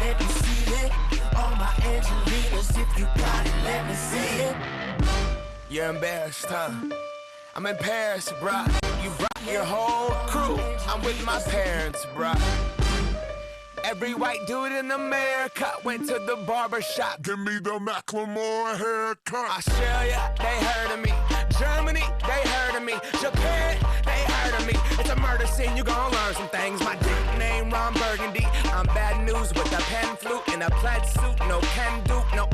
let me see it. All my Angelinas, if you got it, let me see it. You're embarrassed, huh? I'm in Paris, bruh. You brought your whole crew. I'm with my parents, bruh. Every white dude in America went to the barber shop. Give me the Macklemore haircut. Australia, they heard of me. Germany, they heard of me. Japan, they heard of me. It's a murder scene, you gon' learn some things. My nickname, Ron Burgundy. I'm bad news with a pen flute and a plaid suit. No can do, no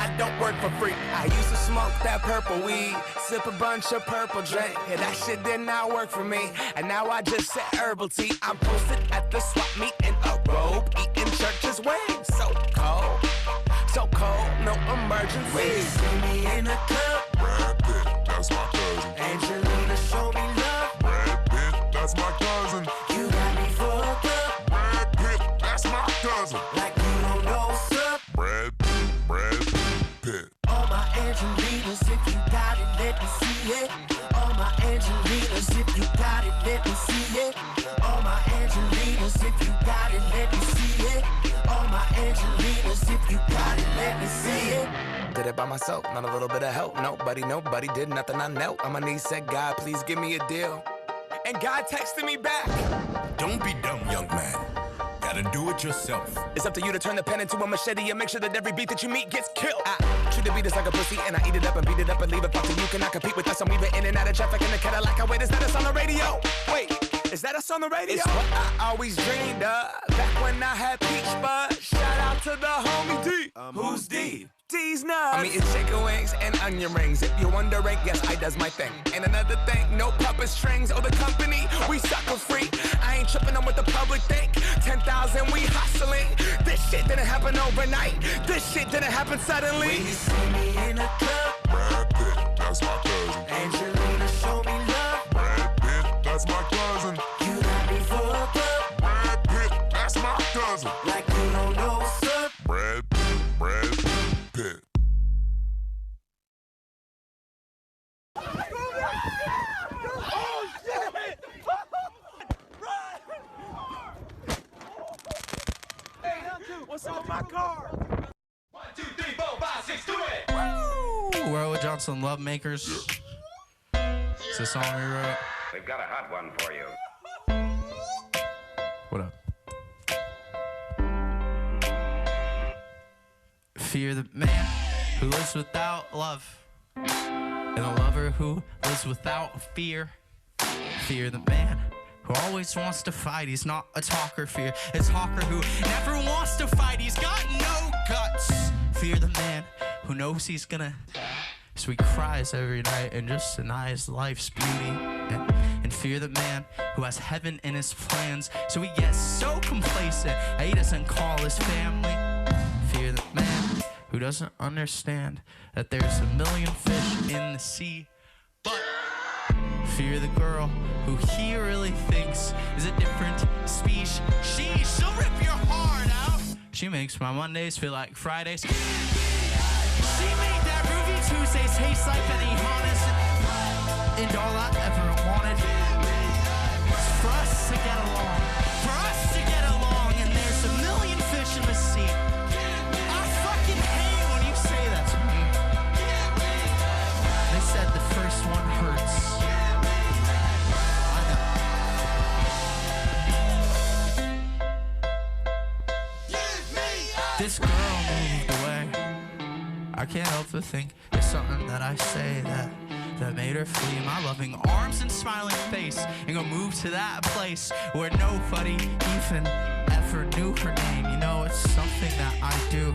I don't work for free. I used to smoke that purple weed, sip a bunch of purple drink. Yeah, that shit did not work for me. And now I just set herbal tea. I'm posted at the swap meet in a robe, eating church's wings. So cold, no emergency. When you see me in the club, Brad Pitt, that's my cousin. Angelina, show me love. Brad Pitt, that's my cousin. You got me fucked up. Brad Pitt, that's my cousin. Like you don't know what's up. Brad Pitt. All my Angelinas, if you got it, let me see it. All my Angelinas, if you got it, let me see it. All my Angelinas, if you got it, let me see it. All my Angelinas, if you got it, let me see it. Did it by myself, not a little bit of help. Nobody did nothing. I knelt on my knees, said, God, please give me a deal. And God texted me back. Don't be dumb, young man. Gotta do it yourself. It's up to you to turn the pen into a machete and make sure that every beat that you meet gets killed. I treat the beat as like a pussy and I eat it up and beat it up and leave it. Fuck you cannot compete with us. I'm weaving in and out of traffic in the Cadillac. Wait, is that us on the radio? Wait, is that us on the radio? It's what I always dreamed of. Back when I had peach bud. Shout out to the homie D. Who's D? D's nuts. I'm eating chicken wings and onion rings. If you're wondering, yes, I does my thing. And another thing, no puppet strings or the company, we sucker free. I ain't tripping on what the public think. 10,000, we hustling. This shit didn't happen overnight. This shit didn't happen suddenly. When you see me in the club, Brad Pitt, that's my cousin. Angelina, show me love. Brad Pitt, that's my cousin. You got me fucked up. Brad Pitt, that's my cousin. Like you don't know what's up. Brad Pitt. What's on my car? 1, 2, 3, 4, 5, 6, do it! Woo! Roy Johnson, Love Makers. It's a song we wrote. We've got a hot one for you. What up? Fear the man who lives without love, and the lover who lives without fear. Fear the man who always wants to fight. He's not a talker. Fear a talker who never wants to fight. He's got no guts. Fear the man who knows he's gonna, so he cries every night and just denies life's beauty. And fear the man who has heaven in his plans, so he gets so complacent that he doesn't call his family. Fear the man who doesn't understand that there's a million fish in the sea. But fear the girl who he really thinks is a different species. She'll rip your heart out. She makes my Mondays feel like Fridays. She made that Ruby Tuesdays taste like Benihana's. And all I ever wanted was for us to get along. For us to get along, and there's a million fish in the sea. I fucking hate when you say that to me. They said the first one hurts. This girl moved away. I can't help but think there's something that I say that made her flee my loving arms and smiling face and go move to that place where nobody even ever knew her name. You know, it's something that I do,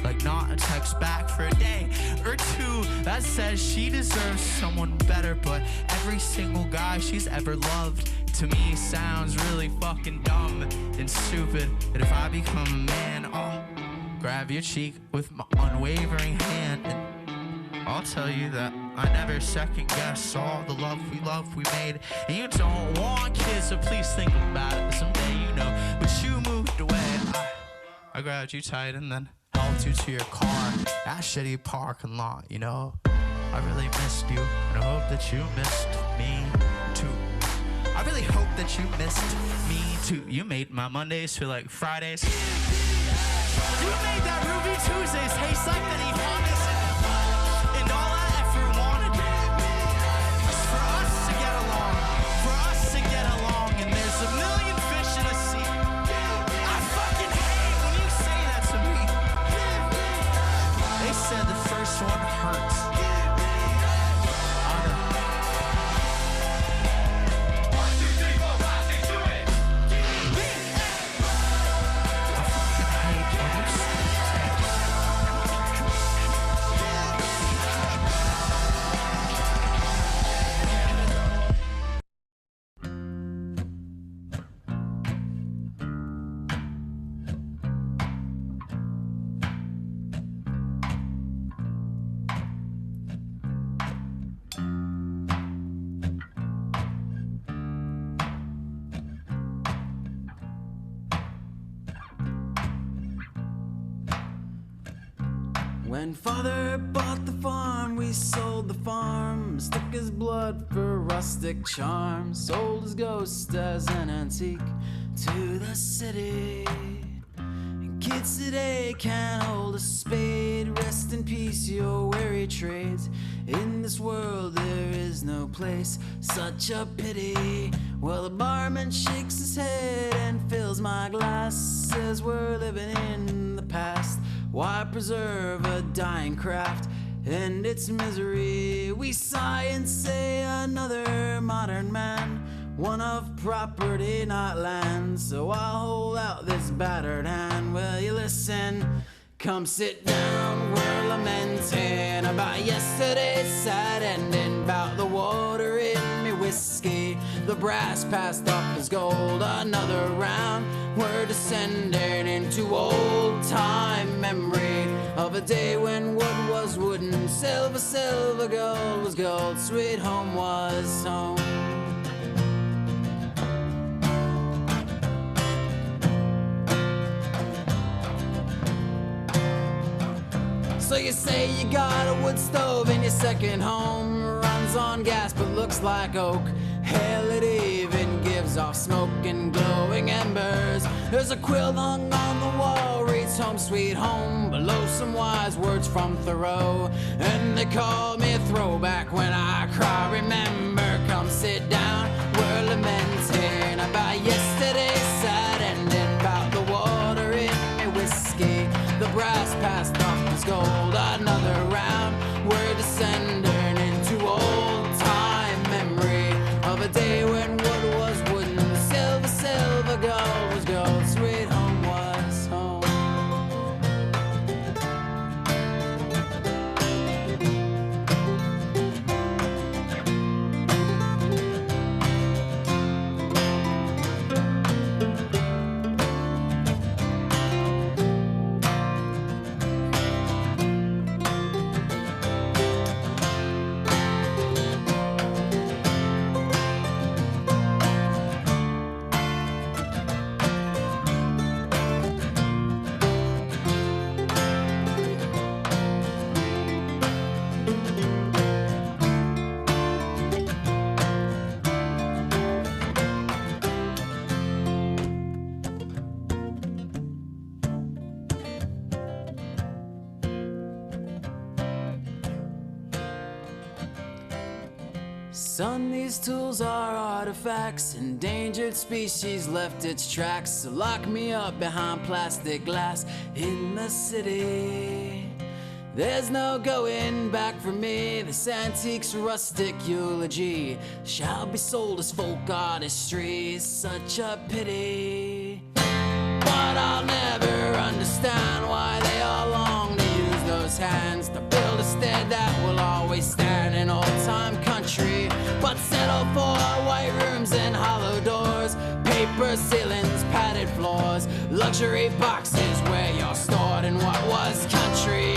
like not a text back for a day or two that says she deserves someone better, but every single guy she's ever loved to me sounds really fucking dumb and stupid. And if I become a man, I'll grab your cheek with my unwavering hand, and I'll tell you that I never second guess all the love we made. And you don't want kids, so please think about it someday, you know. But you moved away. I grabbed you tight and then helped you to your car, that shitty parking lot, you know. I really missed you, and I hope that you missed me too. I really hope that you missed me too. You made my Mondays feel like Fridays. You made that Ruby Tuesdays taste like that Ehonis and all I ever wanted is for us to get along, and there's a million fish in the sea. I fucking hate when you say that to me. They said the first one hurts. When father bought the farm, we sold the farm. Stuck his blood for rustic charm. Sold his ghost as an antique to the city. And kids today can't hold a spade. Rest in peace, your weary trades. In this world there is no place, such a pity. Well, the barman shakes his head and fills my glass. Says we're living in the past. Why preserve a dying craft and its misery? We sigh and say another modern man, one of property, not land. So I'll hold out this battered hand. Will you listen? Come sit down, we're lamenting about yesterday's sad ending, about the water in me whiskey. The brass passed off as gold, another round. We're descending into old time memory of a day when wood was wood and silver, silver, gold was gold. Sweet home was home. So you say you got a wood stove in your second home. Runs on gas but looks like oak. Hell, it even gives off smoke and glowing embers. There's a quilt hung on the wall, reads home sweet home. Below some wise words from Thoreau. And they call me a throwback when I cry. Remember, come sit down. We're lamenting about yesterday's sad ending, about the water in me whiskey. The brass passed off as gold, another round. We're descending into old time memory of a day when wood was wood and silver, silver, gold was gold. Sweet home was home. Son, these tools are artifacts. Endangered species left its tracks. So lock me up behind plastic glass in the city. There's no going back for me. This antique's rustic eulogy shall be sold as folk artistry. Such a pity. But I'll never understand why they all long to use those hands to build a stead that will always stand in old-time country. But settle for white rooms and hollow doors, paper ceilings, padded floors, luxury boxes where you're stored in what was country.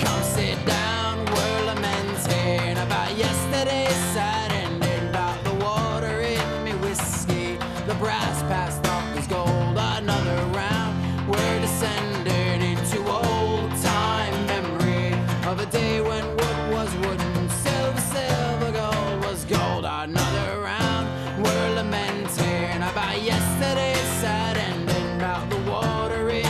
Come sit down, we're lamenting about yesterday's sad ending, about the water in me whiskey. The brass passed off as gold, another round. We're descending into old time memory of a day when wood was wood and silver, silver, gold was gold. Another round. We're lamenting about yesterday's sad ending, about the water in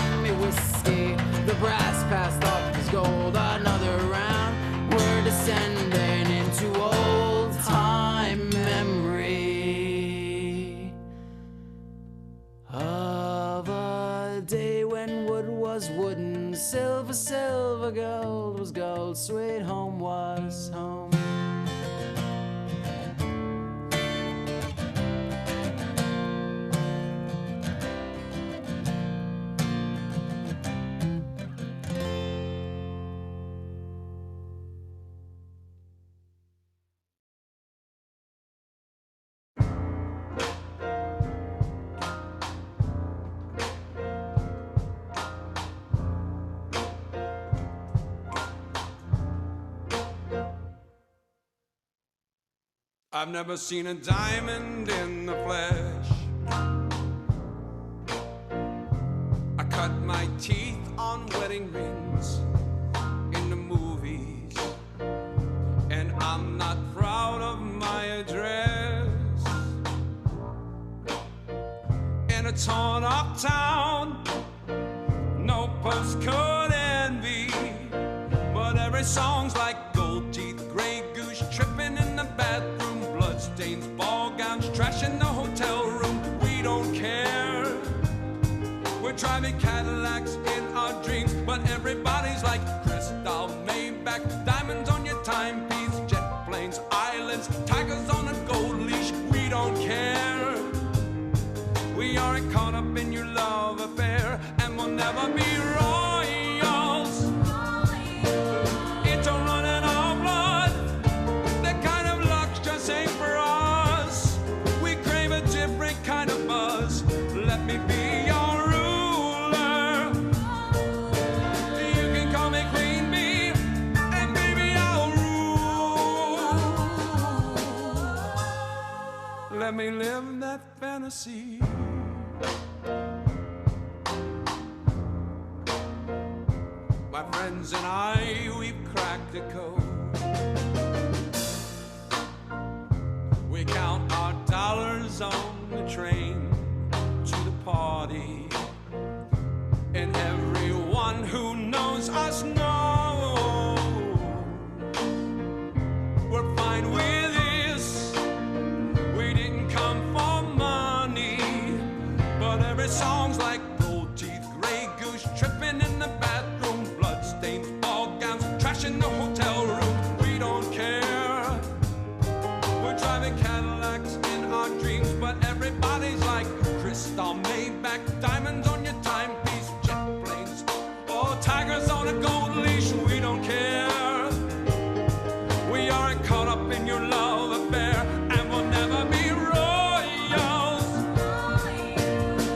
was wooden, silver, silver, gold was gold, sweet home was home. I've never seen a diamond in the flesh. I cut my teeth on wedding rings in the movies, and I'm not proud of my address. In a torn up town, no postcode envy, but every song's like gold teeth, gray goose tripping in the bathroom, bloodstains, ball gowns, trash in the hotel room. We don't care. We're driving Cadillacs in our dreams, but everybody's like crystal, Maybach, diamonds on your timepiece, jet planes, islands, tigers on a gold leash. We don't care. We aren't caught up in your love affair, and we'll never be royals. It's a run in our blood. That kind of luck's just ain't for us. We crave a different kind of buzz. Let me be your ruler. You can call me Queen Bee, and baby I'll rule. Let me live that fantasy. My friends and I, we've cracked the code. We count our dollars on the train to the party, and everyone who knows us knows we're fine with this. We didn't come for money, but every song's like gold teeth, gray goose tripping in the bathroom, bloodstains, ball gowns, trash in the hotel room. We don't care. We're driving Cadillacs in our dreams, but everybody's like crystal, Maybach, diamonds on your timepiece, jet planes, or tigers on a gold leash. We don't care. We aren't caught up in your love affair, and we'll never be royals.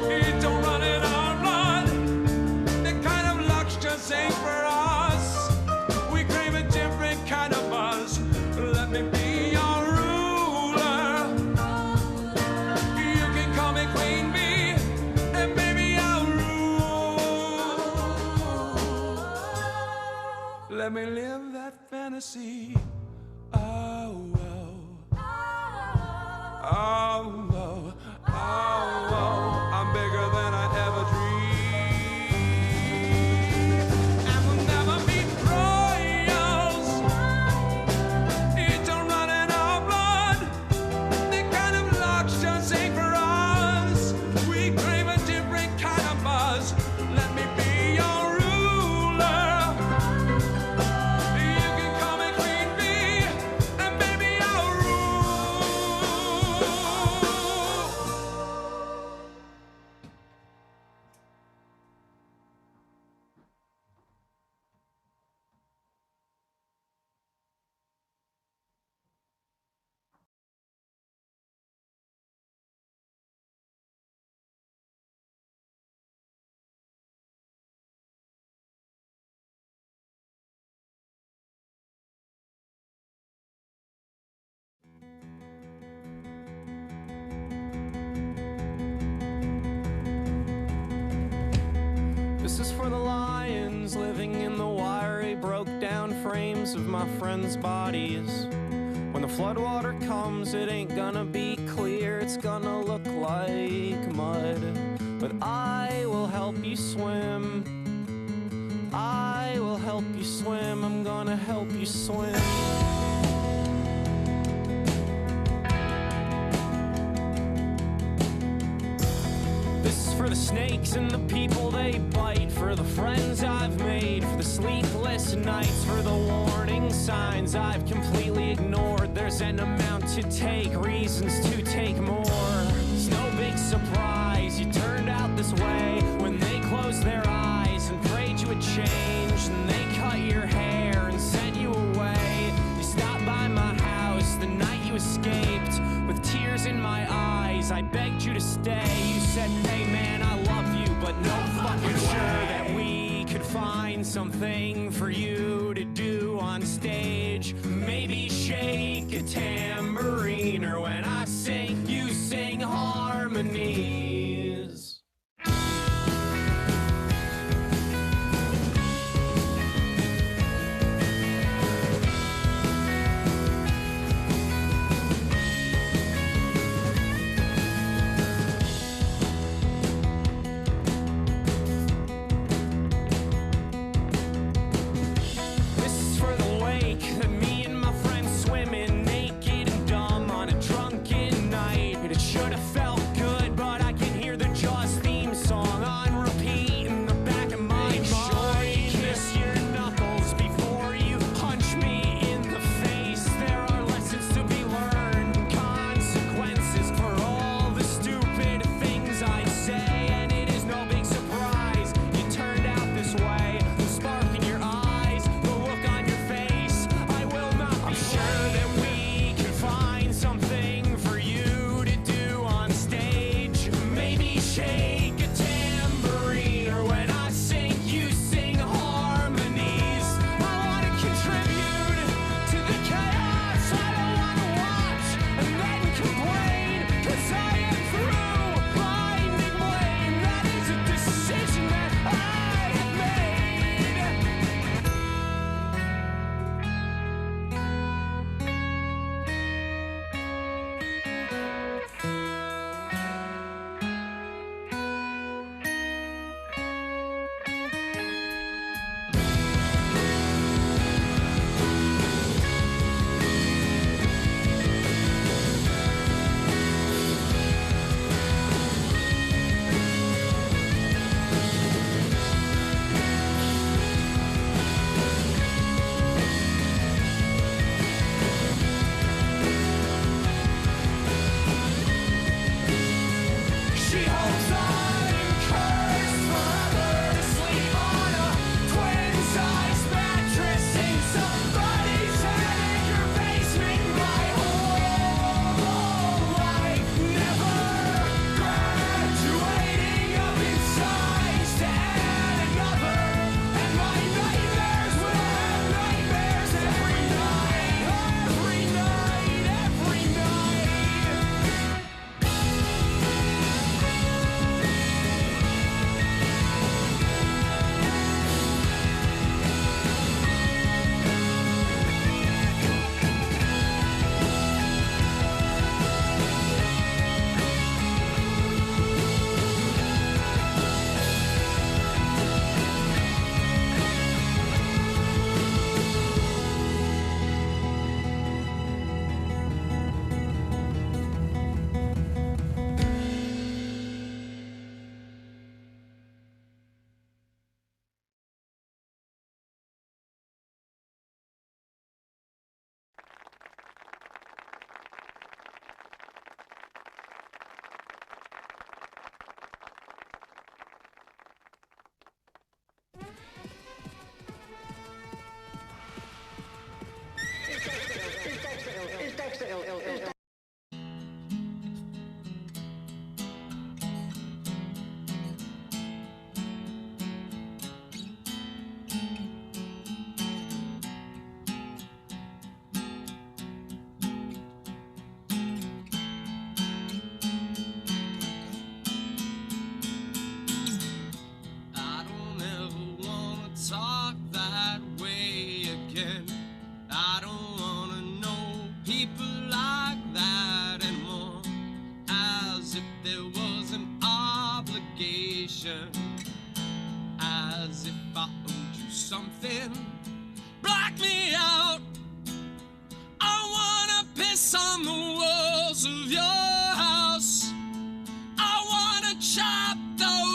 It don't run in our blood. That kind of luck's just ain't for us. We crave a different kind of buzz. Let me be your ruler. You can call me Queen Bee, and baby I'll rule. Let me live that fantasy. Oh, oh, oh, oh, oh, oh. I'm bigger than I ever dreamed, and we'll never be royals. It don't run in our blood. That kind of luck's just ain't for us. We crave a different kind of buzz. Let me be your ruler. You can call me Queen Bee, and baby I'll rule. This is for the lions living in the wiry, broke down frames of my friends' bodies. When the floodwater comes, it ain't gonna be clear, it's gonna look like mud. But I will help you swim. I will help you swim. I'm gonna help you swim. This is for the snakes and the people they bite, for the friends I've made, for the sleepless nights, for the warning signs I've completely ignored. There's an amount to take, reasons to take more. It's no big surprise you turned out this way when they closed their eyes and prayed you would change, and they cut your hair and sent you away. You stopped by my house the night you escaped with tears in my eyes. I begged you to stay. You said, hey man, I love you, but no fucking sure that we could find something for you to do on stage. Maybe shake a tambourine, or when I sing, you sing harmonies. of your house. I wanna chop those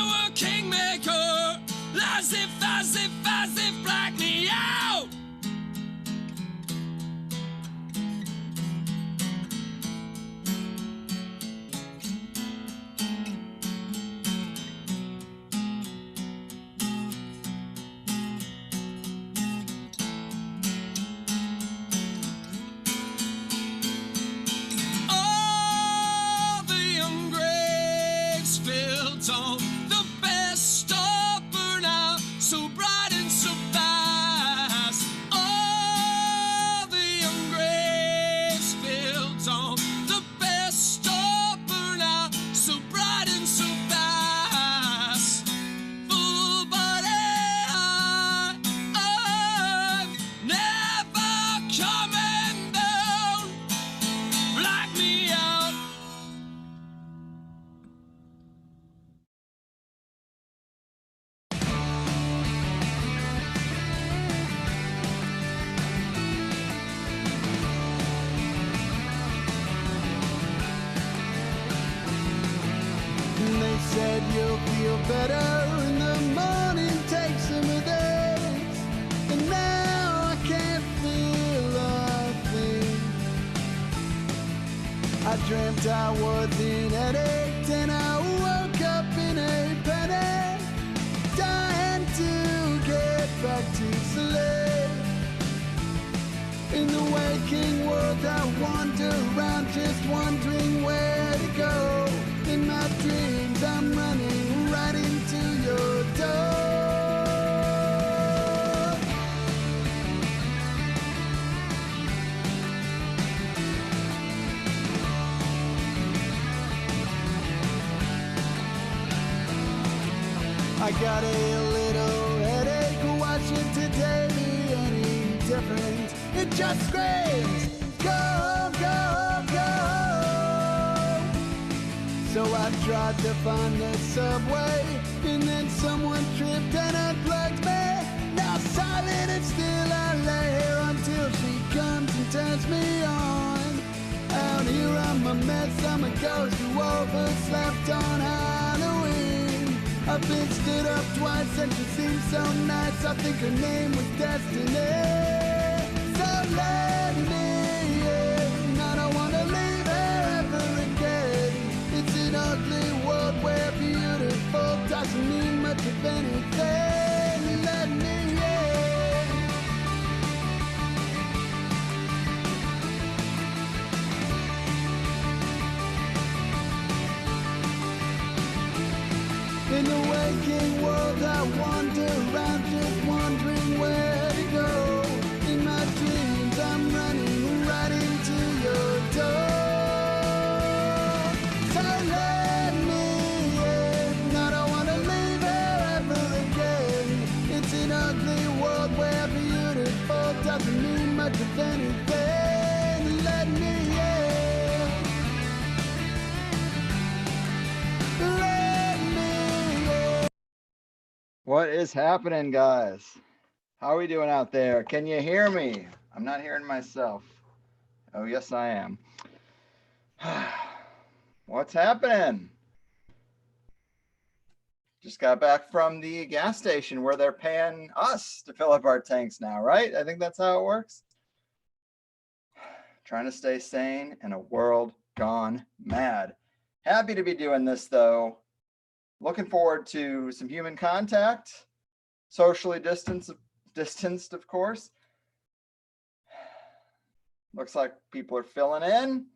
you a kingmaker, as if, black me out. All the young graves filled on the best of burnout, so bright and so fast. All the young graves filled on the best of burnout, so bright and so fast. Full body high, never coming down. Black me out. And they said you'll feel better in the morning, take some of this. And now I can't feel a thing. I dreamt I was in headache, and I woke up in a panic, dying to get back to sleep. In the waking world I wander around, just wondering where to go. In my dreams I'm running right into your door. I got a little headache, why should today be any different? It just screams, go home, go home, go home. So I tried to find the subway, and then someone tripped and unplugged me. Now silent and still I lay here until she comes and turns me on. Out here I'm a mess, I'm a ghost who overslept on Halloween. I've been stood up twice and she seemed so nice, I think her name was Destiny. So let me in, I don't wanna leave her ever again. It's an ugly world where beautiful doesn't mean much if anything. Let me in. In the waking world I wander around, just wondering where to go. In my dreams I'm running right into your door. So let me in, I don't wanna leave her ever again. It's an ugly world where beautiful doesn't mean much of anything. Let me in. Let me in. What is happening, guys? How are we doing out there? Can you hear me? I'm not hearing myself. Oh, yes, I am. What's happening? Just got back from the gas station where they're paying us to fill up our tanks now, right? I think that's how it works. Trying to stay sane in a world gone mad. Happy to be doing this, though. Looking forward to some human contact, socially distanced, of course. Looks like people are filling in.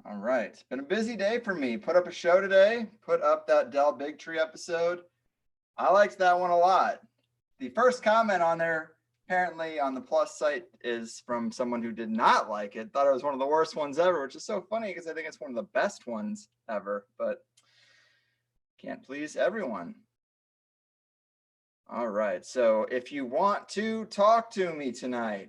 All right, it's been a busy day for me. Put up a show today, put up that Del Bigtree episode. I liked that one a lot. The first comment on there, apparently on the Plus site, is from someone who did not like it, thought it was one of the worst ones ever, which is so funny because I think it's one of the best ones ever, but can't please everyone. All right, so if you want to talk to me tonight,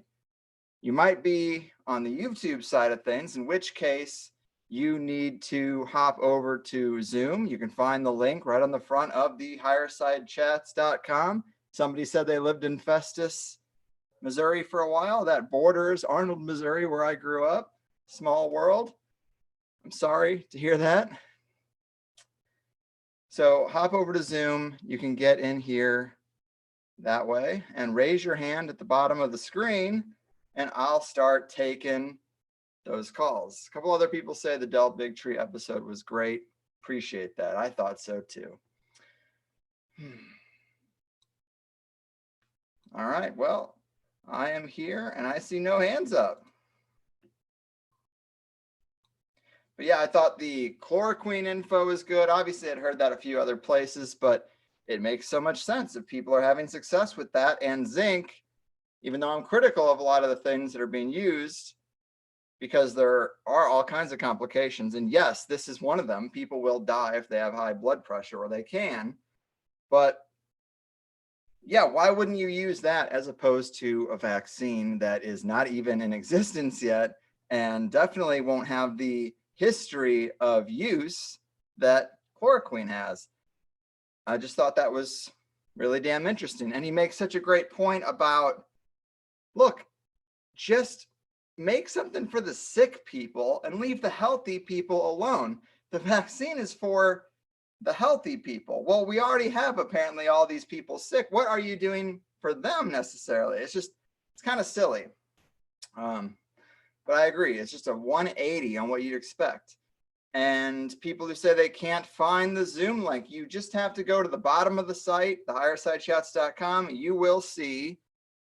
you might be on the YouTube side of things, in which case you need to hop over to Zoom. You can find the link right on the front of the highersidechats.com. Somebody said they lived in Festus, Missouri for a while. That borders Arnold, Missouri, where I grew up. Small world. I'm sorry to hear that. So hop over to Zoom. You can get in here that way and raise your hand at the bottom of the screen, and I'll start taking those calls. A couple other people say the Del Bigtree episode was great. Appreciate that. I thought so too. All right, well, I am here and I see no hands up. But yeah, I thought the chloroquine info is good. Obviously, I'd heard that a few other places, but it makes so much sense if people are having success with that. And zinc, even though I'm critical of a lot of the things that are being used, because there are all kinds of complications. And yes, this is one of them. People will die if they have high blood pressure, or they can. But yeah, why wouldn't you use that as opposed to a vaccine that is not even in existence yet and definitely won't have the history of use that chloroquine has? I just thought that was really damn interesting. And he makes such a great point about, look, just make something for the sick people and leave the healthy people alone. The vaccine is for the healthy people. Well, we already have apparently all these people sick. What are you doing for them necessarily? It's kind of silly. But I agree. It's just a 180 on what you'd expect. And people who say they can't find the Zoom link, you just have to go to the bottom of the site, thehighersidechats.com. You will see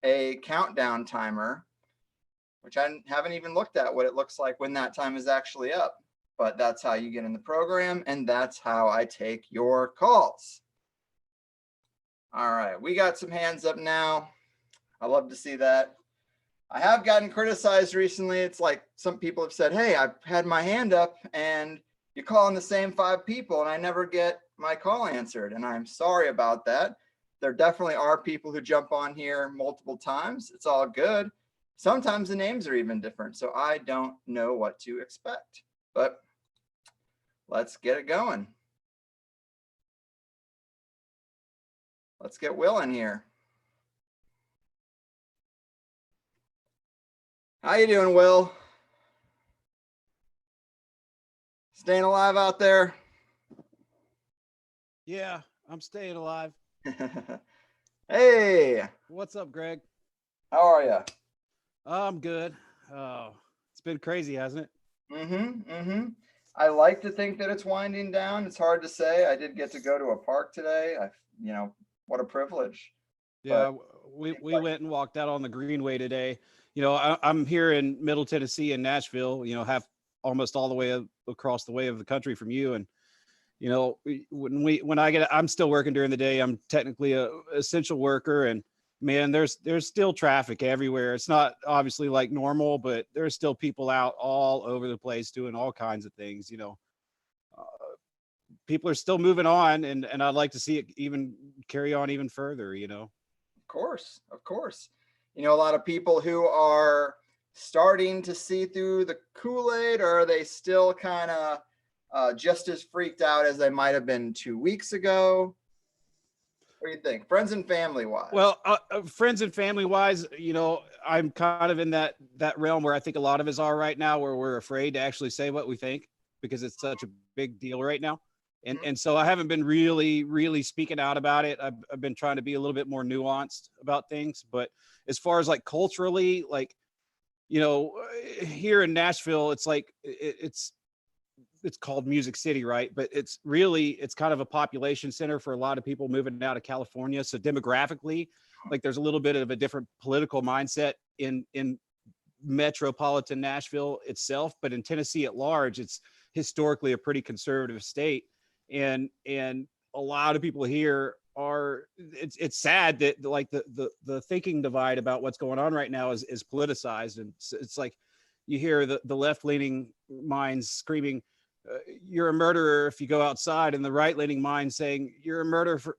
a countdown timer, which I haven't even looked at what it looks like when that time is actually up. But that's how you get in the program, and that's how I take your calls. All right, we got some hands up now. I love to see that. I have gotten criticized recently. It's like some people have said, hey, I've had my hand up and you're calling the same 5 people and I never get my call answered. And I'm sorry about that. There definitely are people who jump on here multiple times. It's all good. Sometimes the names are even different, so I don't know what to expect. But let's get it going. Let's get Will in here. How you doing, Will? Staying alive out there? Yeah, I'm staying alive. Hey. What's up, Greg? How are you? I'm good. Oh, it's been crazy, hasn't it? I like to think that it's winding down. It's hard to say. I did get to go to a park today. What a privilege. Yeah, we went and walked out on the Greenway today. I'm here in Middle Tennessee in Nashville, half almost all the way across the way of the country from you. And, I'm still working during the day. I'm technically a essential worker, and man, there's still traffic everywhere. It's not obviously like normal, but there's still people out all over the place doing all kinds of things. People are still moving on, and I'd like to see it even carry on even further, Of course. A lot of people who are starting to see through the Kool-Aid, or are they still kind of just as freaked out as they might have been 2 weeks ago? What do you think, friends and family wise? Well, friends and family wise, I'm kind of in that realm where I think a lot of us are right now, where we're afraid to actually say what we think because it's such a big deal right now. And so I haven't been really speaking out about it. I've been trying to be a little bit more nuanced about things. But as far as like culturally, like, here in Nashville, it's like it's called Music City, right? But it's kind of a population center for a lot of people moving out of California. So demographically, like there's a little bit of a different political mindset in metropolitan Nashville itself, but in Tennessee at large, it's historically a pretty conservative state. And a lot of people here it's sad that like the thinking divide about what's going on right now is politicized. And it's like you hear the left-leaning minds screaming, you're a murderer if you go outside, and the right-leaning mind saying you're a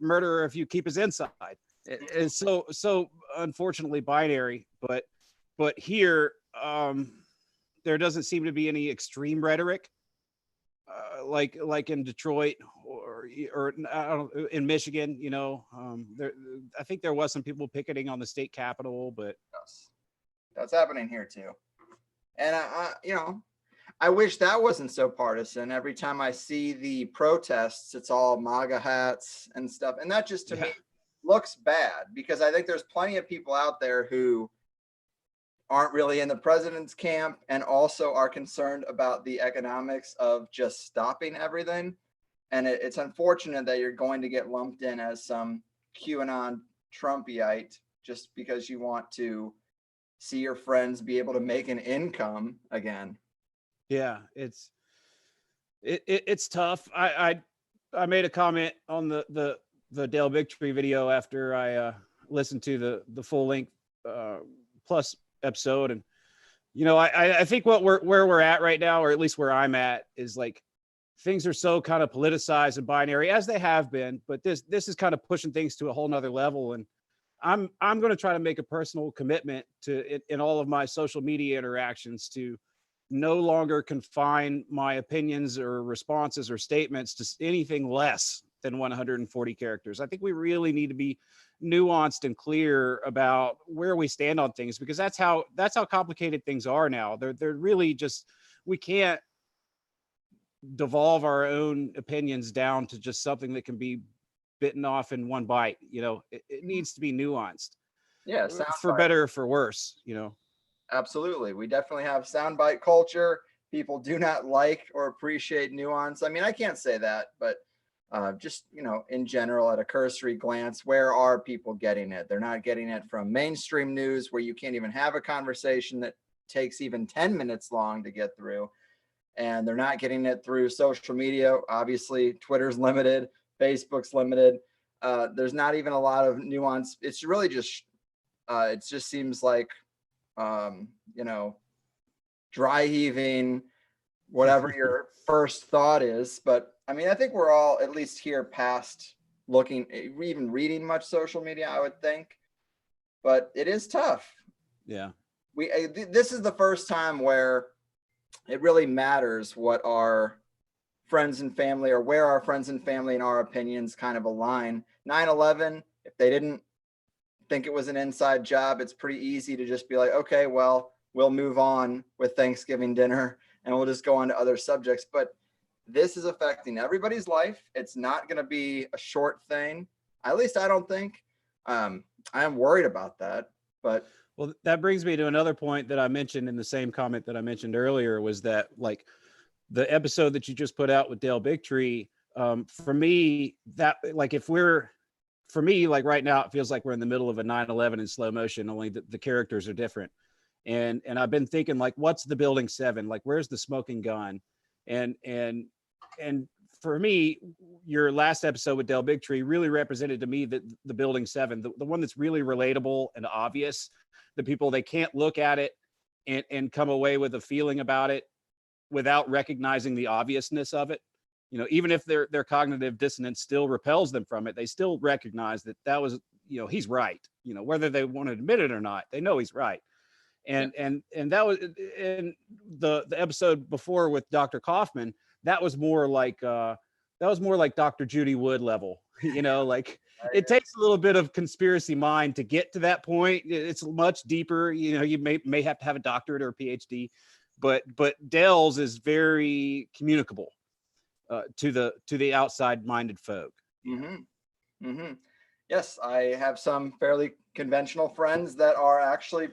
murderer if you keep us inside. It's so unfortunately binary, but here there doesn't seem to be any extreme rhetoric like in Detroit or I don't know, in Michigan. I think there was some people picketing on the state capitol, but yes, that's happening here too. And I wish that wasn't so partisan. Every time I see the protests, it's all MAGA hats and stuff. And that just to me looks bad, because I think there's plenty of people out there who aren't really in the president's camp and also are concerned about the economics of just stopping everything. And it's unfortunate that you're going to get lumped in as some QAnon Trumpyite just because you want to see your friends be able to make an income again. Yeah, it's tough. I made a comment on the Dale Bigtree video after I listened to the full length plus episode, and I think where we're at right now, or at least where I'm at, is like things are so kind of politicized and binary, as they have been, but this is kind of pushing things to a whole nother level. And I'm going to try to make a personal commitment to in all of my social media interactions to no longer confine my opinions or responses or statements to anything less than 140 characters. I think we really need to be nuanced and clear about where we stand on things, because that's how complicated things are now. They're really just, we can't devolve our own opinions down to just something that can be bitten off in one bite. It needs to be nuanced. Yeah, for better or for worse. Absolutely. We definitely have soundbite culture. People do not like or appreciate nuance. I mean, I can't say that, but just, in general, at a cursory glance, where are people getting it? They're not getting it from mainstream news, where you can't even have a conversation that takes even 10 minutes long to get through. And they're not getting it through social media. Obviously, Twitter's limited, Facebook's limited. There's not even a lot of nuance. It's really just, it just seems like, dry heaving, whatever your first thought is. But I mean, I think we're all at least here past looking, even reading much social media, I would think. But it is tough. Yeah. This is the first time where it really matters what our friends and family, or where our friends and family and our opinions kind of align. 9/11, if they didn't think it was an inside job, it's pretty easy to just be like, okay, well, we'll move on with Thanksgiving dinner and we'll just go on to other subjects. But this is affecting everybody's life. It's not going to be a short thing. At least I don't think. I am worried about that. But well, that brings me to another point that I mentioned in the same comment that I mentioned earlier, was that like the episode that you just put out with Dale Bigtree, for me, that like for me, like right now, it feels like we're in the middle of a 9/11 in slow motion, only the characters are different. And I've been thinking, like, what's the Building 7? Like, where's the smoking gun? And for me, your last episode with Dale Bigtree really represented to me the Building 7, the one that's really relatable and obvious. The people, they can't look at it and come away with a feeling about it without recognizing the obviousness of it. Even if their cognitive dissonance still repels them from it, they still recognize that was, he's right. Whether they want to admit it or not, they know he's right. And that was in the episode before with Dr. Kaufman. That was more like Dr. Judy Wood level. Like it takes a little bit of conspiracy mind to get to that point. It's much deeper. You may have to have a doctorate or a PhD, but Dale's is very communicable to the outside minded folk. Mm-hmm. Mm-hmm. Yes, I have some fairly conventional friends that are actually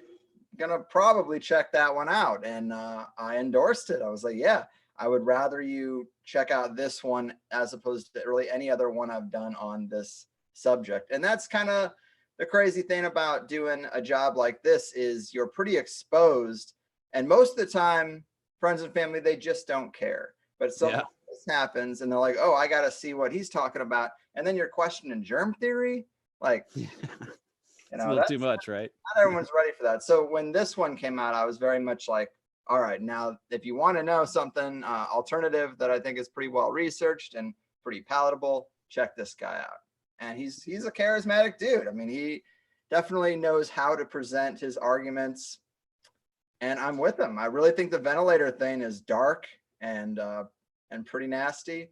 gonna probably check that one out, and I endorsed it. I was like, yeah, I would rather you check out this one as opposed to really any other one I've done on this subject. And that's kind of the crazy thing about doing a job like this, is you're pretty exposed, and most of the time friends and family, they just don't care. But something like this happens and they're like, oh, I got to see what he's talking about. And then you're questioning germ theory. Like, it's a little too much, right? Not everyone's ready for that. So when this one came out, I was very much like, all right, now, if you want to know something alternative that I think is pretty well researched and pretty palatable, check this guy out. And he's a charismatic dude. I mean, he definitely knows how to present his arguments, and I'm with him. I really think the ventilator thing is dark and pretty nasty.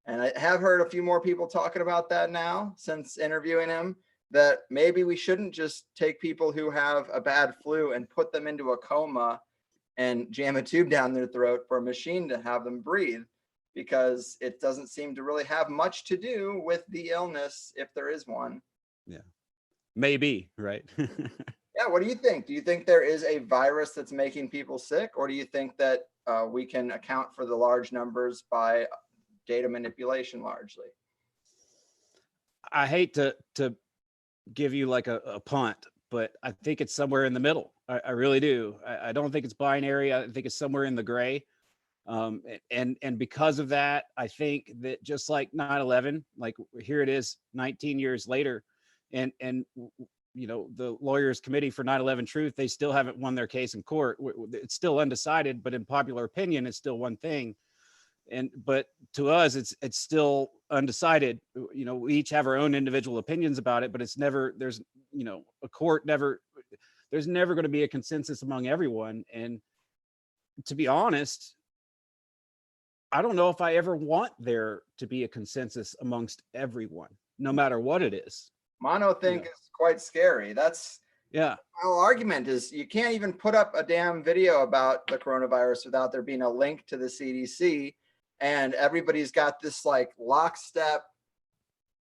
And I have heard a few more people talking about that now since interviewing him, that maybe we shouldn't just take people who have a bad flu and put them into a coma and jam a tube down their throat for a machine to have them breathe, because it doesn't seem to really have much to do with the illness, if there is one. Yeah, maybe, right? Yeah, what do you think? Do you think there is a virus that's making people sick, or do you think that we can account for the large numbers by data manipulation largely? I hate to give you like a punt, but I think it's somewhere in the middle. I really do. I don't think it's binary. I think it's somewhere in the gray. And because of that, I think that just like 9/11, like here it is 19 years later, and you know, the lawyers committee for 9/11 truth, they still haven't won their case in court. It's still undecided, but in popular opinion, it's still one thing. But to us, it's still undecided. You know, we each have our own individual opinions about it, but it's never, there's, you know, a court never, there's never going to be a consensus among everyone. And to be honest, I don't know if I ever want there to be a consensus amongst everyone, no matter what it is. Monothink is quite scary. That's my whole argument is you can't even put up a damn video about the coronavirus without there being a link to the CDC. And everybody's got this like lockstep,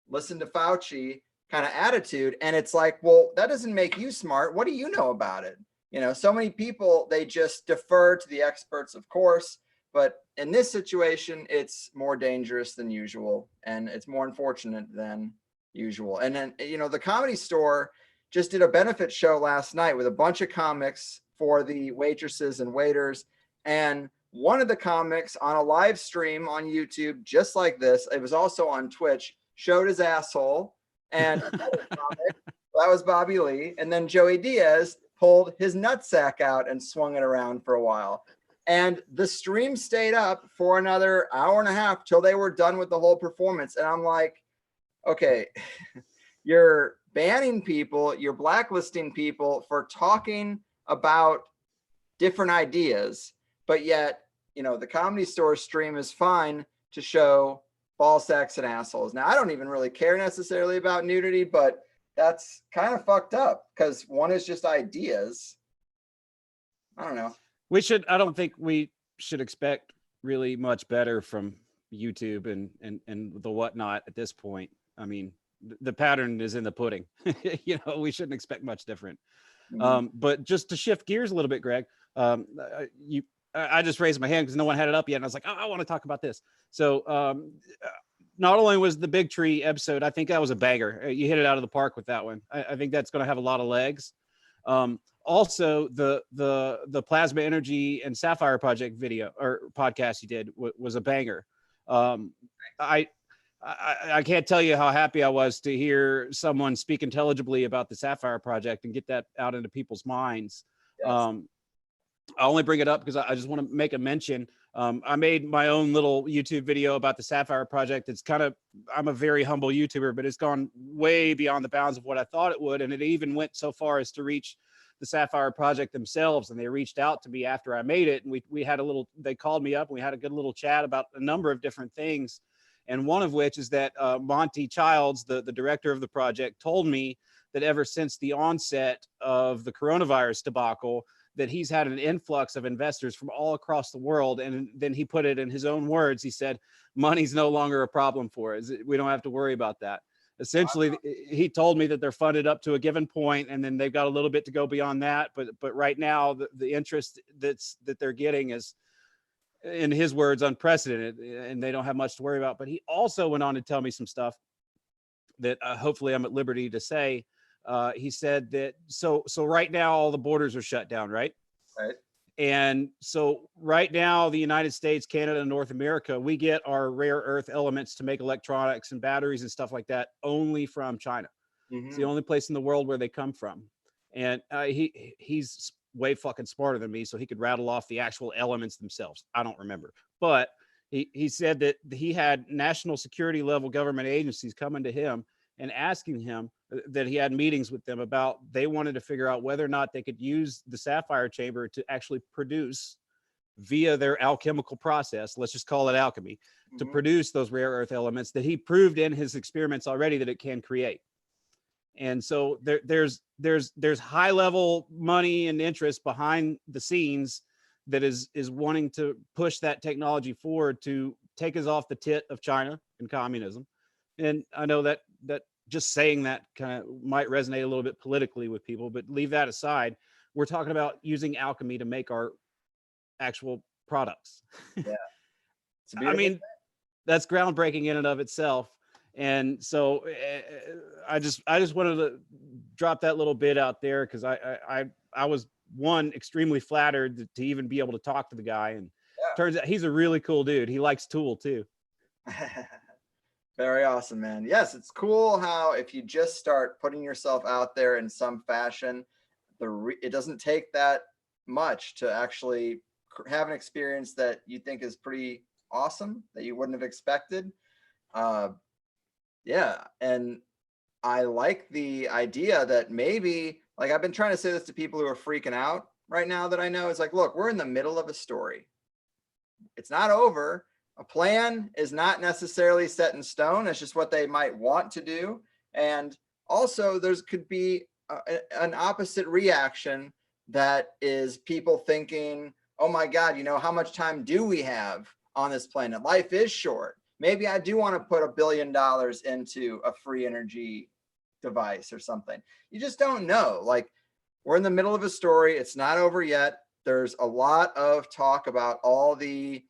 listen to Fauci kind of attitude. And it's like, well, that doesn't make you smart. What do you know about it? You know, so many people, they just defer to the experts, of course. But in this situation, it's more dangerous than usual. And it's more unfortunate than usual. And then, you know, the Comedy Store just did a benefit show last night with a bunch of comics for the waitresses and waiters. And one of the comics on a live stream on YouTube, just like this, it was also on Twitch, showed his asshole. And that was Bobby Lee. And then Joey Diaz pulled his nutsack out and swung it around for a while. And the stream stayed up for another hour and a half till they were done with the whole performance. And I'm like, okay, you're banning people, you're blacklisting people for talking about different ideas, but yet, you know, the Comedy Store stream is fine to show ball sacks and assholes. Now, I don't even really care necessarily about nudity, but that's kind of fucked up because one is just ideas. I don't know. I don't think we should expect really much better from YouTube and the whatnot at this point. I mean, the pattern is in the pudding. You know, we shouldn't expect much different. But just to shift gears a little bit, Greg, I just raised my hand because no one had it up yet. And I was like, oh, I want to talk about this. So not only was the Big Tree episode, I think that was a banger. You hit it out of the park with that one. I think that's going to have a lot of legs. Also, the Plasma Energy and Sapphire Project video or podcast you did was a banger. I can't tell you how happy I was to hear someone speak intelligibly about the Sapphire Project and get that out into people's minds. Yes. I only bring it up because I just want to make a mention. I made my own little YouTube video about the Sapphire Project. It's kind of, I'm a very humble YouTuber, but it's gone way beyond the bounds of what I thought it would. And it even went so far as to reach the Sapphire Project themselves. And they reached out to me after I made it. And we had they called me up and we had a good little chat about a number of different things. And one of which is that Monty Childs, the director of the project, told me that ever since the onset of the coronavirus debacle, that he's had an influx of investors from all across the world. And then he put it in his own words. He said, money's no longer a problem for us. We don't have to worry about that. Essentially, he told me that they're funded up to a given point, and then they've got a little bit to go beyond that. But right now, the interest that they're getting is, in his words, unprecedented, and they don't have much to worry about. But he also went on to tell me some stuff that hopefully I'm at liberty to say. He said that so right now all the borders are shut down, right? Right. And so right now the United States, Canada, and North America, we get our rare earth elements to make electronics and batteries and stuff like that only from China. Mm-hmm. It's the only place in the world where they come from. And he's way fucking smarter than me, so he could rattle off the actual elements themselves. I don't remember, but he said that he had national security level government agencies coming to him and asking him that he had meetings with them about, they wanted to figure out whether or not they could use the sapphire chamber to actually produce via their alchemical process, let's just call it alchemy, to produce those rare earth elements that he proved in his experiments already that it can create. And so there's high level money and interest behind the scenes that is wanting to push that technology forward to take us off the tit of China and communism. And I know that just saying that kind of might resonate a little bit politically with people, but leave that aside. We're talking about using alchemy to make our actual products. Yeah. I mean, that's groundbreaking in and of itself. And so I just wanted to drop that little bit out there, because I was extremely flattered to even be able to talk to the guy, and turns out he's a really cool dude. He likes Tool too. Very awesome, man. Yes, it's cool how if you just start putting yourself out there in some fashion, it doesn't take that much to actually have an experience that you think is pretty awesome, that you wouldn't have expected. Yeah, and I like the idea that maybe, like, I've been trying to say this to people who are freaking out right now that I know. It's like, look, we're in the middle of a story. It's not over. A plan is not necessarily set in stone. It's just what they might want to do. And also could be an opposite reaction, that is people thinking, oh my God, how much time do we have on this planet? Life is short. Maybe I do want to put $1 billion into a free energy device or something. You just don't know. Like, we're in the middle of a story. It's not over yet. There's a lot of talk about all the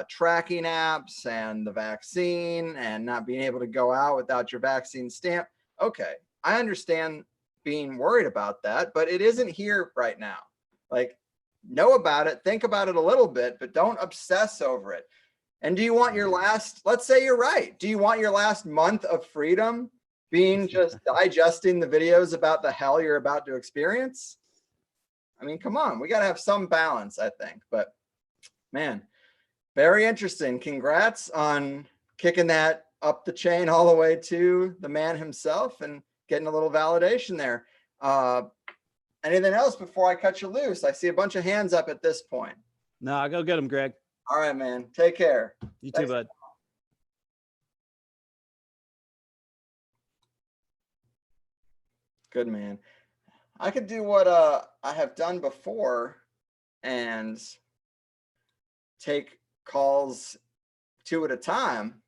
tracking apps and the vaccine and not being able to go out without your vaccine stamp. Okay, I understand being worried about that, but it isn't here right now. Like, know about it, think about it a little bit, but don't obsess over it. And do you want your let's say you're right. Do you want your last month of freedom being just digesting the videos about the hell you're about to experience? I mean, come on, we got to have some balance, I think. But man, very interesting. Congrats on kicking that up the chain all the way to the man himself and getting a little validation there. Anything else before I cut you loose? I see a bunch of hands up at this point. No, go get them, Greg. All right, man. Take care. You too, bud. Good, man. I could do what I have done before and take calls 2 at a time.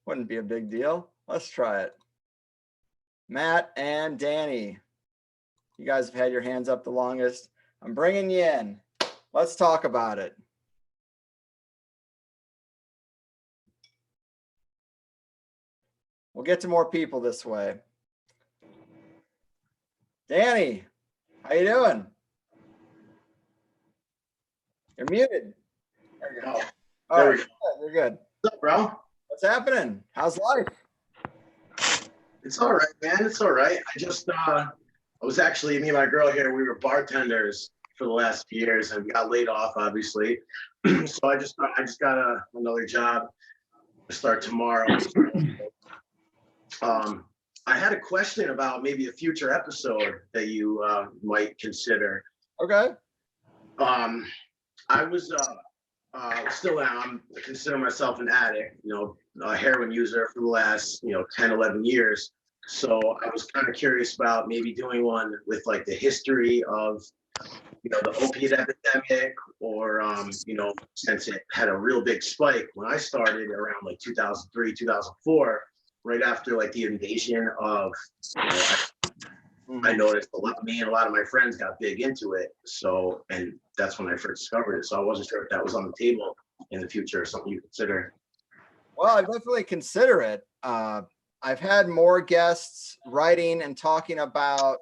Wouldn't be a big deal. Let's try it. Matt and Danny, you guys have had your hands up the longest. I'm bringing you in. Let's talk about it. We'll get to more people this way. Danny, how you doing? You're muted. There you go. All right, you're good. What's up, bro? What's happening? How's life? It's all right, man. It's all right. I was actually, me and my girl here, we were bartenders for the last few years, and we got laid off, obviously. So I just got another job to start tomorrow. I had a question about maybe a future episode that you might consider. Okay. I was still am. I consider myself an addict, a heroin user for the last 10, 11 years. So I was kind of curious about maybe doing one with like the history of the opiate epidemic, or since it had a real big spike when I started around like 2003, 2004, right after like the invasion of I noticed me and a lot of my friends got big into it. So, and that's when I first discovered it. So I wasn't sure if that was on the table in the future or something you consider. Well, I definitely consider it. I've had more guests writing and talking about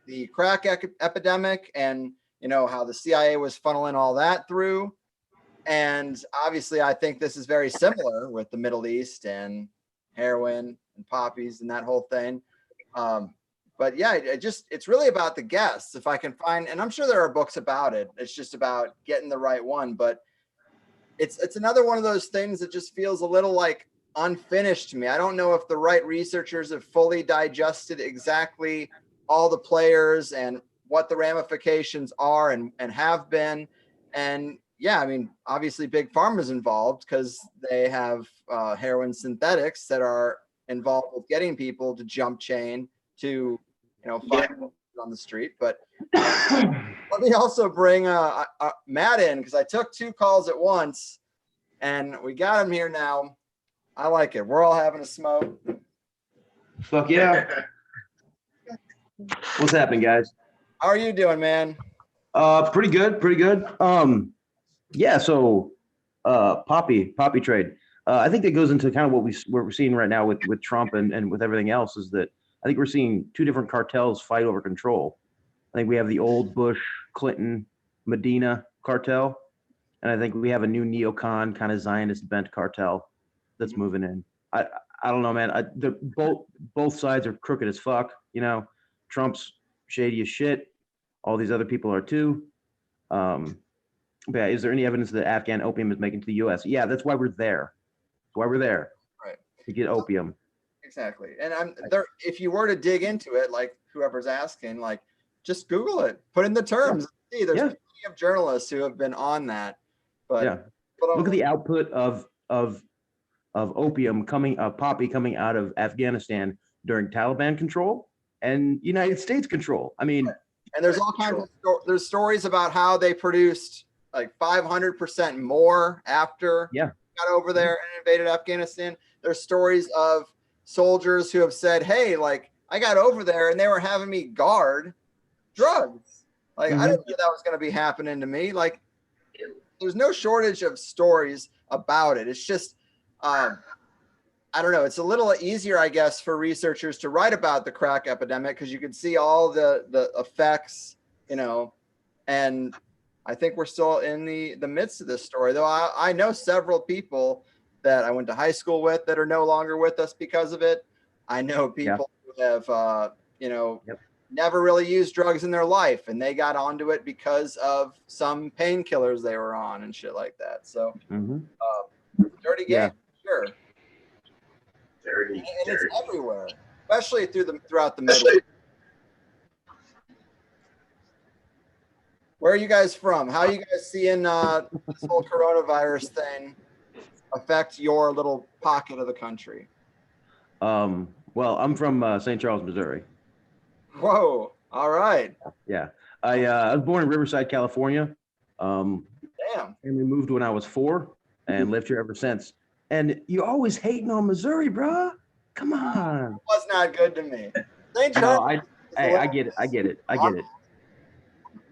the crack epidemic and, how the CIA was funneling all that through. And obviously, I think this is very similar with the Middle East and heroin and poppies and that whole thing. But yeah, it's really about the guests. If I can find, and I'm sure there are books about it, it's just about getting the right one. But it's another one of those things that just feels a little like unfinished to me. I don't know if the right researchers have fully digested exactly all the players and what the ramifications are and have been. And yeah, I mean, obviously Big Pharma is involved because they have heroin synthetics that are involved with getting people to jump chain to, find on the street. But let me also bring Matt in, because I took 2 calls at once, and we got him here now. I like it. We're all having a smoke. Fuck yeah. What's happening, guys? How are you doing, man? Pretty good, pretty good. Yeah, so poppy trade. I think that goes into kind of what we're seeing right now with Trump and with everything else, is that I think we're seeing 2 different cartels fight over control. I think we have the old Bush, Clinton, Medina cartel, and I think we have a new neocon kind of Zionist bent cartel that's moving in. I don't know, man. Both sides are crooked as fuck. You know, Trump's shady as shit. All these other people are too. But yeah, is there any evidence that Afghan opium is making to the U.S.? Yeah, that's why we're there. That's why we're there. Right. To get opium. Exactly. And I'm there. If you were to dig into it, like whoever's asking, like just Google it, put in the terms. Yeah. See, there's plenty of journalists who have been on that. But yeah, look at the output of opium poppy coming out of Afghanistan during Taliban control and United States control. I mean, and there's all kinds of there's stories about how they produced like 500% more after got over there and invaded Afghanistan. There's stories of soldiers who have said, hey, like I got over there and they were having me guard drugs. Like I didn't think that was going to be happening to me. Like there's no shortage of stories about it. It's just, I don't know. It's a little easier, I guess, for researchers to write about the crack epidemic because you can see all the effects, and I think we're still in the midst of this story, though I know several people that I went to high school with that are no longer with us because of it. I know people who have, never really used drugs in their life, and they got onto it because of some painkillers they were on and shit like that. So, dirty game, sure. Dirty, and it's everywhere, especially throughout the Midwest. Where are you guys from? How are you guys seeing this whole coronavirus thing affect your little pocket of the country? Well, I'm from St. Charles, Missouri. Whoa! All right. Yeah, I was born in Riverside, California. Damn. And we moved when I was 4 and lived here ever since. And you always hating on Missouri, bro. Come on. It was not good to me. St. Charles. No, I get it.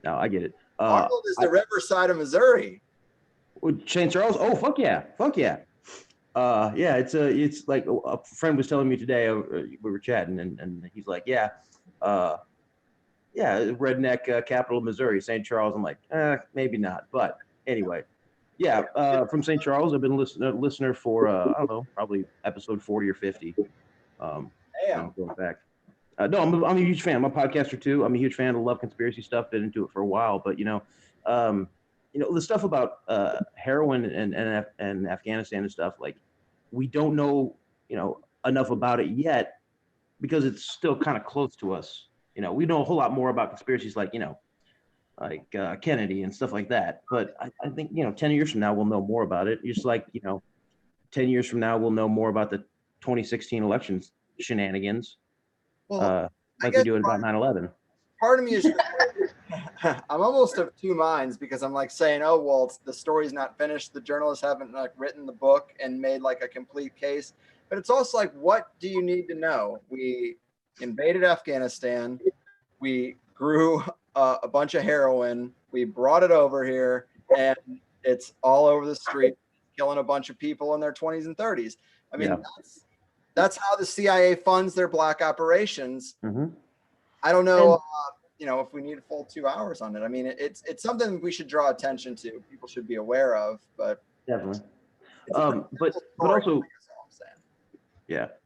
No, I get it. Arnold is the Riverside of Missouri. St. Charles? Oh, fuck yeah. Yeah, it's like a friend was telling me today, we were chatting and he's like, redneck capital of Missouri, St. Charles. I'm like, maybe not. But anyway, from St. Charles. I've been a listener for, I don't know, probably episode 40 or 50. Damn. Going back. No, I'm a huge fan. I'm a podcaster too. I'm a huge fan. I love conspiracy stuff. Been into it for a while, but the stuff about heroin and Afghanistan and stuff, like we don't know, enough about it yet because it's still kind of close to us. We know a whole lot more about conspiracies like Kennedy and stuff like that. But I think, 10 years from now, we'll know more about it. Just like, 10 years from now, we'll know more about the 2016 elections shenanigans. Well, like we do about 9/11. Part of me is I'm almost of 2 minds because I'm like saying, oh, well, the story's not finished. The journalists haven't written the book and made like a complete case. But it's also like, what do you need to know? We invaded Afghanistan. We grew a bunch of heroin. We brought it over here, and it's all over the street, killing a bunch of people in their 20s and 30s. I mean, that's how the CIA funds their black operations. I don't know, if we need a full 2 hours on it. I mean, it's something we should draw attention to. People should be aware of, but definitely. But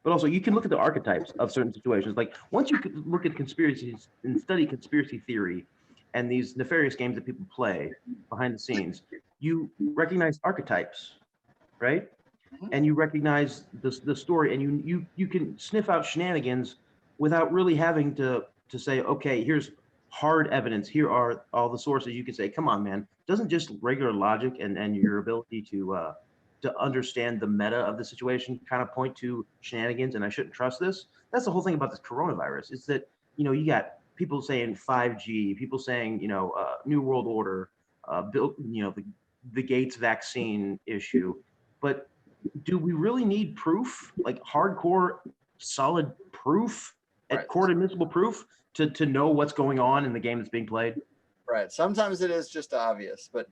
also you can look at the archetypes of certain situations. Like once you look at conspiracies and study conspiracy theory and these nefarious games that people play behind the scenes, you recognize archetypes, right? And you recognize the story, and you can sniff out shenanigans without really having to say, okay, here's hard evidence. Here are all the sources. You can say, come on, man. Doesn't just regular logic and your ability to understand the meta of the situation kind of point to shenanigans and I shouldn't trust this? That's the whole thing about this coronavirus. Is that, you got people saying 5G, people saying, New World Order, built, the Gates vaccine issue. But do we really need proof, like hardcore, solid proof, at court admissible proof to know what's going on in the game that's being played? Right. Sometimes it is just obvious. But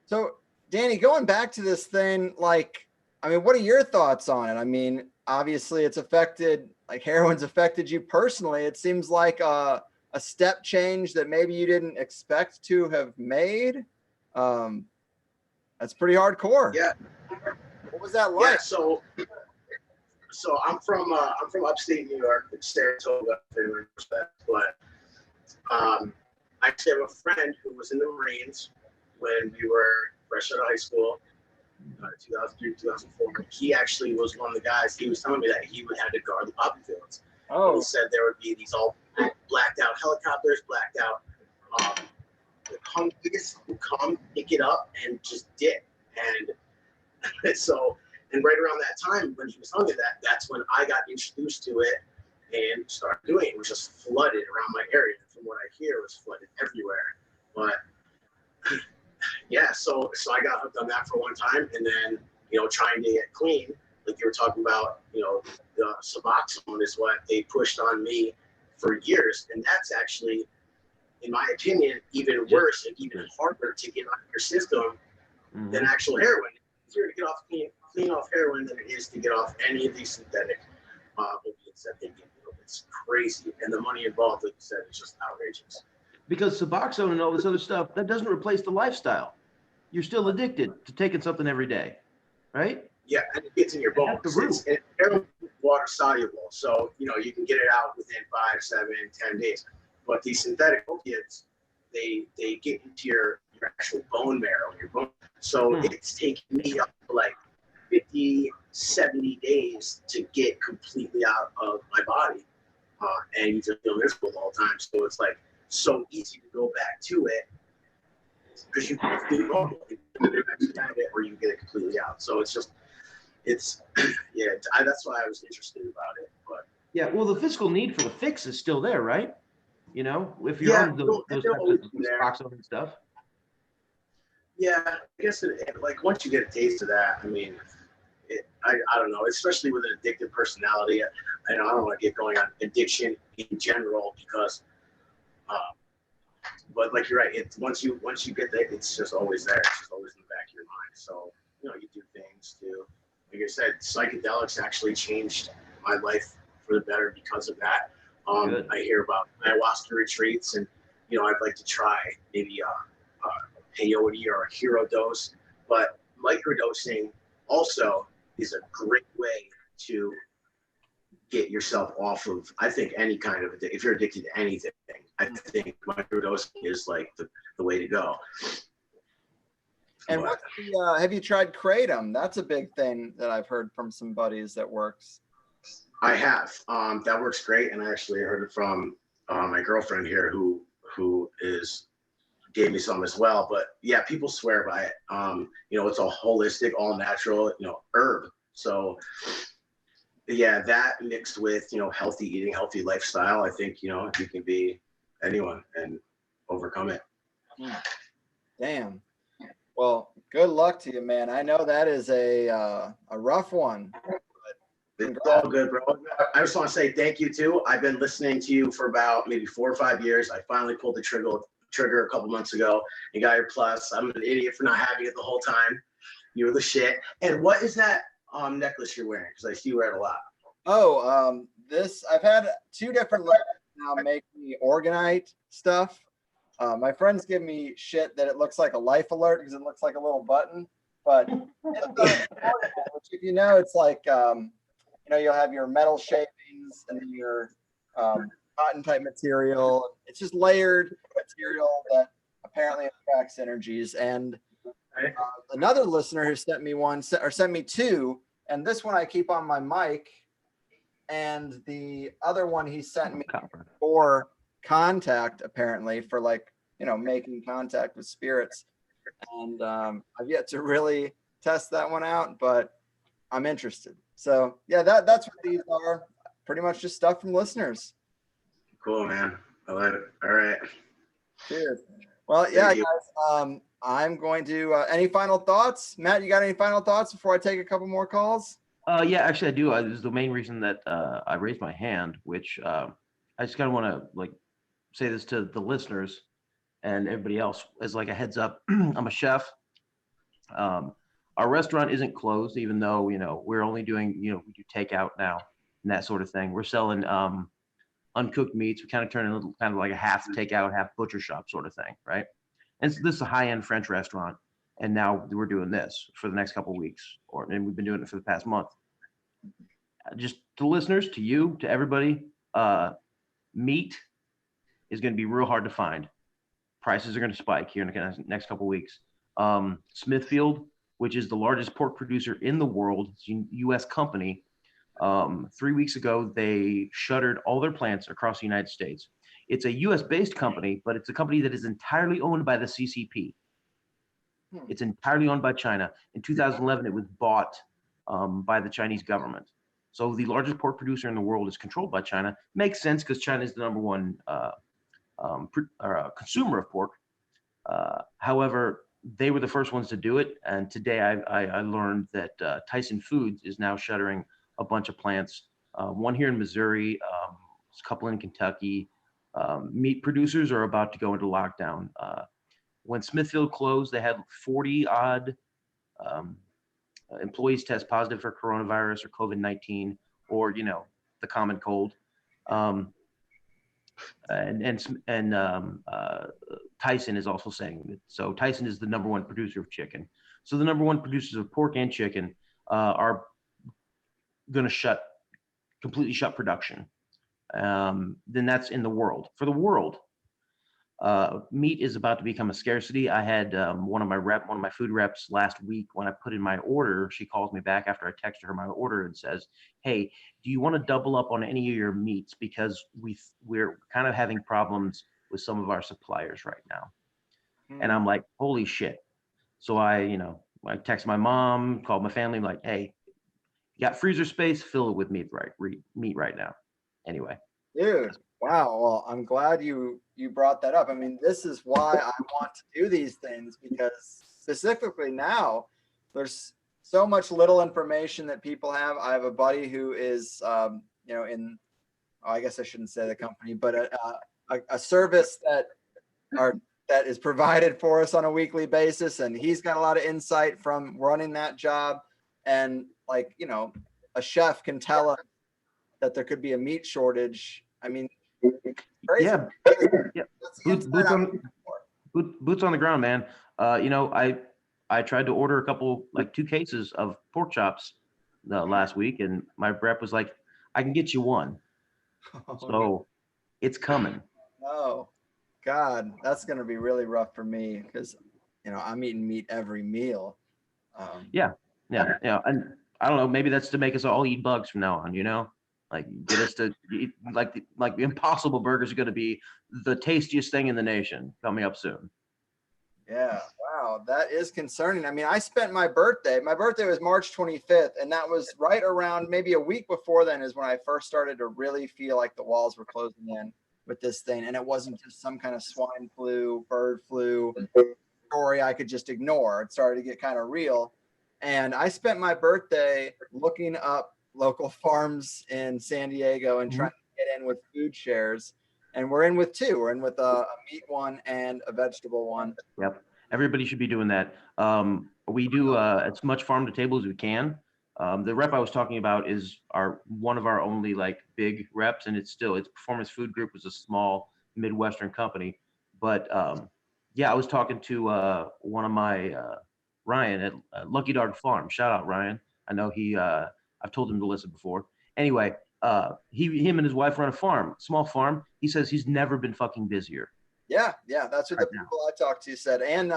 so, Danny, going back to this thing, like, I mean, what are your thoughts on it? I mean, obviously it's affected, like heroin's affected you personally. It seems like a step change that maybe you didn't expect to have made. That's pretty hardcore. Yeah. What was that like? Yeah, so I'm from upstate New York, it's Saratoga, if anyone knows that. But I actually have a friend who was in the Marines when we were fresh out of high school, 2003, 2004. He actually was one of the guys. He was telling me that he would have to guard the poppy fields. Oh. He said there would be these all blacked out helicopters, blacked out Humvees who come, pick it up, and just dip. And so, and right around that time when he was telling me that, that's when I got introduced to it and started doing it. It was just flooded around my area. From what I hear, it was flooded everywhere. But yeah, so I got hooked on that for one time, and then trying to get clean, like you were talking about, the Suboxone is what they pushed on me for years, and that's actually, in my opinion, even worse and even harder to get out of your system than actual heroin. It's easier to get off clean off heroin than it is to get off any of these synthetic opiates that they give you. It's crazy, and the money involved, like you said, is just outrageous. Because Suboxone and all this other stuff, that doesn't replace the lifestyle. You're still addicted to taking something every day, right? Yeah, and it gets in your bones. And heroin is water soluble, so you can get it out within 5, 7, 10 days. But these synthetic opiates, they get into your actual bone marrow, your bone. So it's taking me up to like 50, 70 days to get completely out of my body, and you just feel miserable all the time. So it's like so easy to go back to it because you can feel normal, or you get it completely out. So it's that's why I was interested about it. But yeah, well, the physical need for the fix is still there, right? If you're on those types of Suboxone and stuff. Yeah, I guess like once you get a taste of that, I mean, I don't know, especially with an addictive personality. I don't want to get going on addiction in general because, but like you're right, once you get that, it's just always there. It's just always in the back of your mind. So you do things to, like I said, psychedelics actually changed my life for the better because of that. I hear about ayahuasca retreats, and I'd like to try maybe a peyote or a hero dose, but microdosing also is a great way to get yourself off of, I think, any kind of if you're addicted to anything. I think microdosing is like the way to go. And what's have you tried Kratom? That's a big thing that I've heard from some buddies that works. I have. That works great, and I actually heard it from my girlfriend here, who gave me some as well. But yeah, people swear by it. It's a holistic, all natural, herb. So yeah, that mixed with healthy eating, healthy lifestyle, I think you can be anyone and overcome it. Damn. Well, good luck to you, man. I know that is a rough one. It's all good, bro. I just want to say thank you too. I've been listening to you for about maybe 4 or 5 years. I finally pulled the trigger a couple months ago and got your plus. I'm an idiot for not having it the whole time. You're the shit. And what is that necklace you're wearing? Because I see you wear it a lot. Oh, this I've had 2 different ladies now make me organite stuff. My friends give me shit that it looks like a life alert because it looks like a little button. But which, if it's like you'll have your metal shavings and then your cotton type material. It's just layered material that apparently attracts energies. And another listener who sent me 2, and this one I keep on my mic, and the other one he sent me for contact, apparently for making contact with spirits. And I've yet to really test that one out, but I'm interested. So yeah, that's what these are. Pretty much just stuff from listeners. Cool, man. I love it. All right. Cheers. Well, yeah, Thank you. guys. I'm going to. Any final thoughts, Matt? You got any final thoughts before I take a couple more calls? Yeah, actually, I do. This is the main reason that I raised my hand, which I just kind of want to like say this to the listeners and everybody else as like a heads up. I'm a chef. Um, our restaurant isn't closed, even though we're only doing we do takeout now and that sort of thing. We're selling uncooked meats. We kind of turn it into kind of like a half takeout, half butcher shop sort of thing, right? And so this is a high-end French restaurant, and now we're doing this for the next couple of weeks, and we've been doing it for the past month. Just to listeners, to you, to everybody, meat is going to be real hard to find. Prices are going to spike here in the next couple of weeks. Smithfield, which is the largest pork producer in the world, it's a U.S. company. 3 weeks ago, they shuttered all their plants across the United States. It's a U.S.-based company, but it's a company that is entirely owned by the CCP. It's entirely owned by China. In 2011, it was bought by the Chinese government. So the largest pork producer in the world is controlled by China. Makes sense because China is the number one consumer of pork. However, they were the first ones to do it. And today I learned that Tyson Foods is now shuttering a bunch of plants, one here in Missouri, a couple in Kentucky. Meat producers are about to go into lockdown. When Smithfield closed, they had 40 odd employees test positive for coronavirus or COVID-19 or, the common cold. Tyson is also saying that. So Tyson is the number one producer of chicken. So the number one producers of pork and chicken are going to completely shut production. Then that's in the world. For the world, meat is about to become a scarcity. I had one of my food reps last week when I put in my order. She calls me back after I texted her my order and says, "Hey, do you want to double up on any of your meats because we're kind of having problems with some of our suppliers right now." And I'm like, "Holy shit!" So I text my mom, called my family, like, "Hey, you got freezer space? Fill it with meat right now." Anyway. Dude, wow. Well, I'm glad you brought that up. I mean, this is why I want to do these things, because specifically now there's so much little information that people have. I have a buddy who is, I guess I shouldn't say the company, but a service that is provided for us on a weekly basis, and he's got a lot of insight from running that job. And a chef can tell us that there could be a meat shortage. I mean, crazy. Yeah. Boots on the ground, man. I tried to order 2 cases of pork chops last week, and my rep was like, "I can get you one." So it's coming. Oh God, that's gonna be really rough for me because I'm eating meat every meal. Yeah, and I don't know. Maybe that's to make us all eat bugs from now on. Like get us to eat, like the Impossible Burgers are going to be the tastiest thing in the nation coming up soon. Yeah, wow, that is concerning. I mean, I spent my birthday was March 25th, and that was right around maybe a week before then is when I first started to really feel like the walls were closing in with this thing. And it wasn't just some kind of swine flu, bird flu story I could just ignore. It started to get kind of real. And I spent my birthday looking up local farms in San Diego and trying to get in with food shares. And we're in with 2. We're in with a meat one and a vegetable one. Yep. Everybody should be doing that. We do as much farm to table as we can. The rep I was talking about is one of our only big reps, and it's Performance Food Group is a small Midwestern company. But I was talking to one of my Ryan at Lucky Dog Farm. Shout out Ryan. I know I've told him to listen before. Anyway, him and his wife run a small farm. He says he's never been fucking busier. Yeah, that's what the people I talked to said. And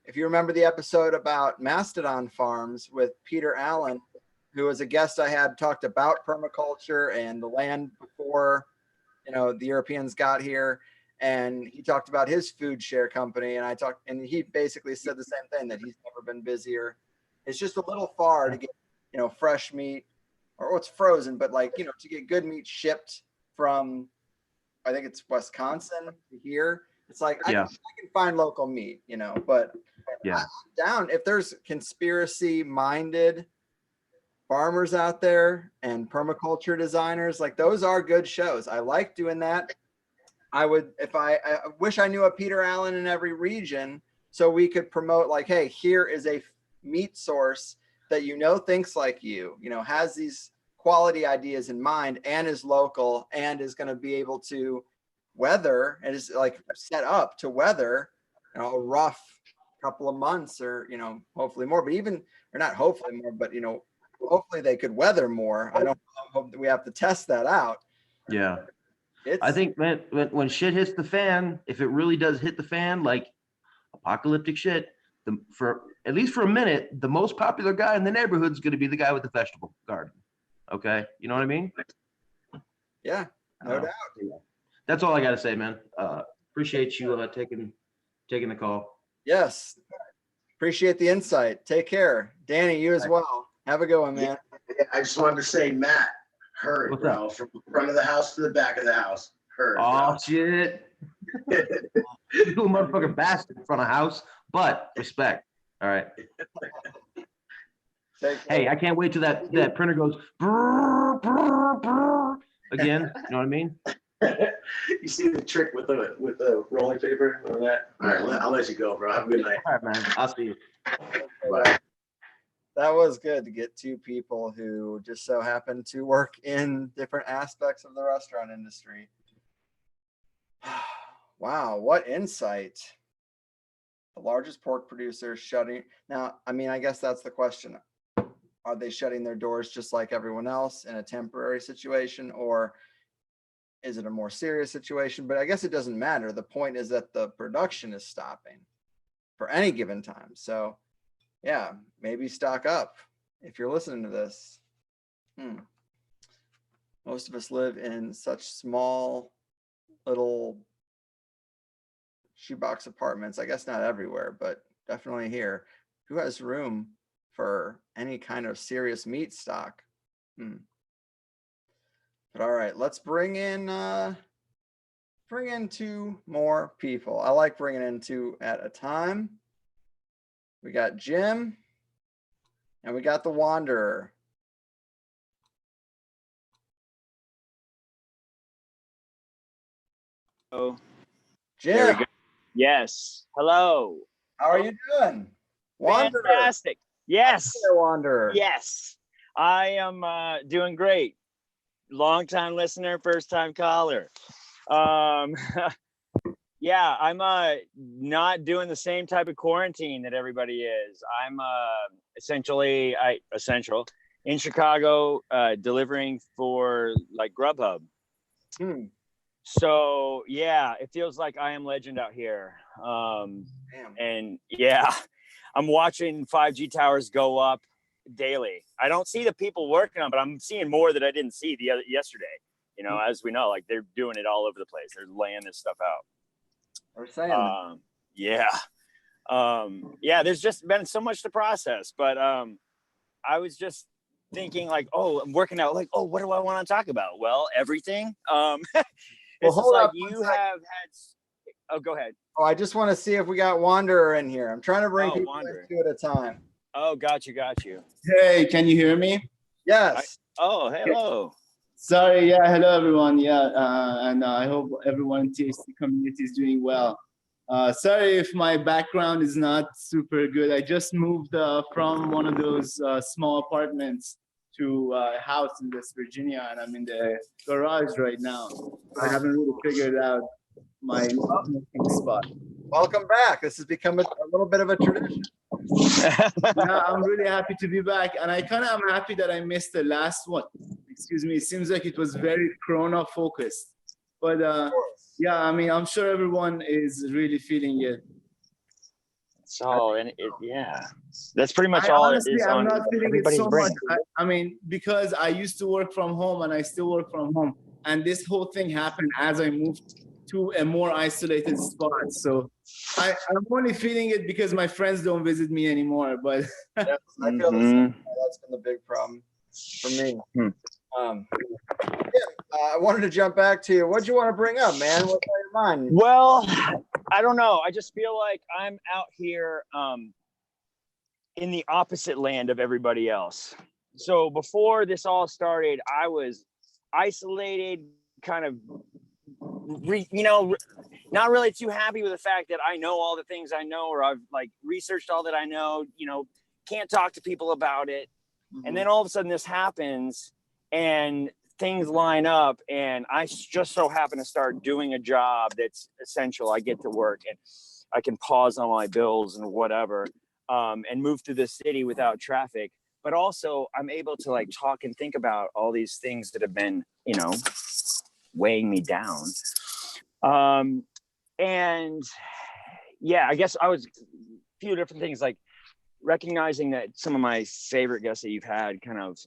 if you remember the episode about Mastodon Farms with Peter Allen, who was a guest I had, talked about permaculture and the land before the Europeans got here. And he talked about his food share company, and he basically said the same thing, that he's never been busier. It's just a little far to get fresh meat, or it's frozen, but to get good meat shipped from I think it's Wisconsin here. It's like I Yeah. can find local meat, you know, but Yeah. I'm down if there's conspiracy minded farmers out there and permaculture designers, like those are good shows. I like doing that. I wish I knew a Peter Allen in every region so we could promote like, hey, here is a meat source that you know thinks like you know, has these quality ideas in mind and is local and is going to be able to weather and is like set up to weather, you know, a rough couple of months or, you know, hopefully more, but even, or not hopefully more, but, you know, hopefully they could weather more. I hope that we have to test that out. Yeah. I think when shit hits the fan, if it really does hit the fan, like apocalyptic shit, for at least for a minute, the most popular guy in the neighborhood is going to be the guy with the vegetable garden. Okay, you know what I mean? Yeah, no doubt. That's all I got to say, man. Appreciate you taking the call. Yes, appreciate the insight. Take care, Danny. You as well. Have a good one, man. Yeah, I just wanted to say, Matt, heard, What's bro, from the front of the house to the back of the house. Heard. Oh bro. shit! You a motherfucking bastard in front of house, but respect. All right. Hey, I can't wait till that printer goes brrr, brrr, brrr, again. You know what I mean? You see the trick with the rolling paper or that? All right, I'll let you go, bro. Have a good night. All right, man. I'll see you. Bye. That was good to get two people who just so happen to work in different aspects of the restaurant industry. Wow, what insight. The largest pork producer shutting. Now, I mean, I guess that's the question. Are they shutting their doors just like everyone else in a temporary situation, or is it a more serious situation? But I guess it doesn't matter. The point is that the production is stopping for any given time. So yeah, maybe stock up if you're listening to this. Most of us live in such small little shoebox apartments. I guess not everywhere, but definitely here. Who has room for any kind of serious meat stock? But all right, let's bring in two more people. I like bringing in two at a time. We got Jim and we got the Wanderer. Oh, Jim. Yes. Hello. How are you doing? Wanderer. Fantastic. Yes. Wanderer. Yes. I am doing great. Long time listener, first time caller. Yeah, I'm not doing the same type of quarantine that everybody is. I'm essentially in Chicago, delivering for like Grubhub. So yeah, it feels like I am legend out here. And yeah, I'm watching 5G towers go up daily. I don't see the people working on, but I'm seeing more that I didn't see yesterday. You know, as we know, like they're doing it all over the place. They're laying this stuff out. We're saying yeah, there's just been so much to process, but I was just thinking like, oh, I'm working out, like, oh, what do I want to talk about? Well, everything. It's hold like up you have had. Oh, go ahead. Oh, I just want to see if we got Wanderer in here. I'm trying to bring people in two at a time. Oh, got you. Hey, can you hear me? Yes. Hello. Sorry, yeah, hello everyone. Yeah, and I hope everyone in THC community is doing well. Sorry if my background is not super good. I just moved from one of those small apartments to a house in West Virginia, and I'm in the garage right now. I haven't really figured out my spot. Welcome back. This has become a little bit of a tradition. Yeah, I'm really happy to be back, and I kind of am happy that I missed the last one. Excuse me. It seems like it was very Corona focused, but yeah, I mean, I'm sure everyone is really feeling it. So, yeah, that's pretty much all honestly, it is. I'm not feeling it so brain. much. I mean, because I used to work from home and I still work from home, and this whole thing happened as I moved to a more isolated spot. So I'm only feeling it because my friends don't visit me anymore. But yes, I feel the same. That's been the big problem for me. I wanted to jump back to you. What'd you want to bring up, man? What's on your mind? Well, I don't know. I just feel like I'm out here in the opposite land of everybody else. So before this all started, I was isolated, kind of, not really too happy with the fact that I know all the things I know, or I've like researched all that I know, can't talk to people about it. Mm-hmm. And then all of a sudden this happens and things line up, and I just so happen to start doing a job that's essential. I get to work and I can pause on my bills and whatever, and move through the city without traffic. But also I'm able to like talk and think about all these things that have been, weighing me down. And yeah, I guess I was a few different things, like recognizing that some of my favorite guests that you've had, kind of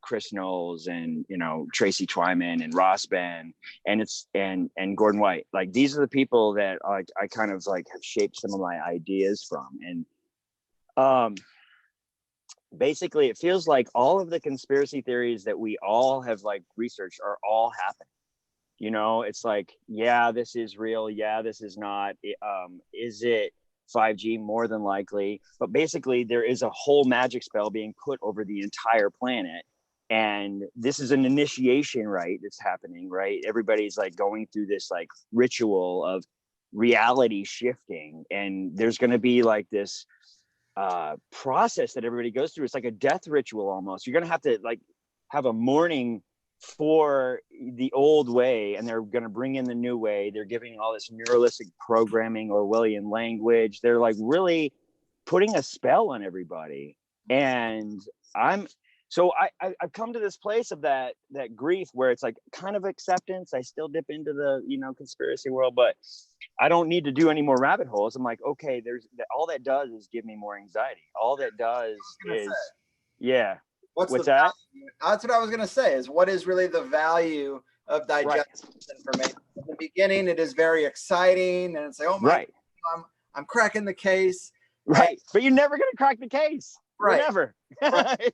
Chris Knowles and Tracy Twyman and Ross Ben and Gordon White, like these are the people that I kind of like have shaped some of my ideas from. And basically it feels like all of the conspiracy theories that we all have like researched are all happening. It's like, yeah, this is real, yeah, this is not. Is it 5G? More than likely. But basically there is a whole magic spell being put over the entire planet, and this is an initiation rite that's happening, right? Everybody's like going through this like ritual of reality shifting, and there's going to be like this process that everybody goes through. It's like a death ritual almost. You're going to have to like have a mourning for the old way, and they're going to bring in the new way. They're giving all this neuralistic programming, Orwellian language. They're like really putting a spell on everybody. And I've come to this place of that grief where it's like kind of acceptance. I still dip into the conspiracy world, but I don't need to do any more rabbit holes. I'm like, okay, all that does is give me more anxiety. All that does is yeah. What's that? Value? That's what I was going to say, is what is really the value of digesting this information? In the beginning, it is very exciting, and it's like, oh my, I'm cracking the case. Right. But you're never going to crack the case. Right. Never. Right.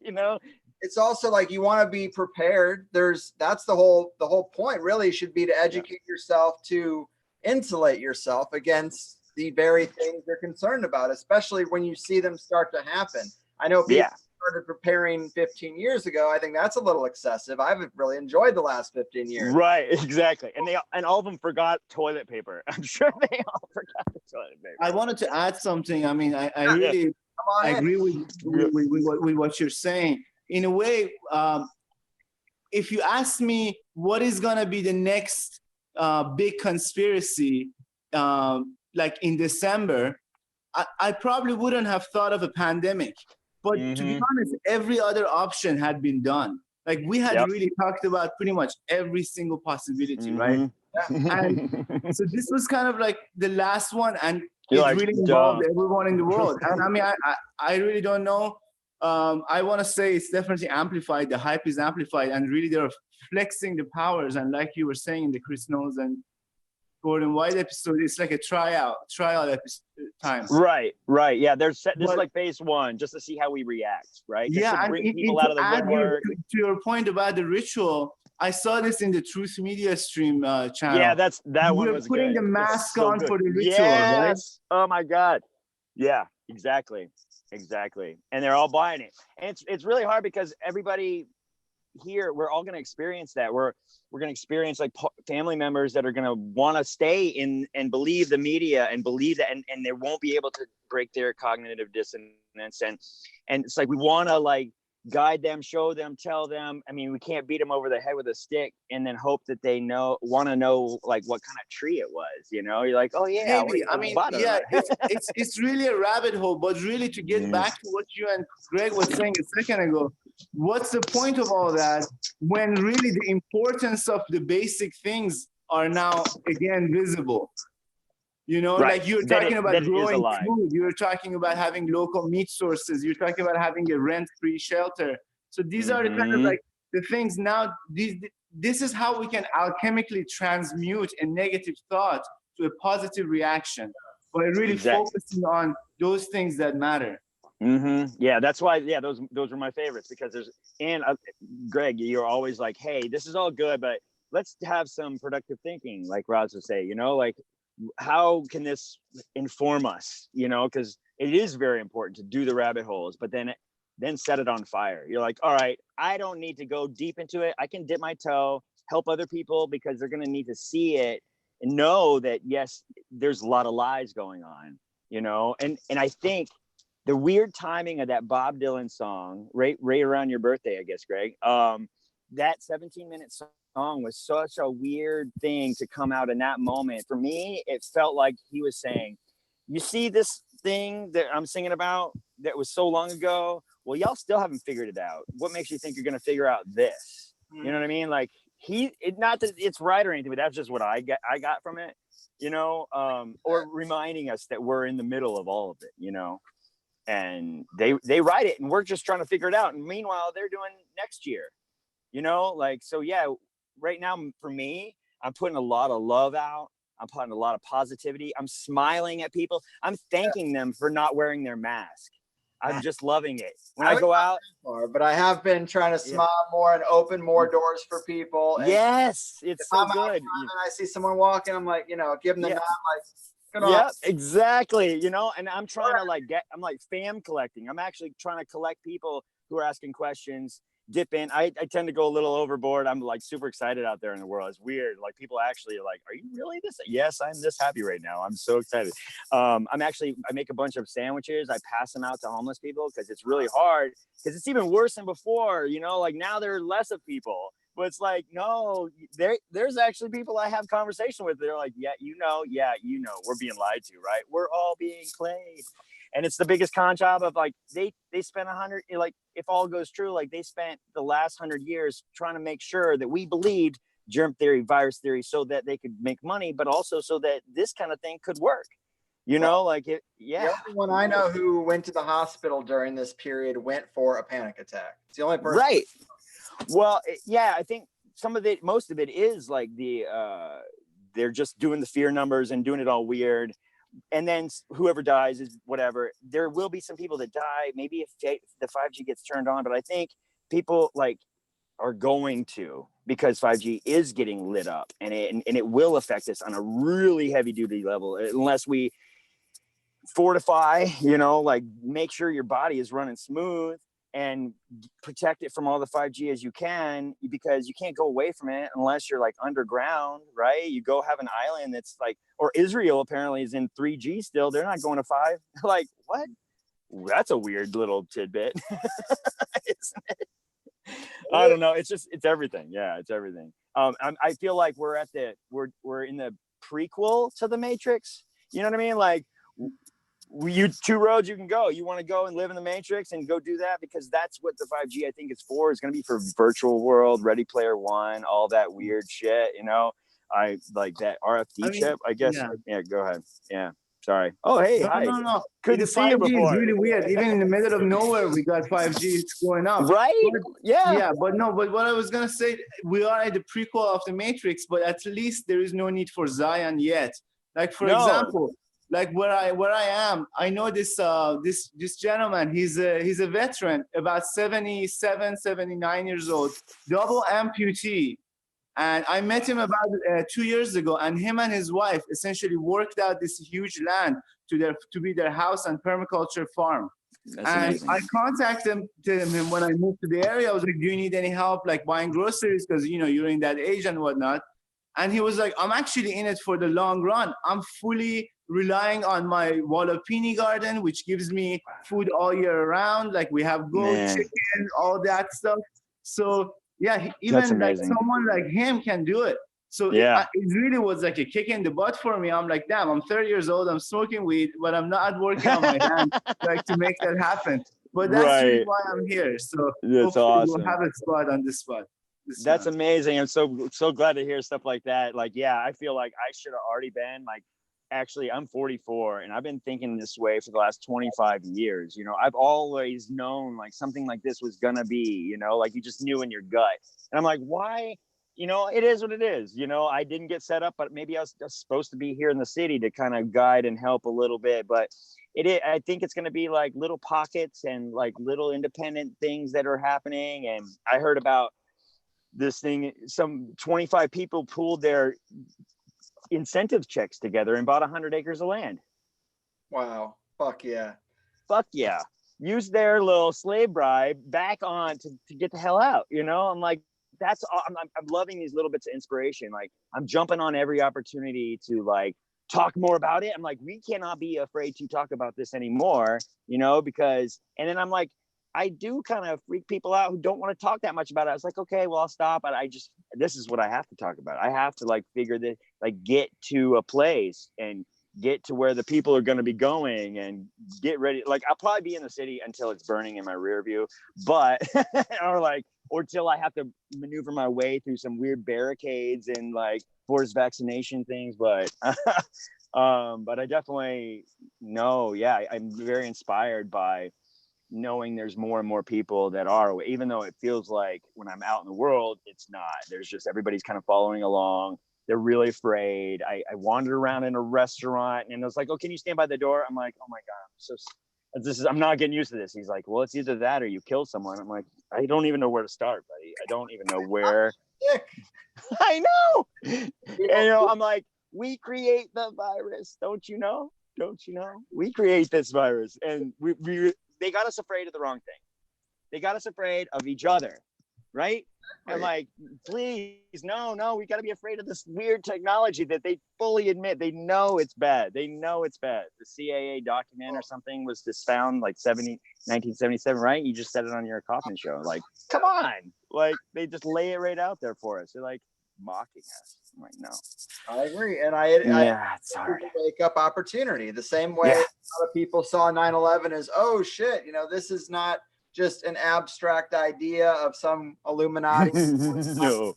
It's also like you want to be prepared. That's the whole point really should be to educate yourself, to insulate yourself against the very things you're concerned about, especially when you see them start to happen. I know people started preparing 15 years ago. I think that's a little excessive. I haven't really enjoyed the last 15 years. Right, exactly. And all of them forgot toilet paper. I'm sure they all forgot the toilet paper. I wanted to add something. I mean, I really agree with what you're saying. In a way, if you ask me what is going to be the next big conspiracy, like in December, I probably wouldn't have thought of a pandemic. But to be honest, every other option had been done. Like we had really talked about pretty much every single possibility, right? And so this was kind of like the last one, and it really involved everyone in the world. And I mean, I really don't know. I want to say it's definitely amplified. The hype is amplified, and really they're flexing the powers. And like you were saying, in the Chris Knowles and Gordon White episode, it's like a trial episode time. Right. Yeah, this is like phase one, just to see how we react, right? Just to bring people out of the woodwork. To your point about the ritual, I saw this in the Truth Media stream channel. Yeah, that one was putting good. the mask on for the ritual, right? Oh my God. Yeah, exactly. And they're all buying it. And it's really hard because everybody here, we're all going to experience that. We're going to experience like family members that are going to want to stay in and believe the media and believe that, and they won't be able to break their cognitive dissonance. And it's like, we want to like guide them, show them, tell them. I mean, we can't beat them over the head with a stick and then hope that they want to know like what kind of tree it was, You're like, oh yeah. Maybe. I mean, yeah, it's really a rabbit hole, but really to get back to what you and Greg was saying a second ago, what's the point of all that when really the importance of the basic things are now again visible? Like you're talking about growing food, you're talking about having local meat sources, you're talking about having a rent-free shelter. So these are the kind of like the things now, this is how we can alchemically transmute a negative thought to a positive reaction by really focusing on those things that matter. Yeah, that's why. Yeah, those were my favorites, because Greg, you're always like, hey, this is all good, but let's have some productive thinking, like Roz would say, like how can this inform us, because it is very important to do the rabbit holes, but then set it on fire. You're like, all right, I don't need to go deep into it. I can dip my toe, help other people, because they're going to need to see it and know that, yes, there's a lot of lies going on, and I think the weird timing of that Bob Dylan song, right around your birthday, I guess, Greg, that 17-minute song was such a weird thing to come out in that moment. For me, it felt like he was saying, you see this thing that I'm singing about that was so long ago? Well, y'all still haven't figured it out. What makes you think you're going to figure out this? You know what I mean? Like not that it's right or anything, but that's just what I got from it, or reminding us that we're in the middle of all of it, and they write it and we're just trying to figure it out. And meanwhile, they're doing next year, so yeah, right now for me, I'm putting a lot of love out. I'm putting a lot of positivity. I'm smiling at people. I'm thanking them for not wearing their mask. I'm just loving it. When I go out. But I have been trying to smile more and open more doors for people. And yes, it's so good. And I see someone walking, I'm like, give them the nod, like, yeah, exactly. And I'm trying to I'm like fam collecting. I'm actually trying to collect people who are asking questions, dip in. I tend to go a little overboard. I'm like super excited out there in the world. It's weird. Like people actually are like, are you really this? Yes, I'm this happy right now. I'm so excited. I make a bunch of sandwiches. I pass them out to homeless people because it's really hard, because it's even worse than before, like now there are less of people. But it's like, no, there's actually people I have conversation with. They're like, yeah, we're being lied to, right? We're all being played. And it's the biggest con job of like, they spent 100, like if all goes true, like they spent the last 100 years trying to make sure that we believed germ theory, virus theory, so that they could make money, but also so that this kind of thing could work. Yeah. The only one I know who went to the hospital during this period went for a panic attack. It's the only person. Right. Well, yeah, I think most of it is like they're just doing the fear numbers and doing it all weird. And then whoever dies is whatever. There will be some people that die, maybe if the 5G gets turned on, but I think people are going to, because 5G is getting lit up, and it will affect us on a really heavy duty level unless we fortify, make sure your body is running smooth and protect it from all the 5G as you can, because you can't go away from it unless you're like underground, right? You go have an island that's like, or Israel apparently is in 3G still. They're not going to 5. Like, what? That's a weird little tidbit. Isn't it? I don't know. It's everything. Yeah, it's everything. I feel like we're in the prequel to the Matrix. You know what I mean? Like, you two roads you can go. You want to go and live in the Matrix and go do that, because that's what the 5G I think is for. It's going to be for virtual world, Ready Player One, all that weird shit. I like that RFD chip. I guess. Yeah. Go ahead. Yeah. Sorry. Oh, hey. Hi. No. Couldn't see you before. Is really weird. Even in the middle of nowhere, we got 5G. It's going up. Right. Yeah. But what I was gonna say, we are at the prequel of the Matrix, but at least there is no need for Zion yet. Like for example. Like where I am, I know this gentleman. He's a veteran, about 77, 79 years old, double amputee, and I met him about 2 years ago. And him and his wife essentially worked out this huge land to be their house and permaculture farm. That's and amazing. I contacted him when I moved to the area. I was like, "Do you need any help, like buying groceries? Because you're in that age and whatnot." And he was like, "I'm actually in it for the long run. I'm fully relying on my Walopini garden, which gives me food all year round. Like we have goat, chicken, all that stuff." So yeah, even like someone like him can do it. So it really was like a kick in the butt for me. I'm like, damn, I'm 30 years old. I'm smoking weed, but I'm not working on my hand like to make that happen. But that's really why I'm here. So that's awesome. We'll have a spot on this spot. That's amazing. I'm so glad to hear stuff like that. Like, yeah, I feel like I should have already been like, actually, I'm 44 and I've been thinking this way for the last 25 years. I've always known like something like this was gonna be, like you just knew in your gut. And I'm like, why? It is what it is. I didn't get set up, but maybe I was just supposed to be here in the city to kind of guide and help a little bit. But I think it's gonna be like little pockets and like little independent things that are happening. And I heard about this thing, some 25 people pooled their incentive checks together and bought 100 acres of land. Wow. Fuck yeah. Fuck yeah. Use their little slave bribe back on to get the hell out. You know, I'm like, that's, I'm loving these little bits of inspiration. Like, I'm jumping on every opportunity to like talk more about it. I'm like, we cannot be afraid to talk about this anymore, you know, because, and then I'm like, I do kind of freak people out who don't want to talk that much about it. I was like, okay, well, I'll stop. But this is what I have to talk about. I have to like figure this, like get to a place and get to where the people are going to be going and get ready. Like, I'll probably be in the city until it's burning in my rear view, but, or till I have to maneuver my way through some weird barricades and like forced vaccination things. But, but I definitely know, yeah, I'm very inspired by knowing there's more and more people that are, even though it feels like when I'm out in the world, it's not. There's just, everybody's kind of following along. They're really afraid. I wandered around in a restaurant and it was like, oh, can you stand by the door? I'm like, oh my God, I'm not getting used to this. He's like, well, it's either that or you kill someone. I'm like, I don't even know where to start, buddy. I don't even know where. I know. And, you know, I'm like, we create the virus. Don't you know? Don't you know? We create this virus. And they got us afraid of the wrong thing. They got us afraid of each other, right? I'm like, please, no, we got to be afraid of this weird technology that they fully admit. They know it's bad. They know it's bad. The CAA document or something was just found like 1977, right? You just said it on your coffin show. Like, come on. Like, they just lay it right out there for us. They're like mocking us right now. I agree. And it's hard. Wake up opportunity the same way a lot of people saw 9/11 as, oh shit, you know, this is not just an abstract idea of some Illuminati. No,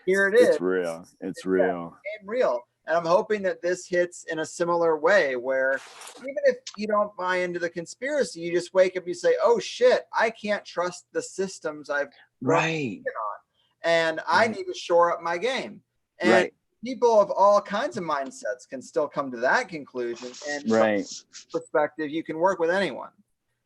here it is. It's real. It's real. It became real. And I'm hoping that this hits in a similar way where even if you don't buy into the conspiracy, you just wake up, you say, oh shit, I can't trust the systems I've right on. And I need to shore up my game. And people of all kinds of mindsets can still come to that conclusion. And from perspective, you can work with anyone.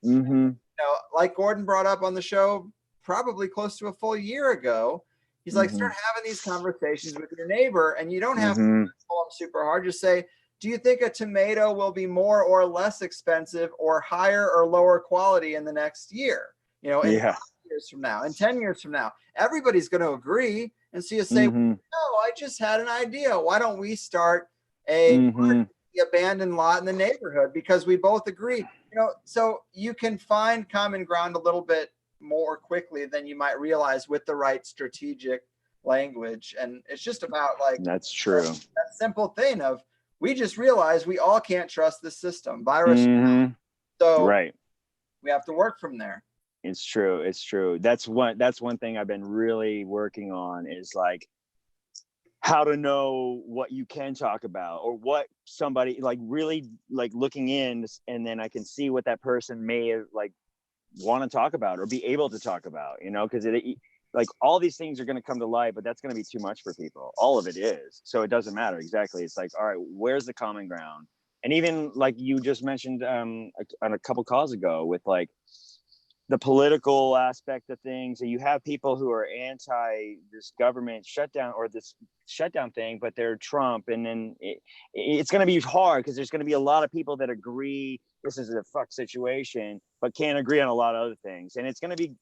Mm-hmm. You know, like Gordon brought up on the show, probably close to a full year ago, he's like, start having these conversations with your neighbor, and you don't have to pull them super hard. Just say, do you think a tomato will be more or less expensive or higher or lower quality in the next year? You know, in 5 years from now, in 10 years from now, everybody's going to agree. And so you say, no, I just had an idea. Why don't we start the abandoned lot in the neighborhood? Because we both agree. You know, so you can find common ground a little bit more quickly than you might realize with the right strategic language. And it's just about like, that's true. That simple thing of, we just realize we all can't trust the system. Virus. So we have to work from there. It's true. It's true. That's one thing I've been really working on is like how to know what you can talk about or what somebody like really like looking in, and then I can see what that person may like want to talk about or be able to talk about, you know, because it like all these things are going to come to light, but that's going to be too much for people. All of it is. So it doesn't matter. Exactly. It's like, all right, where's the common ground? And even like you just mentioned on a couple calls ago with like the political aspect of things, and you have people who are anti this government shutdown or this shutdown thing, but they're Trump. And then it's going to be hard because there's going to be a lot of people that agree this is a fuck situation, but can't agree on a lot of other things. And it's going to be,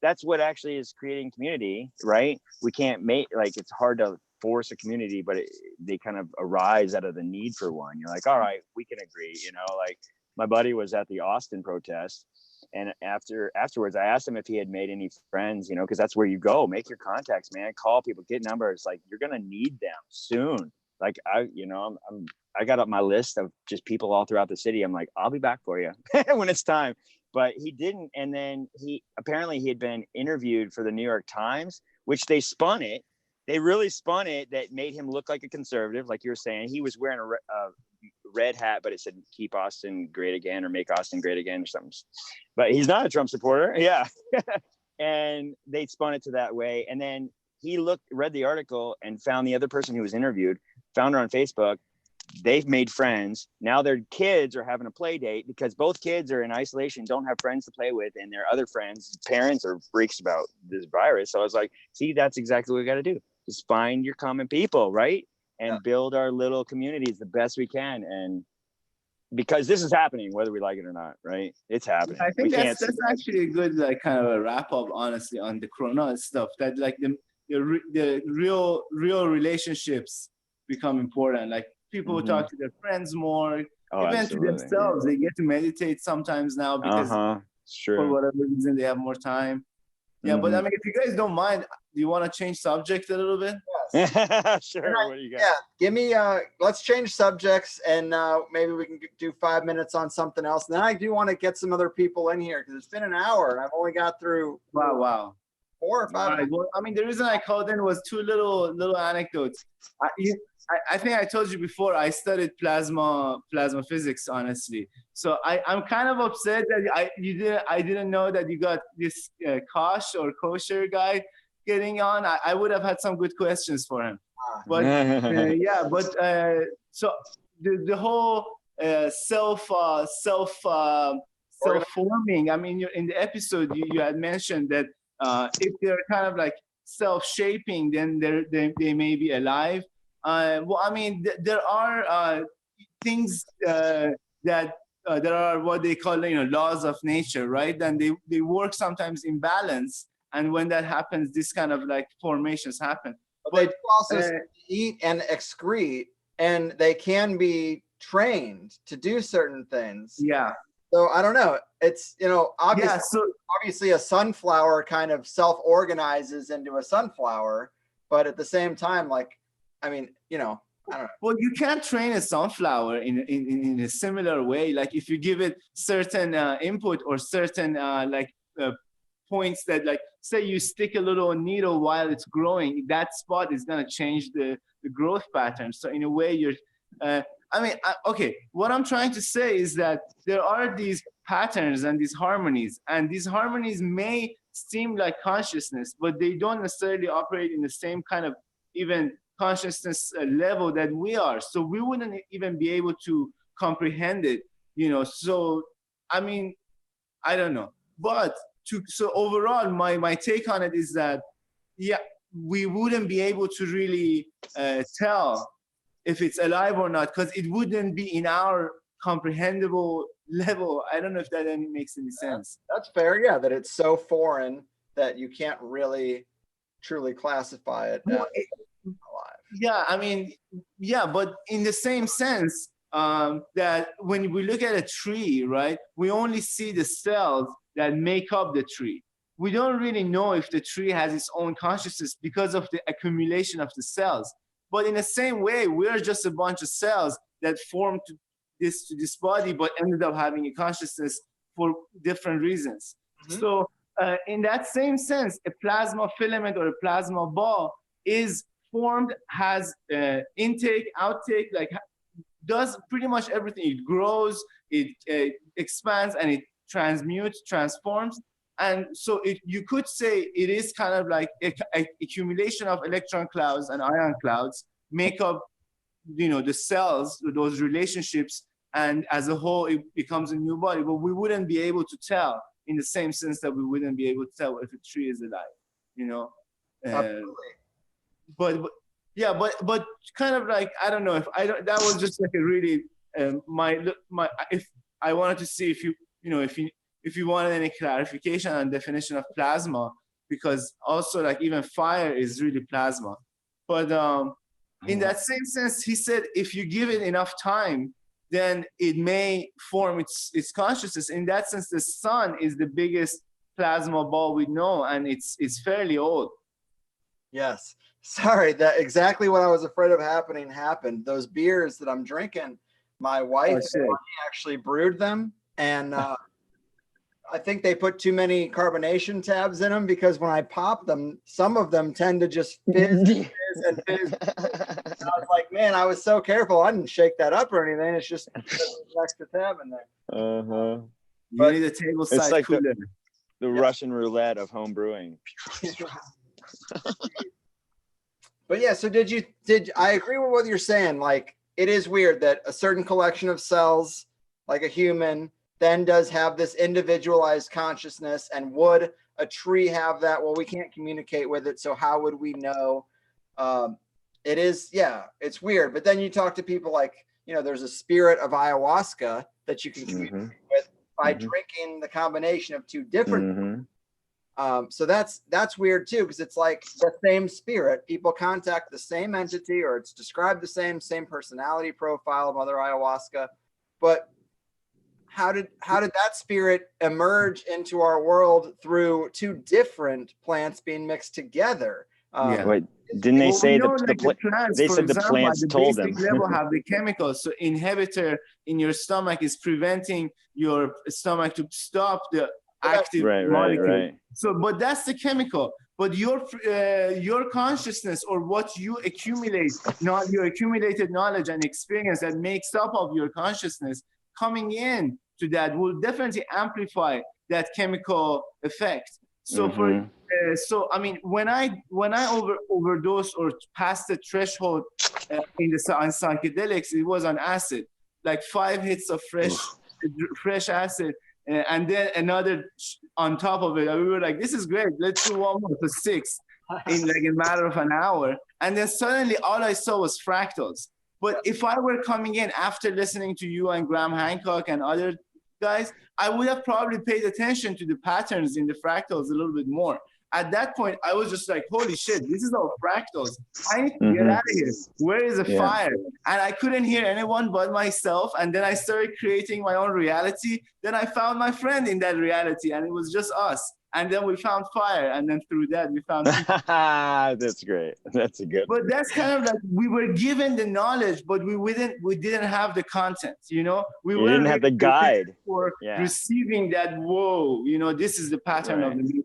that's what actually is creating community, right? We can't make, like, it's hard to force a community, but they kind of arise out of the need for one. You're like, all right, we can agree, you know, like my buddy was at the Austin protest. And afterwards, I asked him if he had made any friends, you know, because that's where you go, make your contacts, man, call people, get numbers. Like you're gonna need them soon. Like I got up my list of just people all throughout the city. I'm like, I'll be back for you when it's time. But he didn't. And then he had been interviewed for the New York Times, which they spun it. They really spun it. That made him look like a conservative, like you were saying. He was wearing a red hat, but it said "Keep Austin Great Again" or "Make Austin Great Again" or something. But he's not a Trump supporter. Yeah. And they spun it to that way. And then he read the article and found the other person who was interviewed, found her on Facebook, they've made friends. Now their kids are having a play date because both kids are in isolation, don't have friends to play with, and their other friends, parents are freaks about this virus. So I was like, see, that's exactly what we got to do. Just find your common people, right? And build our little communities the best we can. And because this is happening, whether we like it or not, right? It's happening. I think that's actually a good like kind of a wrap up, honestly, on the Corona stuff. That like the real relationships become important. Like people talk to their friends more, even to themselves. They get to meditate sometimes now because for whatever reason they have more time. Yeah, but I mean, if you guys don't mind, do you want to change subject a little bit? Yes. Sure. What do you got? Yeah, give me. Let's change subjects, and maybe we can do 5 minutes on something else. And then I do want to get some other people in here because it's been an hour, and I've only got through. Wow. 4 or 5. Right. Well, I mean, the reason I called in was two little anecdotes. I think I told you before, I studied plasma physics, honestly. So I'm kind of upset that I didn't know that you got this Kosh or kosher guy getting on. I would have had some good questions for him. But so the whole self-forming. I mean, in the episode you had mentioned that if they're kind of like self-shaping, then they may be alive. Well, I mean, there are things that there are what they call, laws of nature, right? And they work sometimes in balance. And when that happens, this kind of like formations happen. But they also eat and excrete, and they can be trained to do certain things. Yeah. So I don't know. It's, obviously a sunflower kind of self-organizes into a sunflower, but at the same time, like, I mean, I don't know. Well, you can't train a sunflower in a similar way. Like if you give it certain input or certain points that, like, say you stick a little needle while it's growing, that spot is going to change the growth pattern. So in a way, you're, what I'm trying to say is that there are these patterns and these harmonies may seem like consciousness, but they don't necessarily operate in the same kind of even consciousness level that we are. So we wouldn't even be able to comprehend it, So, I mean, I don't know. But so overall, my take on it is that, we wouldn't be able to really tell if it's alive or not, because it wouldn't be in our comprehensible level. I don't know if that makes any sense. That's fair. Yeah, that it's so foreign that you can't really truly classify it as alive. Yeah, I mean, but in the same sense that when we look at a tree, right, we only see the cells that make up the tree. We don't really know if the tree has its own consciousness because of the accumulation of the cells. But in the same way, we're just a bunch of cells that formed to this body, but ended up having a consciousness for different reasons. Mm-hmm. So in that same sense, a plasma filament or a plasma ball is formed, has intake, outtake, like does pretty much everything. It grows, it expands, and it transmutes, transforms. And so you could say it is kind of like a accumulation of electron clouds and ion clouds make up, the cells, those relationships, and as a whole, it becomes a new body. But we wouldn't be able to tell in the same sense that we wouldn't be able to tell if a tree is alive, Absolutely. But kind of like, I don't know if that was just like a really, if I wanted to see if you wanted any clarification on definition of plasma, because also like even fire is really plasma. But in that same sense, he said, if you give it enough time, then it may form its consciousness. In that sense, the sun is the biggest plasma ball we know, and it's fairly old. Yes. Sorry, that exactly what I was afraid of happened. Those beers that I'm drinking, my wife actually brewed them, and I think they put too many carbonation tabs in them, because when I pop them, some of them tend to just fizz and fizz. And I was like, man, I was so careful. I didn't shake that up or anything. It's just an extra tab in there. You need a table side like cooler. The Russian roulette of home brewing. But yeah, so did I agree with what you're saying? Like, it is weird that a certain collection of cells, like a human, then does have this individualized consciousness. And would a tree have that? Well, we can't communicate with it, so how would we know? It is, yeah, it's weird. But then you talk to people like, you know, there's a spirit of ayahuasca that you can communicate with by drinking the combination of two different. So that's weird too, because it's like the same spirit. People contact the same entity, or it's described the same personality profile of other ayahuasca. But how did that spirit emerge into our world through two different plants being mixed together? Wait, didn't they say plants, they for said example, the plants at the told them? basic level have the chemicals. So inhibitor in your stomach is preventing your stomach to stop the active molecule. Right. So, but that's the chemical. But your consciousness, or what you accumulate, not your accumulated knowledge and experience that makes up of your consciousness, coming in to that will definitely amplify that chemical effect. So so I mean, when I overdose or passed the threshold on psychedelics, it was on acid, like 5 hits of fresh acid, and then another on top of it. And we were like, this is great. Let's do one more for 6 in like a matter of an hour. And then suddenly all I saw was fractals. But if I were coming in after listening to you and Graham Hancock and other guys, I would have probably paid attention to the patterns in the fractals a little bit more. At that point, I was just like, holy shit, this is all fractals. I need to get out of here. Where is the fire? And I couldn't hear anyone but myself. And then I started creating my own reality. Then I found my friend in that reality, and it was just us. And then we found fire. And then through that, we found That's great. That's a good one. But that's kind of like, we were given the knowledge, but we didn't have the content, you know? We didn't have the guide for receiving that, whoa, you know, this is the pattern of the matrix.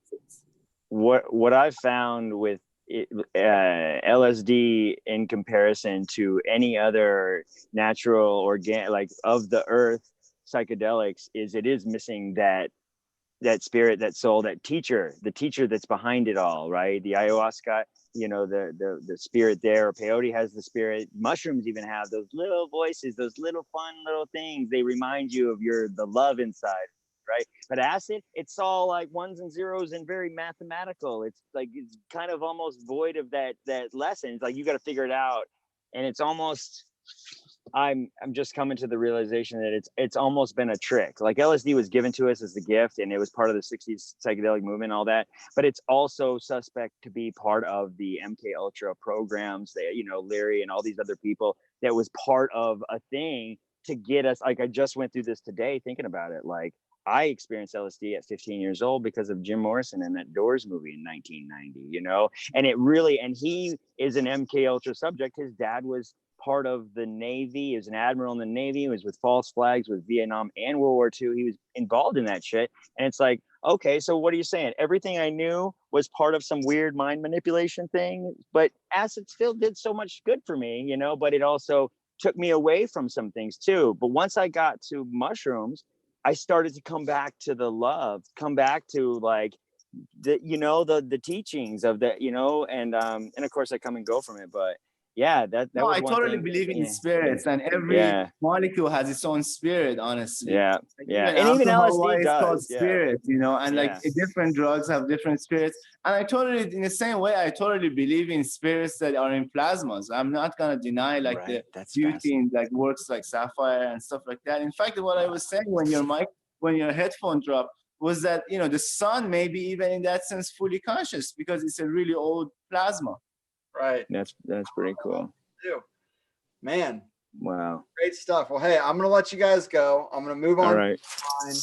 What I found with LSD in comparison to any other natural organic, like of the earth psychedelics, is it is missing that spirit, that soul, that teacher, the teacher that's behind it all, right? The ayahuasca, you know, the spirit there. Peyote has the spirit. Mushrooms even have those little voices, those little fun little things. They remind you of the love inside, right? But acid, it's all like ones and zeros and very mathematical. It's like, it's kind of almost void of that lesson. It's like, you got to figure it out. And it's almost, I'm just coming to the realization that it's almost been a trick. Like LSD was given to us as a gift, and it was part of the 60s psychedelic movement and all that, but it's also suspect to be part of the MK Ultra programs that, you know, Larry and all these other people, that was part of a thing to get us. Like, I just went through this today thinking about it. Like, I experienced LSD at 15 years old because of Jim Morrison and that Doors movie in 1990, you know, and it really, and he is an MK Ultra subject. His dad was part of the Navy. He was an admiral in the Navy. He was with false flags with Vietnam and World War II. He was involved in that shit. And it's like, okay, so what are you saying? Everything I knew was part of some weird mind manipulation thing, but acid still did so much good for me, you know, but it also took me away from some things too. But once I got to mushrooms, I started to come back to the love, come back to like the, you know, the teachings of the, you know, and of course I come and go from it, but yeah, that no, was I one totally thing. believe in spirits, and every molecule has its own spirit, honestly. Yeah, like and even LSD is does. called spirit, you know, and like different drugs have different spirits. And I totally, in the same way, I totally believe in spirits that are in plasmas. I'm not gonna deny like the beauty in like works like Sapphire and stuff like that. In fact, what I was saying when your headphone dropped was that, you know, the sun may be even in that sense fully conscious because it's a really old plasma. Right. That's pretty cool. Man. Wow. Great stuff. Well, hey, I'm gonna let you guys go. I'm gonna move on. All right.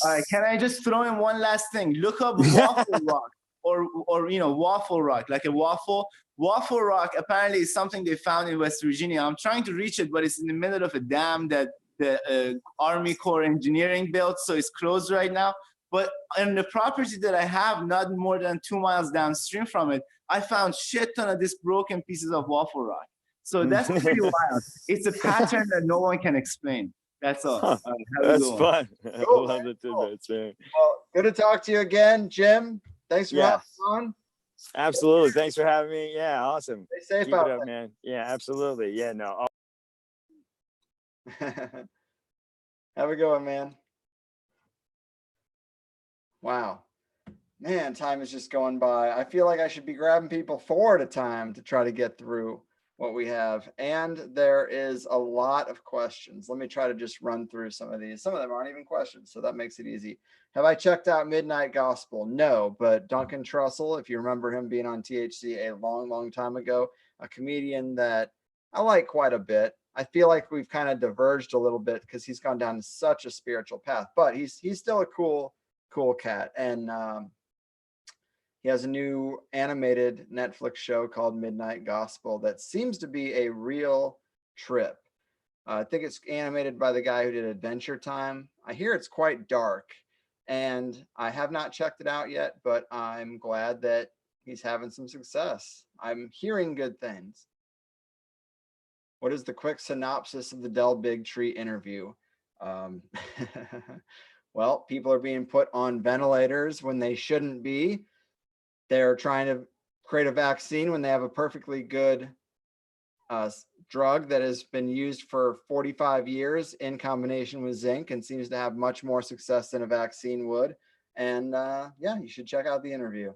All right. Can I just throw in one last thing? Look up waffle rock or you know, waffle rock, like a waffle. Waffle rock apparently is something they found in West Virginia. I'm trying to reach it, but it's in the middle of a dam that the Army Corps Engineering built, so it's closed right now. But on the property that I have, not more than 2 miles downstream from it, I found shit ton of these broken pieces of waffle rock. So that's pretty wild. It's a pattern that no one can explain. That's all. Huh. That's fun. I love the tidbits, man. Well, good to talk to you again, Jim. Thanks for having me on. Absolutely. Thanks for having me. Yeah, awesome. Stay safe Keep out it up, there. man. Yeah, absolutely. Yeah, no. Have a good one, man. Wow. Man, time is just going by. I feel like I should be grabbing people 4 at a time to try to get through what we have. And there is a lot of questions. Let me try to just run through some of these. Some of them aren't even questions, so that makes it easy. Have I checked out Midnight Gospel? No, but Duncan Trussell, if you remember him being on THC a long, long time ago, a comedian that I like quite a bit. I feel like we've kind of diverged a little bit because he's gone down such a spiritual path, but he's still a cool cat. And he has a new animated Netflix show called Midnight Gospel that seems to be a real trip. I think it's animated by the guy who did Adventure Time. I hear it's quite dark, and I have not checked it out yet, but I'm glad that he's having some success. I'm hearing good things. What is the quick synopsis of the Del Bigtree interview? Well, people are being put on ventilators when they shouldn't be. They're trying to create a vaccine when they have a perfectly good drug that has been used for 45 years in combination with zinc and seems to have much more success than a vaccine would. And yeah, you should check out the interview.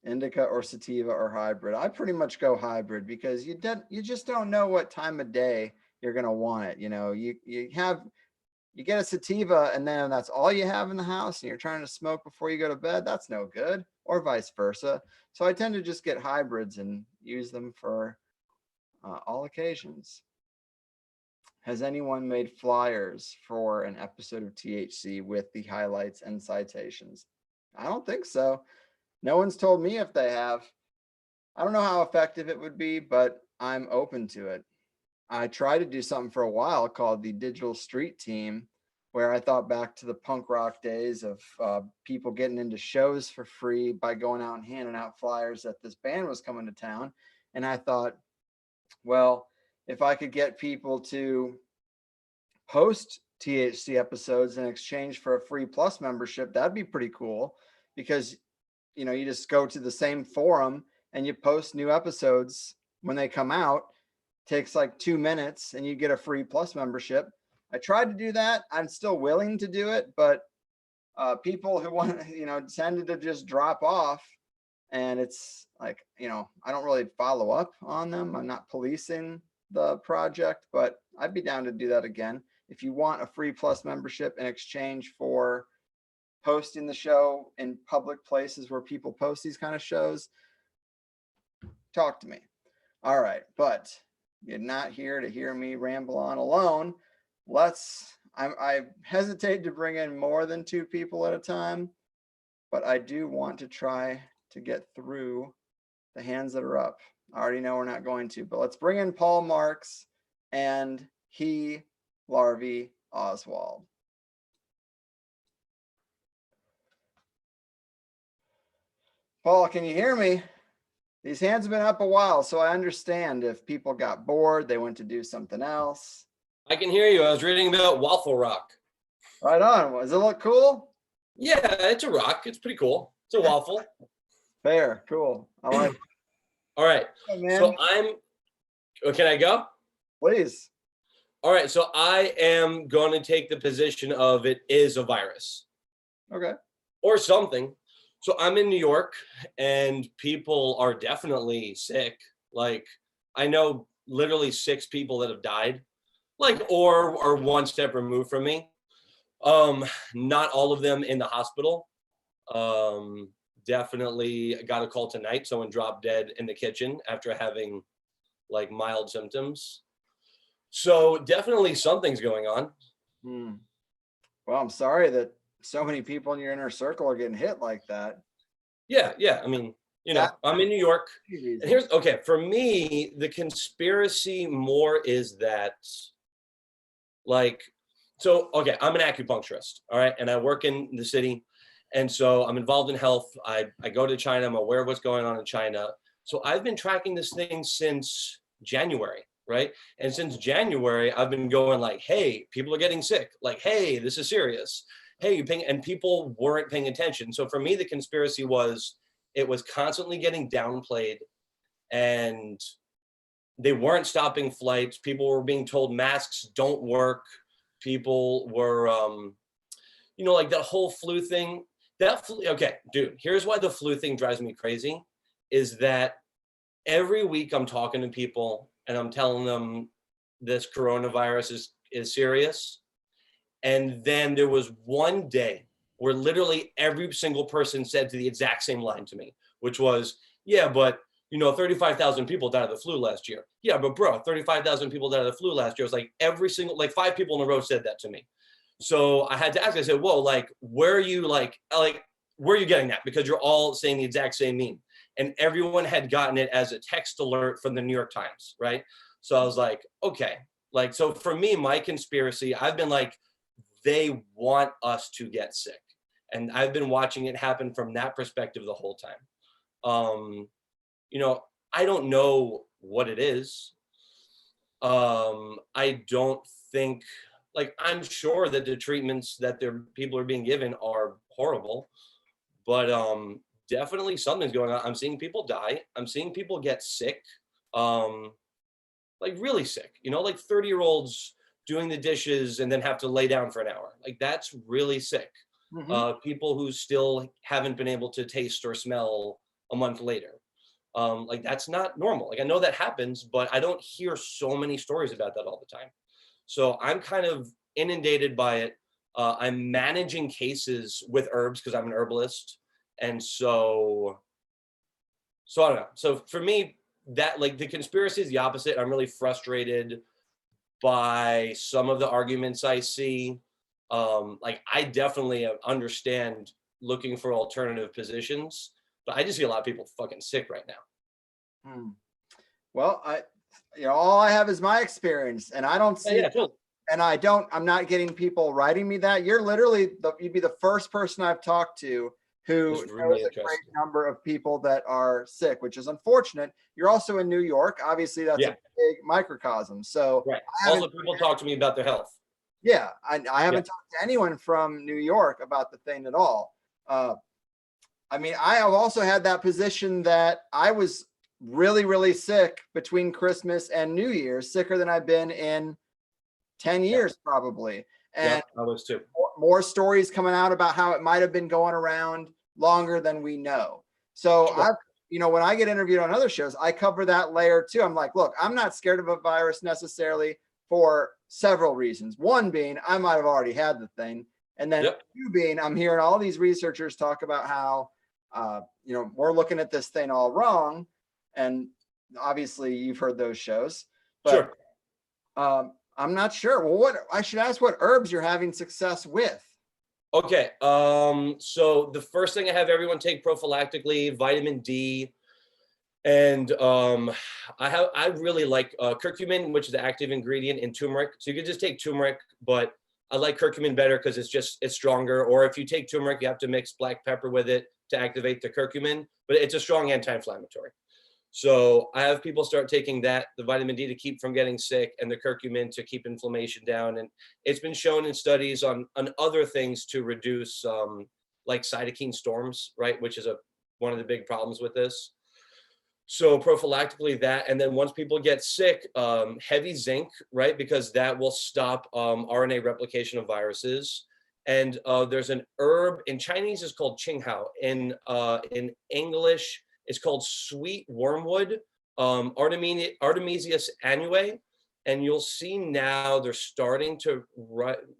Indica or sativa or hybrid. I pretty much go hybrid because you just don't know what time of day you're going to want it. You know, you get a sativa and then that's all you have in the house and you're trying to smoke before you go to bed. That's no good, or vice versa. So I tend to just get hybrids and use them for all occasions. Has anyone made flyers for an episode of THC with the highlights and citations? I don't think so. No one's told me if they have. I don't know how effective it would be, but I'm open to it. I tried to do something for a while called the Digital Street Team, where I thought back to the punk rock days of people getting into shows for free by going out and handing out flyers that this band was coming to town. And I thought, well, if I could get people to post THC episodes in exchange for a free Plus membership, that'd be pretty cool, because you know, you just go to the same forum and you post new episodes when they come out. Takes like 2 minutes and you get a free Plus membership. I tried to do that. I'm still willing to do it, but people who want, you know, tended to just drop off, and it's like, you know, I don't really follow up on them. I'm not policing the project, but I'd be down to do that again. If you want a free Plus membership in exchange for posting the show in public places where people post these kind of shows, talk to me. All right, but you're not here to hear me ramble on alone. I hesitate to bring in more than 2 people at a time, but I do want to try to get through the hands that are up. I already know we're not going to, but let's bring in Paul Marks and Larvey Oswald. Paul, can you hear me? These hands have been up a while, so I understand if people got bored, they went to do something else. I can hear you. I was reading about Waffle Rock. Right on. Does it look cool? Yeah, it's a rock. It's pretty cool. It's a waffle. Fair. Cool. I like it. All right. Hey, so can I go? Please. All right. So I am going to take the position of it is a virus. Okay. Or something. So I'm in New York and people are definitely sick. Like I know literally 6 people that have died, like, or are 1 step removed from me. Not all of them in the hospital. Definitely got a call tonight. Someone dropped dead in the kitchen after having like mild symptoms. So definitely something's going on. Well, I'm sorry that so many people in your inner circle are getting hit like that. Yeah. I mean, you know, I'm in New York. And here's, okay, for me, the conspiracy more is that, like, so, okay, I'm an acupuncturist, all right? And I work in the city. And so I'm involved in health. I go to China. I'm aware of what's going on in China. So I've been tracking this thing since January, right? And since January, I've been going like, hey, people are getting sick. Like, hey, this is serious. Hey, and people weren't paying attention. So for me, the conspiracy was, it was constantly getting downplayed and they weren't stopping flights. People were being told masks don't work. People were, like that whole flu thing. Okay, dude, here's why the flu thing drives me crazy, is that every week I'm talking to people and I'm telling them this coronavirus is serious. And then there was one day where literally every single person said to the exact same line to me, which was, yeah, but 35,000 people died of the flu last year. Yeah, but bro, 35,000 people died of the flu last year. It was like every single, like 5 people in a row said that to me. So I had to ask, I said, whoa, like, where are you where are you getting that? Because you're all saying the exact same meme. And everyone had gotten it as a text alert from the New York Times, right? So I was like, okay. Like, so for me, my conspiracy, I've been like, they want us to get sick. And I've been watching it happen from that perspective the whole time. I don't know what it is. I don't think, like, I'm sure that the treatments that people are being given are horrible, but definitely something's going on. I'm seeing people die. I'm seeing people get sick, like really sick, like 30-year-olds doing the dishes and then have to lay down for an hour. Like, that's really sick. People who still haven't been able to taste or smell a month later. Like, that's not normal. Like, I know that happens, but I don't hear so many stories about that all the time. So I'm kind of inundated by it. I'm managing cases with herbs because I'm an herbalist. And so I don't know. So for me, that, like, the conspiracy is the opposite. I'm really frustrated by some of the arguments I see. Like, I definitely understand looking for alternative positions, but I just see a lot of people fucking sick right now. Well, all I have is my experience, and I don't see, cool. And I'm not getting people writing me that. You're literally, you'd be the first person I've talked to who knows a great number of people that are sick, which is unfortunate. You're also in New York. Obviously, that's a big microcosm. So right. Also, people talk to me about their health. Yeah, I haven't talked to anyone from New York about the thing at all. I mean, I have also had that position that I was really, really sick between Christmas and New Year's, sicker than I've been in 10 years probably. And I was too. More stories coming out about how it might have been going around longer than we know. So when I get interviewed on other shows, I cover that layer too. I'm like, look, I'm not scared of a virus necessarily for several reasons. One being, I might have already had the thing. And then two being, I'm hearing all these researchers talk about how, we're looking at this thing all wrong. And obviously you've heard those shows, but I'm not sure. Well, I should ask what herbs you're having success with. Okay. So the first thing I have everyone take prophylactically, vitamin D. And I really like curcumin, which is the active ingredient in turmeric. So you could just take turmeric, but I like curcumin better because it's stronger. Or if you take turmeric, you have to mix black pepper with it to activate the curcumin, but it's a strong anti-inflammatory. So I have people start taking that, the vitamin D to keep from getting sick, and the curcumin to keep inflammation down. And it's been shown in studies on other things to reduce like cytokine storms, right? Which is one of the big problems with this. So prophylactically that, and then once people get sick, heavy zinc, right? Because that will stop RNA replication of viruses. And there's an herb in Chinese is called qinghao. In English, it's called sweet wormwood, Artemisias annua. And you'll see now they're starting to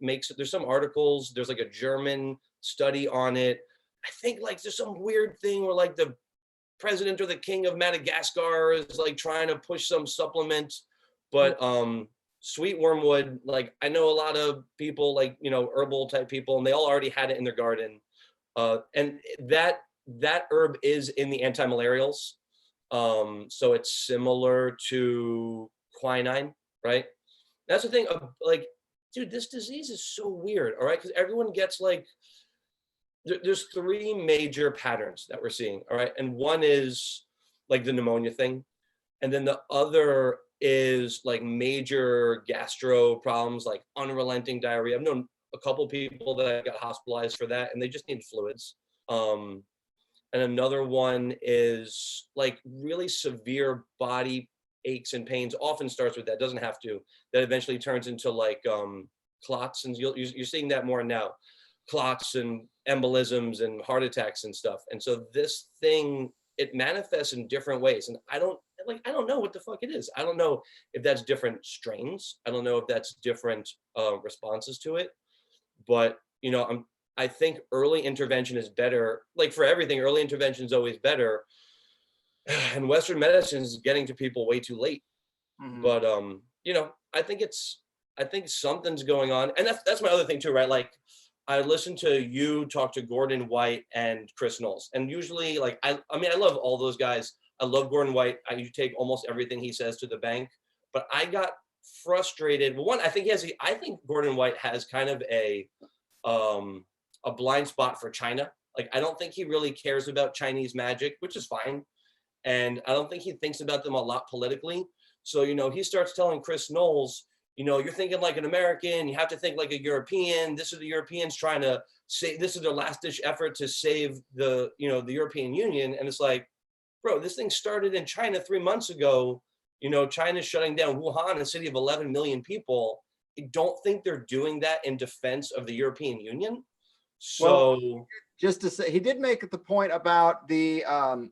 there's some articles, there's like a German study on it. I think like there's some weird thing where like the president or the king of Madagascar is like trying to push some supplement, but sweet wormwood, like I know a lot of people like, herbal type people, and they all already had it in their garden. And that herb is in the anti-malarials. So it's similar to quinine, right? That's the thing, like, dude, this disease is so weird, all right? Because everyone gets like, there's 3 major patterns that we're seeing, all right? And one is like the pneumonia thing. And then the other is like major gastro problems, like unrelenting diarrhea. I've known a couple people that got hospitalized for that, and they just need fluids. and another one is like really severe body aches and pains. Often starts with that, doesn't have to. That eventually turns into like clots, and you're seeing that more now. Clots and embolisms and heart attacks and stuff. And so this thing, it manifests in different ways, and I don't know what the fuck it is. I don't know if that's different strains. I don't know if that's different responses to it. But you know, I think early intervention is better. Like for everything, early intervention is always better. And Western medicine is getting to people way too late. But you know, I think something's going on, and that's my other thing too, right? Like I listen to you talk to Gordon White and Chris Knowles, and usually, like I mean, I love all those guys. I love Gordon White. I take almost everything he says to the bank, but I got frustrated. Well, one, I think Gordon White has kind of a blind spot for China. Like I don't think he really cares about Chinese magic, which is fine, and I don't think he thinks about them a lot politically. So you know, he starts telling Chris Knowles, you know, you're thinking like an American, you have to think like a European. This is the Europeans trying to say, this is their last ditch effort to save the, you know, the European Union. And it's like, bro, this thing started in China 3 months ago. You know, China's shutting down Wuhan, a city of 11 million people. I don't think they're doing that in defense of the European Union. So well, just to say, he did make the point about the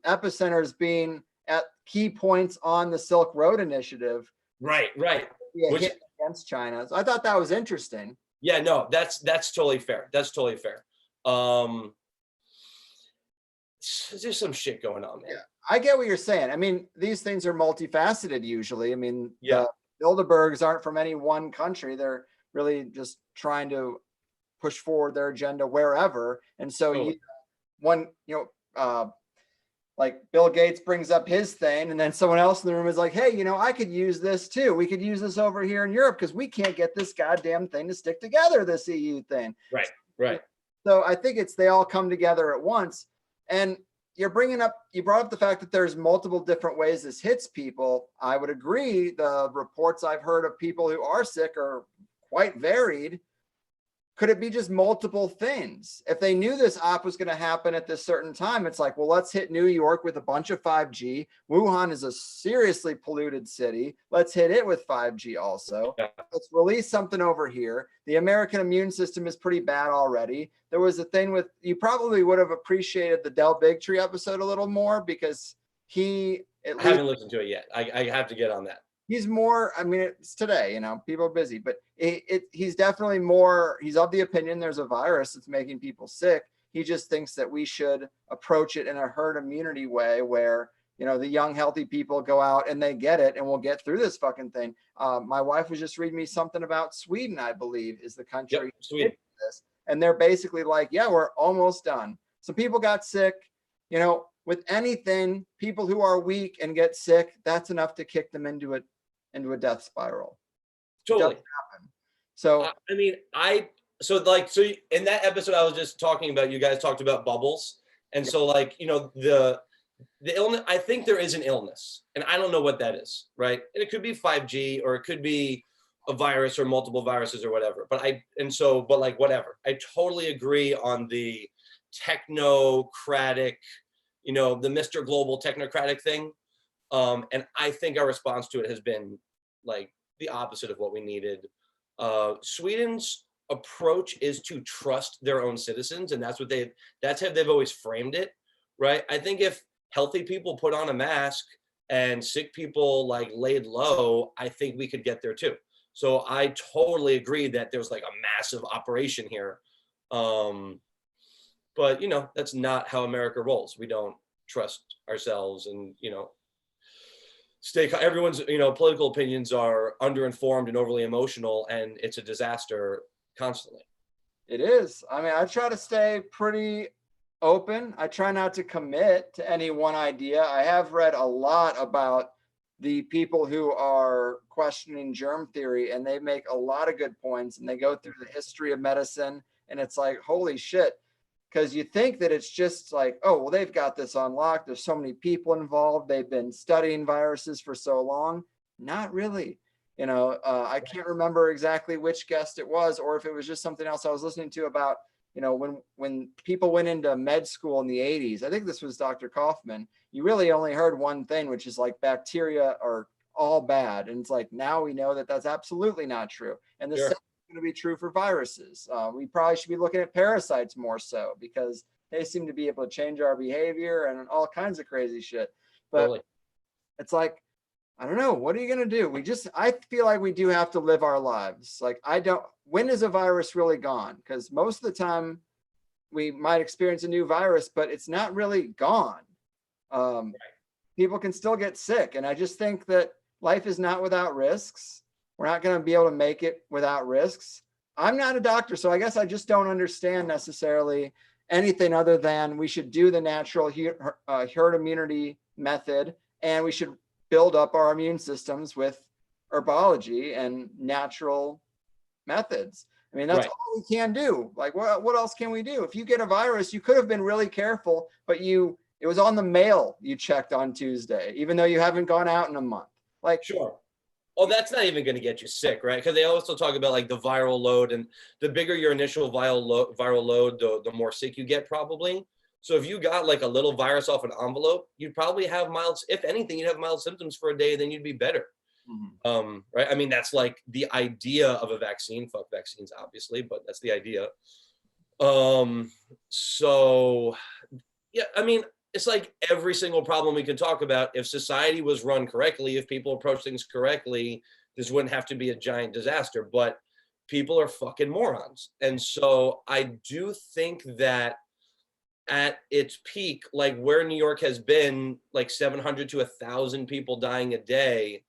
epicenters being at key points on the Silk Road Initiative. Right. Yeah, which, against China. So I thought that was interesting. Yeah, no, that's totally fair. That's totally fair. There's some shit going on, man. Yeah, I get what you're saying. I mean, these things are multifaceted usually. I mean, yeah, the Bilderbergs aren't from any one country. They're really just trying to push forward their agenda wherever. And so like Bill Gates brings up his thing, and then someone else in the room is like, hey, you know, I could use this too. We could use this over here in Europe because we can't get this goddamn thing to stick together, this EU thing. Right. So I think they all come together at once. And you brought up the fact that there's multiple different ways this hits people. I would agree. The reports I've heard of people who are sick are quite varied. Could it be just multiple things? If they knew this op was going to happen at this certain time, it's like, well, let's hit New York with a bunch of 5G. Wuhan is a seriously polluted city. Let's hit it with 5G also. Yeah. Let's release something over here. The American immune system is pretty bad already. There was a thing with, you probably would have appreciated the Del Bigtree episode a little more because I haven't listened to it yet. I have to get on that. He's more, I mean, it's today, you know, people are busy, but he's definitely more, he's of the opinion there's a virus that's making people sick. He just thinks that we should approach it in a herd immunity way where, you know, the young, healthy people go out and they get it and we'll get through this fucking thing. My wife was just reading me something about Sweden, I believe, is the country. Yep, Sweden. This. And they're basically like, yeah, we're almost done. Some people got sick, you know, with anything, people who are weak and get sick, that's enough to kick them into a death spiral. Totally. So I mean, so in that episode I was just talking about, you guys talked about bubbles, and so like, you know, the illness, I think there is an illness, and I don't know what that is, right? And it could be 5G, or it could be a virus or multiple viruses or whatever. But whatever. I totally agree on the technocratic, you know, the Mr. Global technocratic thing. And I think our response to it has been like the opposite of what we needed. Sweden's approach is to trust their own citizens, and that's how they've always framed it, right? I think if healthy people put on a mask and sick people like laid low, I think we could get there too. So I totally agree that there's like a massive operation here. But you know, that's not how America rolls. We don't trust ourselves, and you know, everyone's, you know, political opinions are underinformed and overly emotional, and it's a disaster constantly. It is. I mean, I try to stay pretty open. I try not to commit to any one idea. I have read a lot about the people who are questioning germ theory, and they make a lot of good points, and they go through the history of medicine, and it's like, holy shit. Because you think that it's just like, oh, well, they've got this on lock. There's so many people involved. They've been studying viruses for so long. Not really. You know, I can't remember exactly which guest it was, or if it was just something else I was listening to about you know, when people went into med school in the 80s, I think this was Dr. Kaufman, you really only heard one thing, which is like bacteria are all bad. And it's like, now we know that that's absolutely not true. And the same is going to be true for viruses. We probably should be looking at parasites more so, because they seem to be able to change our behavior and all kinds of crazy shit. But it's like, I don't know, what are you going to do? I feel like we do have to live our lives. Like, when is a virus really gone? Because most of the time we might experience a new virus, but it's not really gone. People can still get sick. And I just think that life is not without risks. We're not going to be able to make it without risks. I'm not a doctor, so I guess I just don't understand necessarily anything other than we should do the natural herd immunity method, and we should build up our immune systems with herbology and natural methods. I mean, that's all we can do. Like, what else can we do? If you get a virus, you could have been really careful, but it was on the mail you checked on Tuesday, even though you haven't gone out in a month. Like, sure. Well, that's not even going to get you sick, right? Because they also talk about like the viral load, and the bigger your initial viral load, the more sick you get probably. So if you got like a little virus off an envelope, you'd probably have mild, if anything, you'd have mild symptoms for a day, then you'd be better. Right? I mean, that's like the idea of a vaccine. Fuck vaccines, obviously, but that's the idea. So yeah, I mean, it's like every single problem we can talk about. If society was run correctly, if people approach things correctly, this wouldn't have to be a giant disaster, but people are fucking morons. And so I do think that at its peak, like where New York has been, like 700 to 1,000 people dying a day,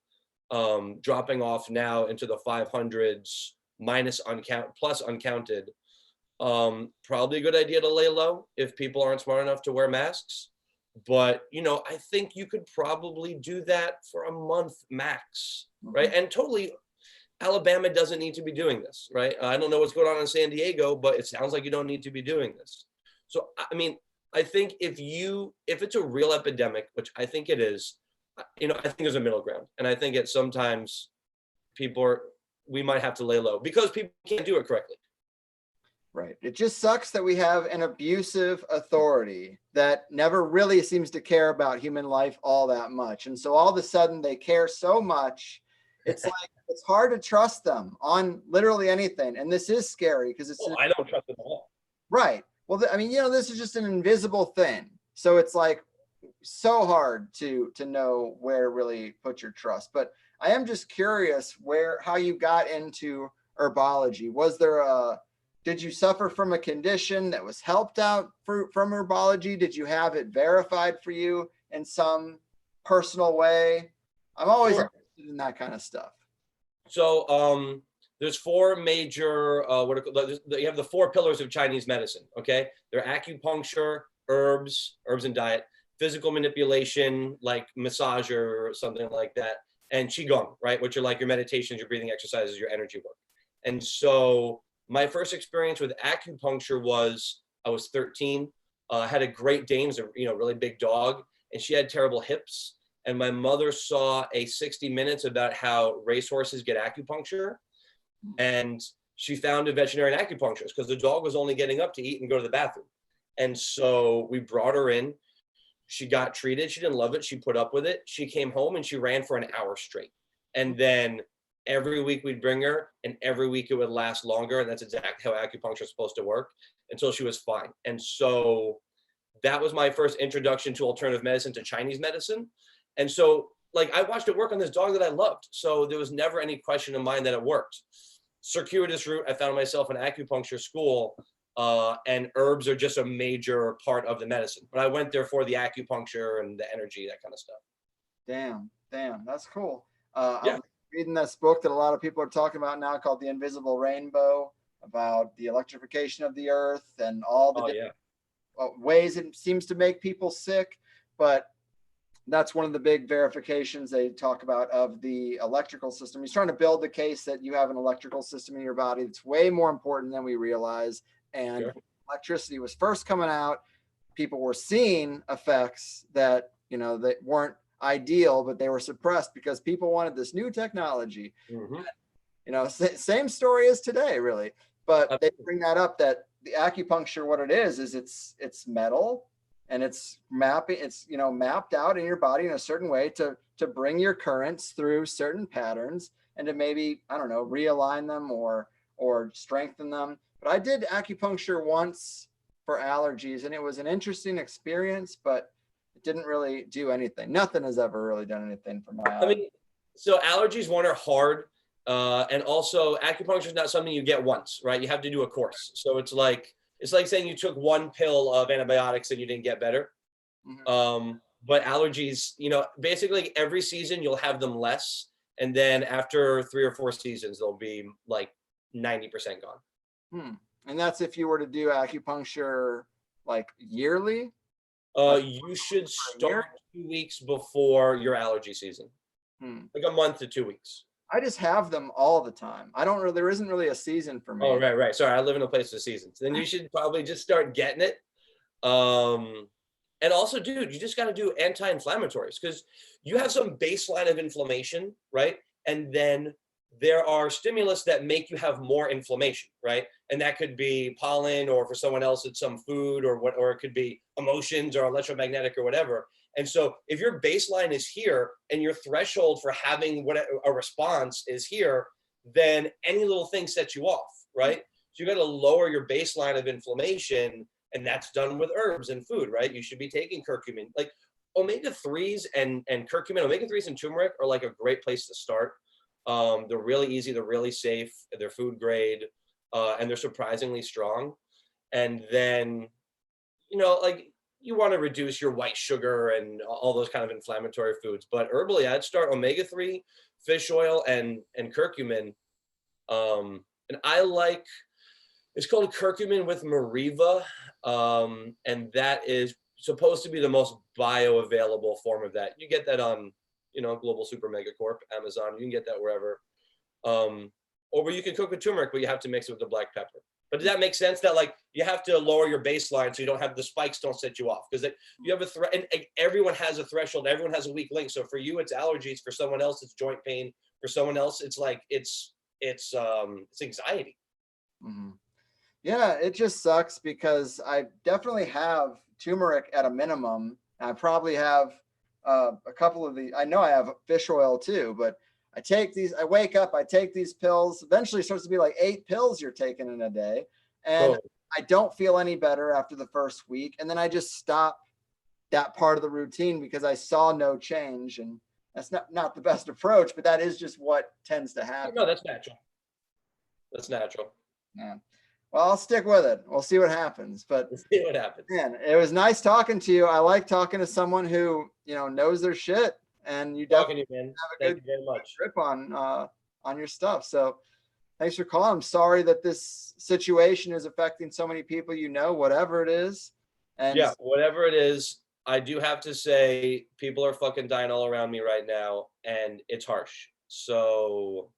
dropping off now into the 500s plus uncounted. Probably a good idea to lay low if people aren't smart enough to wear masks. But, you know, I think you could probably do that for a month max, right? And totally, Alabama doesn't need to be doing this, right? I don't know what's going on in San Diego, but it sounds like you don't need to be doing this. So, I mean, I think if it's a real epidemic, which I think it is, you know, I think there's a middle ground. And I think sometimes we might have to lay low because people can't do it correctly. Right. It just sucks that we have an abusive authority that never really seems to care about human life all that much. And so all of a sudden they care so much. It's like, it's hard to trust them on literally anything. And this is scary because I don't trust them at all. Right. Well, I mean, you know, this is just an invisible thing. So it's like so hard to know where to really put your trust. But I am just curious how you got into herbology. Did you suffer from a condition that was helped out from herbology? Did you have it verified for you in some personal way? I'm always interested in that kind of stuff. So there's four major, you have the four pillars of Chinese medicine, okay? They're acupuncture, herbs and diet, physical manipulation, like massage or something like that, and Qigong, right? Which are like your meditations, your breathing exercises, your energy work. And so my first experience with acupuncture was, I was 13. I had a Great Dane, really big dog, and she had terrible hips. And my mother saw a 60 Minutes about how racehorses get acupuncture. And she found a veterinarian acupuncturist because the dog was only getting up to eat and go to the bathroom. And so we brought her in. She got treated. She didn't love it. She put up with it. She came home and she ran for an hour straight. And then every week we'd bring her, and every week it would last longer. And that's exactly how acupuncture is supposed to work, until she was fine. And so that was my first introduction to alternative medicine, to Chinese medicine. And so like I watched it work on this dog that I loved. So there was never any question in mind that it worked. Circuitous route, I found myself in acupuncture school, and herbs are just a major part of the medicine. But I went there for the acupuncture and the energy, that kind of stuff. Damn, that's cool. I'm reading this book that a lot of people are talking about now called The Invisible Rainbow, about the electrification of the earth and all the different ways it seems to make people sick. But that's one of the big verifications they talk about of the electrical system. He's trying to build the case that you have an electrical system in your body that's way more important than we realize. And when electricity was first coming out, people were seeing effects that, that weren't ideal, but they were suppressed because people wanted this new technology. Same story as today, really. But they bring that up, that the acupuncture, what it is it's metal, and it's mapping, it's, you know, mapped out in your body in a certain way to bring your currents through certain patterns and to maybe, I don't know, realign them or strengthen them. But I did acupuncture once for allergies, and it was an interesting experience, but it didn't really do anything. Nothing has ever really done anything for my allergies. I mean, so allergies, one, are hard. And also acupuncture is not something you get once, right? You have to do a course. So it's like saying you took one pill of antibiotics and you didn't get better. But allergies, you know, basically every season you'll have them less. And then after 3 or 4 seasons, they'll be like 90% gone. And that's if you were to do acupuncture like yearly? You should start 2 weeks before your allergy season, like a month to 2 weeks. I just have them all the time. I don't really, there isn't really a season for me. Oh, right. Sorry, I live in a place with seasons. Then you should probably just start getting it. And also, dude, you just got to do anti-inflammatories because you have some baseline of inflammation, right? And then there are stimulus that make you have more inflammation, right? And that could be pollen, or for someone else, it's some food, or what, or it could be emotions or electromagnetic or whatever. And so if your baseline is here and your threshold for having what a response is here, then any little thing sets you off, right? So you got to lower your baseline of inflammation, and that's done with herbs and food, right? You should be taking curcumin. Like omega-3s and curcumin, omega-3s and turmeric are like a great place to start. They're really easy, they're really safe, they're food grade, and they're surprisingly strong. And then, you know, like you want to reduce your white sugar and all those kind of inflammatory foods. But herbally, I'd start omega-3, fish oil, and curcumin. And I like, it's called curcumin with Mariva, and that is supposed to be the most bioavailable form of that. You get that on, you know, Global Super Mega Corp, Amazon. You can get that wherever. Or you can cook with turmeric, but you have to mix it with the black pepper. But does that make sense? That like you have to lower your baseline so you don't have the spikes don't set you off, because you have a and everyone has a threshold. Everyone has a weak link. So for you, it's allergies. For someone else, it's joint pain. For someone else, it's like it's anxiety. Yeah, it just sucks because I definitely have turmeric at a minimum. I probably have a couple of the, I know I have fish oil too, but I take these, I wake up, I take these pills. Eventually it starts to be like 8 pills you're taking in a day. And I don't feel any better after the first week. And then I just stop that part of the routine because I saw no change. And that's not the best approach, but that is just what tends to happen. No, that's natural. That's natural. Yeah. Well, I'll stick with it. We'll see what happens. But let's see what happens. Man, it was nice talking to you. I like talking to someone who, you know, knows their shit, and you definitely have a good grip on your stuff. So thanks for calling. I'm sorry that this situation is affecting so many people, you know, whatever it is. And yeah, whatever it is, I do have to say people are fucking dying all around me right now, and it's harsh. So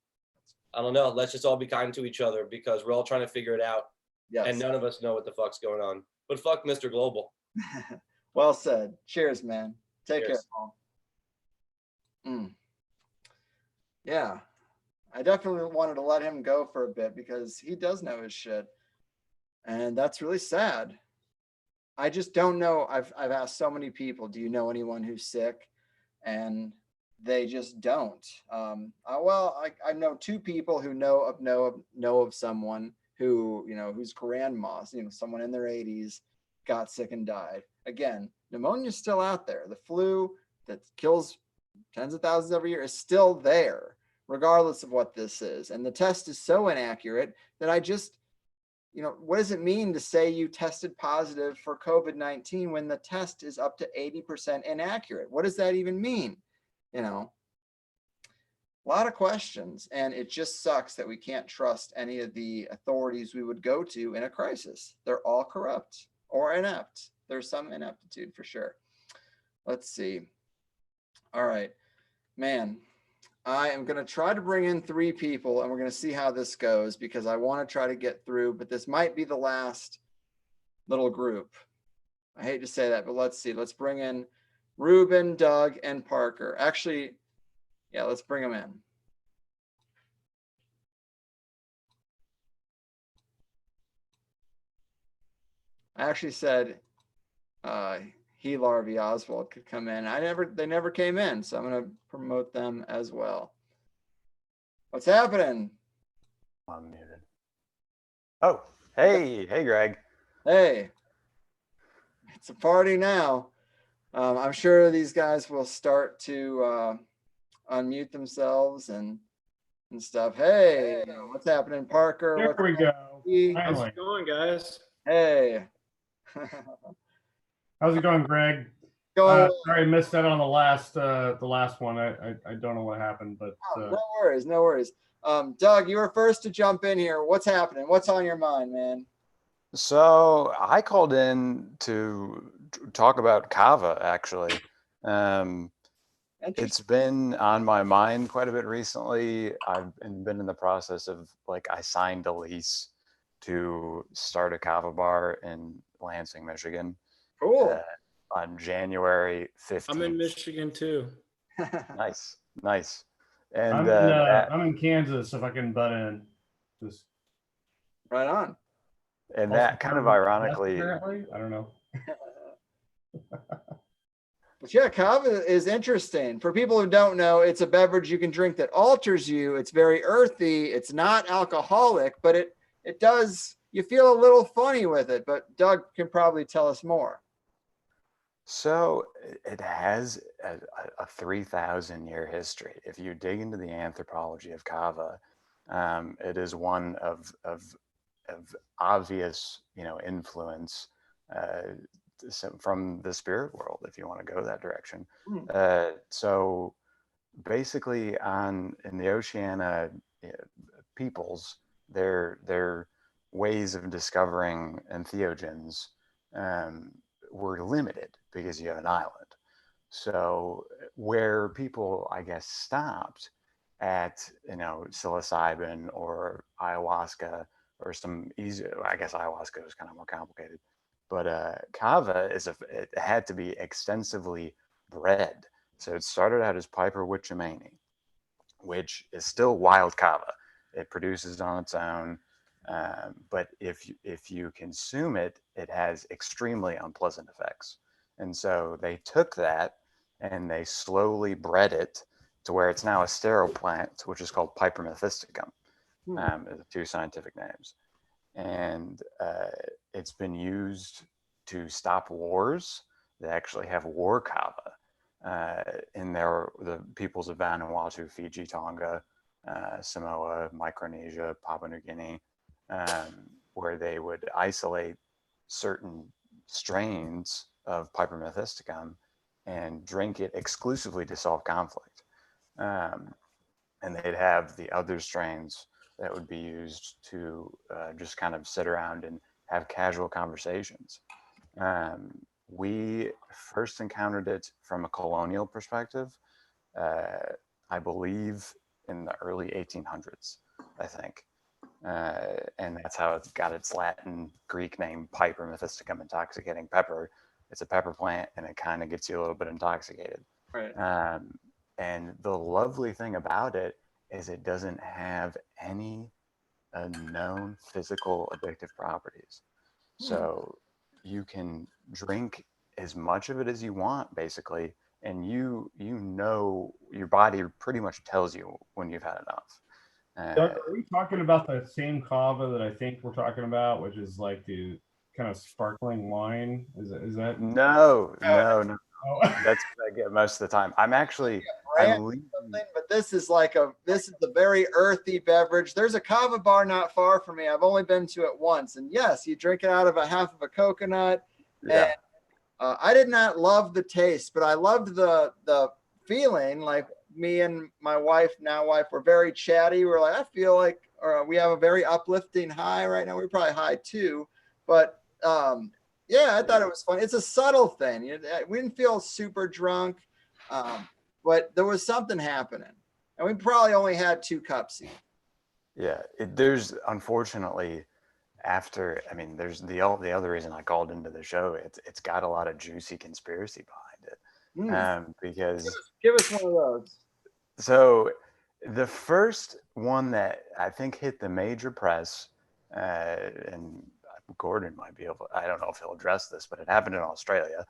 I don't know. Let's just all be kind to each other because we're all trying to figure it out. Yes. And none of us know what the fuck's going on. But fuck Mr. Global. Well said. Cheers, man. Take Cheers. care, Paul. Yeah. I definitely wanted to let him go for a bit because he does know his shit. And that's really sad. I just don't know. I've asked so many people, do you know anyone who's sick? And they just don't. I know 2 people who know of someone who, you know, whose grandma, you know, someone in their 80s got sick and died. Again, pneumonia's still out there. The flu that kills tens of thousands every year is still there, regardless of what this is. And the test is so inaccurate that I just, you know, what does it mean to say you tested positive for COVID-19 when the test is up to 80% inaccurate? What does that even mean? You know, a lot of questions, and it just sucks that we can't trust any of the authorities we would go to in a crisis. They're all corrupt or inept. There's some ineptitude for sure. Let's see. All right, man, I am going to try to bring in 3 people, and we're going to see how this goes because I want to try to get through, but this might be the last little group. I hate to say that, but let's see. Let's bring in Ruben, Doug, and Parker. Actually, yeah, let's bring them in. I actually said he Larvey Oswald could come in. They never came in, so I'm gonna promote them as well. What's happening? I'm muted. Oh, hey, Greg. Hey, it's a party now. I'm sure these guys will start to unmute themselves and stuff. Hey, what's happening, Parker? There we go. How's Finally. it going, guys? Hey. How's it going, Greg? Going sorry, I missed out on the last one. I don't know what happened, but no worries, no worries. Doug, you were first to jump in here. What's happening? What's on your mind, man? So I called in to talk about kava, actually. It's been on my mind quite a bit recently. I've been in the process of, like, I signed a lease to start a kava bar in Lansing, Michigan. Cool. On January 15th. I'm in Michigan too. Nice. And I'm in Kansas, if I can butt in. Just right on. And that kind of ironically, apparently, I don't know. But yeah, kava is interesting. For people who don't know, it's a beverage you can drink that alters you. It's very earthy. It's not alcoholic, but it does, you feel a little funny with it. But Doug can probably tell us more. So it has a 3,000-year history. If you dig into the anthropology of kava, it is one of obvious, influence from the spirit world, if you want to go that direction. So basically, in the Oceania peoples, their ways of discovering entheogens were limited because you have an island. So where people, I guess, stopped at, psilocybin or ayahuasca or some easy, I guess ayahuasca was kind of more complicated, but kava it had to be extensively bred. So it started out as Piper Witchamani, which is still wild kava. It produces on its own. But if you consume it, it has extremely unpleasant effects. And so they took that and they slowly bred it to where it's now a sterile plant, which is called Piper methysticum, the two scientific names. And it's been used to stop wars. They actually have war kava in the peoples of Vanuatu, Fiji, Tonga, Samoa, Micronesia, Papua New Guinea, where they would isolate certain strains of Piper methysticum and drink it exclusively to solve conflict. And they'd have the other strains that would be used to just kind of sit around and have casual conversations. We first encountered it from a colonial perspective, I believe in the early 1800s, I think. And that's how it got its Latin Greek name, Piper methysticum, intoxicating pepper. It's a pepper plant and it kind of gets you a little bit intoxicated. Right. And the lovely thing about it is it doesn't have any known physical addictive properties. So you can drink as much of it as you want, basically, and your body pretty much tells you when you've had enough. Doug, are we talking about the same kava that I think we're talking about, which is like the kind of sparkling wine? Is that? No. That's what I get most of the time. I'm actually, but this is a very earthy beverage. There's a kava bar not far from me. I've only been to it once, and yes, you drink it out of a half of a coconut. Yeah. And I did not love the taste, but I loved the feeling. Like, me and my now wife were very chatty. We're like, I feel like we have a very uplifting high right now. We're probably high too, but yeah, I thought it was fun. It's a subtle thing. We didn't feel super drunk, but there was something happening, and we probably only had 2 cups each. Yeah, there's unfortunately there's the other reason I called into the show. It's got a lot of juicy conspiracy behind it, because give us one of those. So the first one that I think hit the major press, and Gordon might be able. I don't know if he'll address this, but it happened in Australia.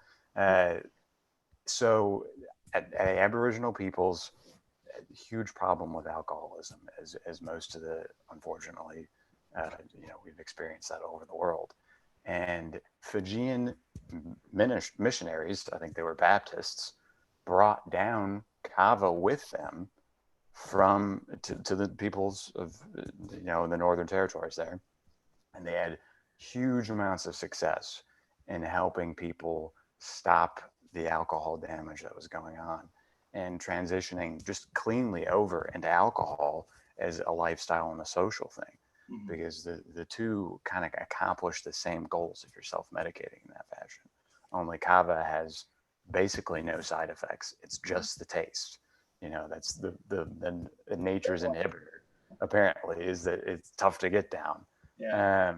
So, at Aboriginal peoples, a huge problem with alcoholism, as most of the, unfortunately, we've experienced that all over the world. And Fijian missionaries, I think they were Baptists, brought down kava with them to the peoples of the Northern Territories there, and they had huge amounts of success in helping people stop the alcohol damage that was going on and transitioning just cleanly over into alcohol as a lifestyle and a social thing. Because the two kind of accomplish the same goals if you're self-medicating in that fashion. Only kava has basically no side effects. It's just the taste. That's the nature's inhibitor, apparently, is that it's tough to get down. Yeah.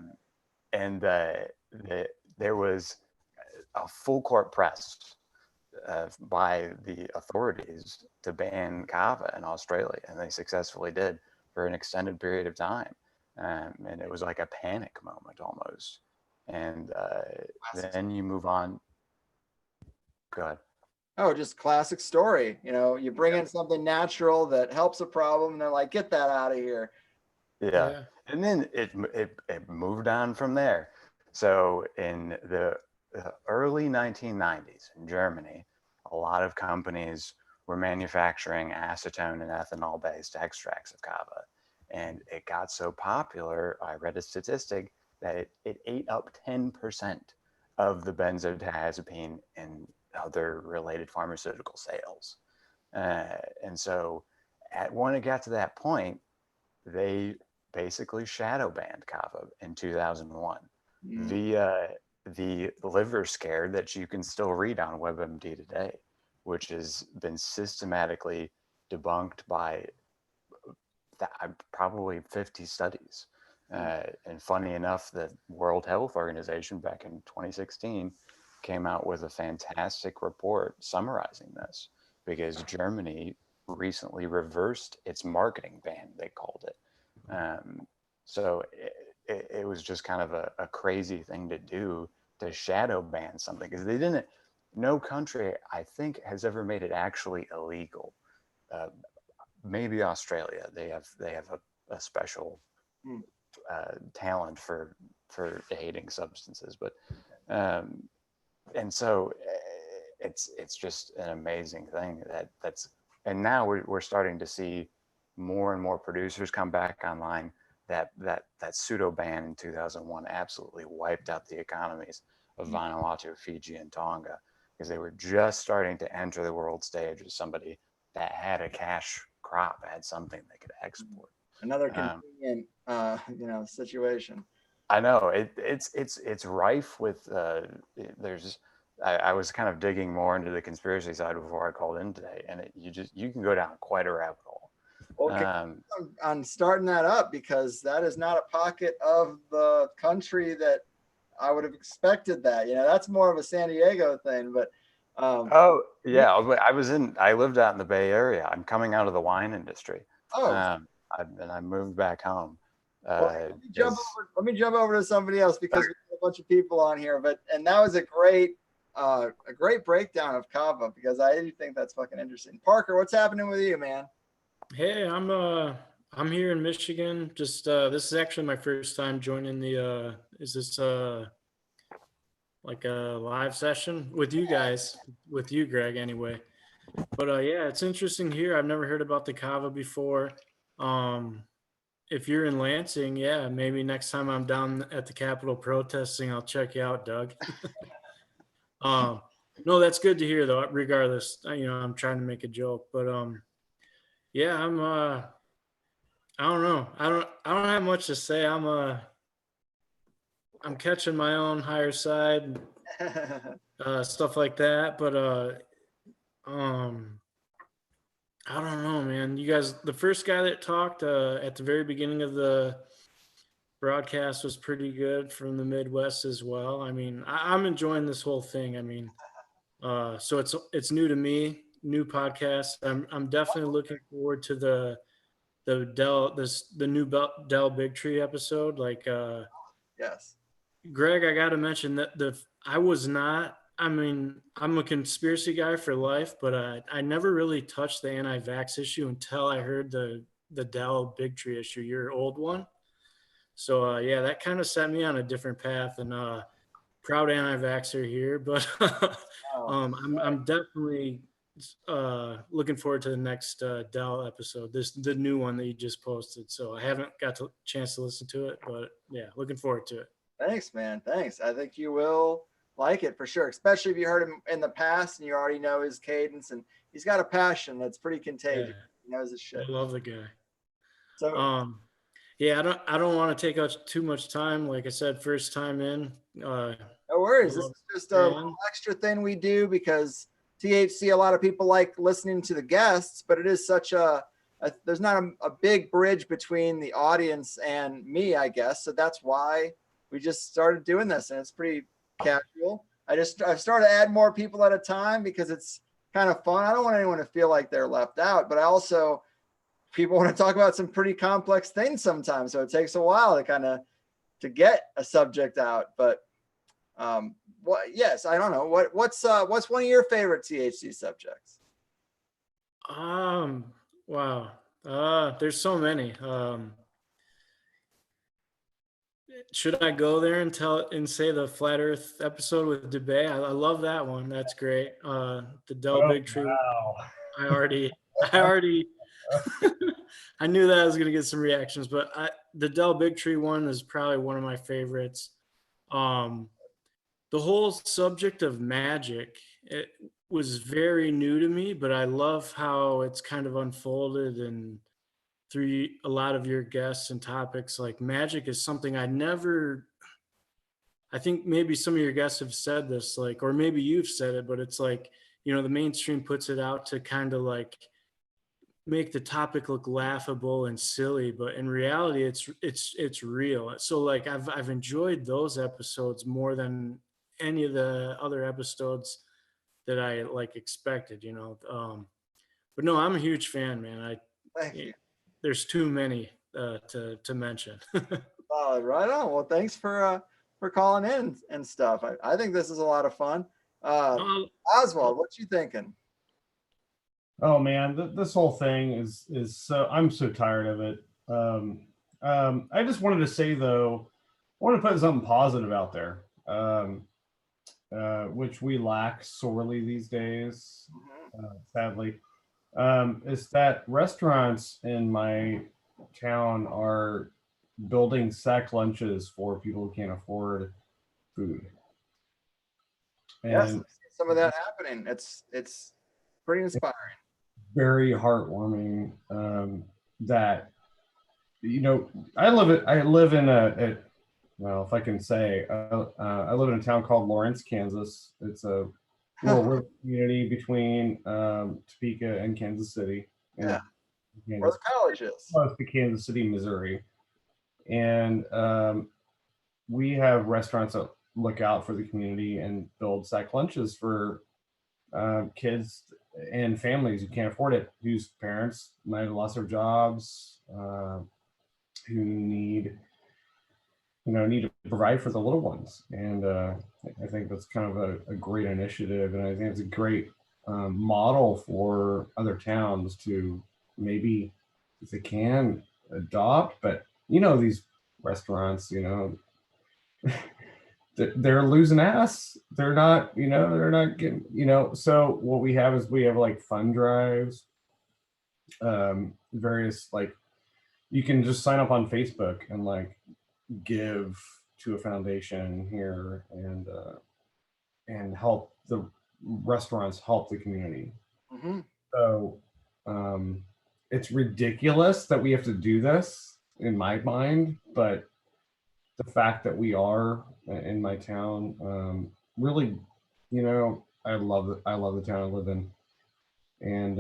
And there was a full court press by the authorities to ban kava in Australia, and they successfully did for an extended period of time. And it was like a panic moment almost. And then you move on. Go ahead. Oh, just classic story. You bring in something natural that helps a problem, and they're like, get that out of here. Yeah. And then it moved on from there. So in the early 1990s in Germany, a lot of companies were manufacturing acetone and ethanol based extracts of kava. And it got so popular, I read a statistic that it ate up 10% of the benzodiazepine and other related pharmaceutical sales. And so when it got to that point, they basically shadow banned kava in 2001 via the liver scare that you can still read on WebMD today, which has been systematically debunked by probably 50 studies. And funny enough, the World Health Organization back in 2016 came out with a fantastic report summarizing this, because Germany recently reversed its marketing ban, they called it. So it was just kind of a crazy thing to do, to shadow ban something, because no country, I think, has ever made it actually illegal. Maybe Australia, they have a special talent for hating substances, but and so it's just an amazing thing and now we're starting to see more and more producers come back online. That pseudo ban in 2001 absolutely wiped out the economies of Vanuatu, Fiji, and Tonga, because they were just starting to enter the world stage as somebody that had a cash crop, had something they could export. Another convenient situation. I know it's rife with I was kind of digging more into the conspiracy side before I called in today, and you can go down quite a rabbit hole. Okay, I'm starting that up, because that is not a pocket of the country that I would have expected that. That's more of a San Diego thing, but oh yeah, I lived out in the Bay Area. I'm coming out of the wine industry. And I moved back home. Let me jump over to somebody else, because we have a bunch of people on here, and that was a great breakdown of kava, because I do think that's fucking interesting. Parker, what's happening with you, man? Hey, I'm here in Michigan. Just this is actually my first time joining the is this like a live session with you guys, with you, Greg, anyway. But yeah, it's interesting here. I've never heard about the kava before. If you're in Lansing, yeah, maybe next time I'm down at the Capitol protesting, I'll check you out, Doug. No, that's good to hear though, regardless. I'm trying to make a joke, but yeah, I don't know. I don't have much to say. I'm catching my own higher side, stuff like that. But I don't know, man. You guys, the first guy that talked at the very beginning of the broadcast was pretty good, from the Midwest as well. I mean, I'm enjoying this whole thing. I mean, so it's new to me, new podcast. I'm definitely looking forward to the new Del Bigtree episode. Like, yes, Greg, I got to mention that I was not. I mean, I'm a conspiracy guy for life, but I never really touched the anti-vax issue until I heard the Dell Big Tree issue, your old one. So yeah, that kind of set me on a different path, and proud anti-vaxxer here, but I'm definitely looking forward to the next Dell episode. The new one that you just posted. So I haven't got a chance to listen to it, but yeah, looking forward to it. Thanks, man. Thanks. I think you will like it for sure, especially if you heard him in the past and you already know his cadence, and he's got a passion that's pretty contagious. Yeah. He knows his shit. I love the guy. So yeah, I don't want to take up too much time. Like I said, first time in. No worries. This is just a little extra thing we do because THC, a lot of people like listening to the guests, but it is such there's not a big bridge between the audience and me, I guess. So that's why we just started doing this, and it's pretty casual. I've started to add more people at a time because it's kind of fun. I don't want anyone to feel like they're left out, but I also, people want to talk about some pretty complex things sometimes. So it takes a while to get a subject out, but yes, I don't know. What's one of your favorite THC subjects? Wow. There's so many. Should I go there and say the Flat Earth episode with DeBay? I love that one. That's great. The Dell Big Tree. Wow. I already I knew that I was going to get some reactions, but the Dell Big Tree one is probably one of my favorites. The whole subject of magic, it was very new to me, but I love how it's kind of unfolded and through a lot of your guests and topics. Like magic is something I think maybe some of your guests have said this, like, or maybe you've said it, but it's like, the mainstream puts it out to kind of like make the topic look laughable and silly, but in reality it's real. So like I've enjoyed those episodes more than any of the other episodes that I like expected, but no, I'm a huge fan, man. Thank you. There's too many to mention. Right on. Well, thanks for calling in and stuff. I think this is a lot of fun. Oswald, what you thinking? Oh man, this whole thing is so, I'm so tired of it. I just wanted to say though, I want to put something positive out there, which we lack sorely these days, sadly. Is that restaurants in my town are building sack lunches for people who can't afford food. And yes, I see some of that happening. It's pretty inspiring. Very heartwarming that I live in a well, if I can say, I live in a town called Lawrence, Kansas. It's a rural community between Topeka and Kansas City. Yeah, where the college is. Close to Kansas City, Missouri. And we have restaurants that look out for the community and build sack lunches for kids and families who can't afford it, whose parents might have lost their jobs, who need to provide for the little ones. And I think that's kind of a great initiative, and I think it's a great model for other towns to maybe, if they can, adopt. But these restaurants, they're losing ass. They're not getting, so what we have is like fund drives, various, like, you can just sign up on Facebook and like give to a foundation here and help the restaurants, help the community. Mm-hmm. So it's ridiculous that we have to do this in my mind, but the fact that we are in my town, really, I love the town I live in. And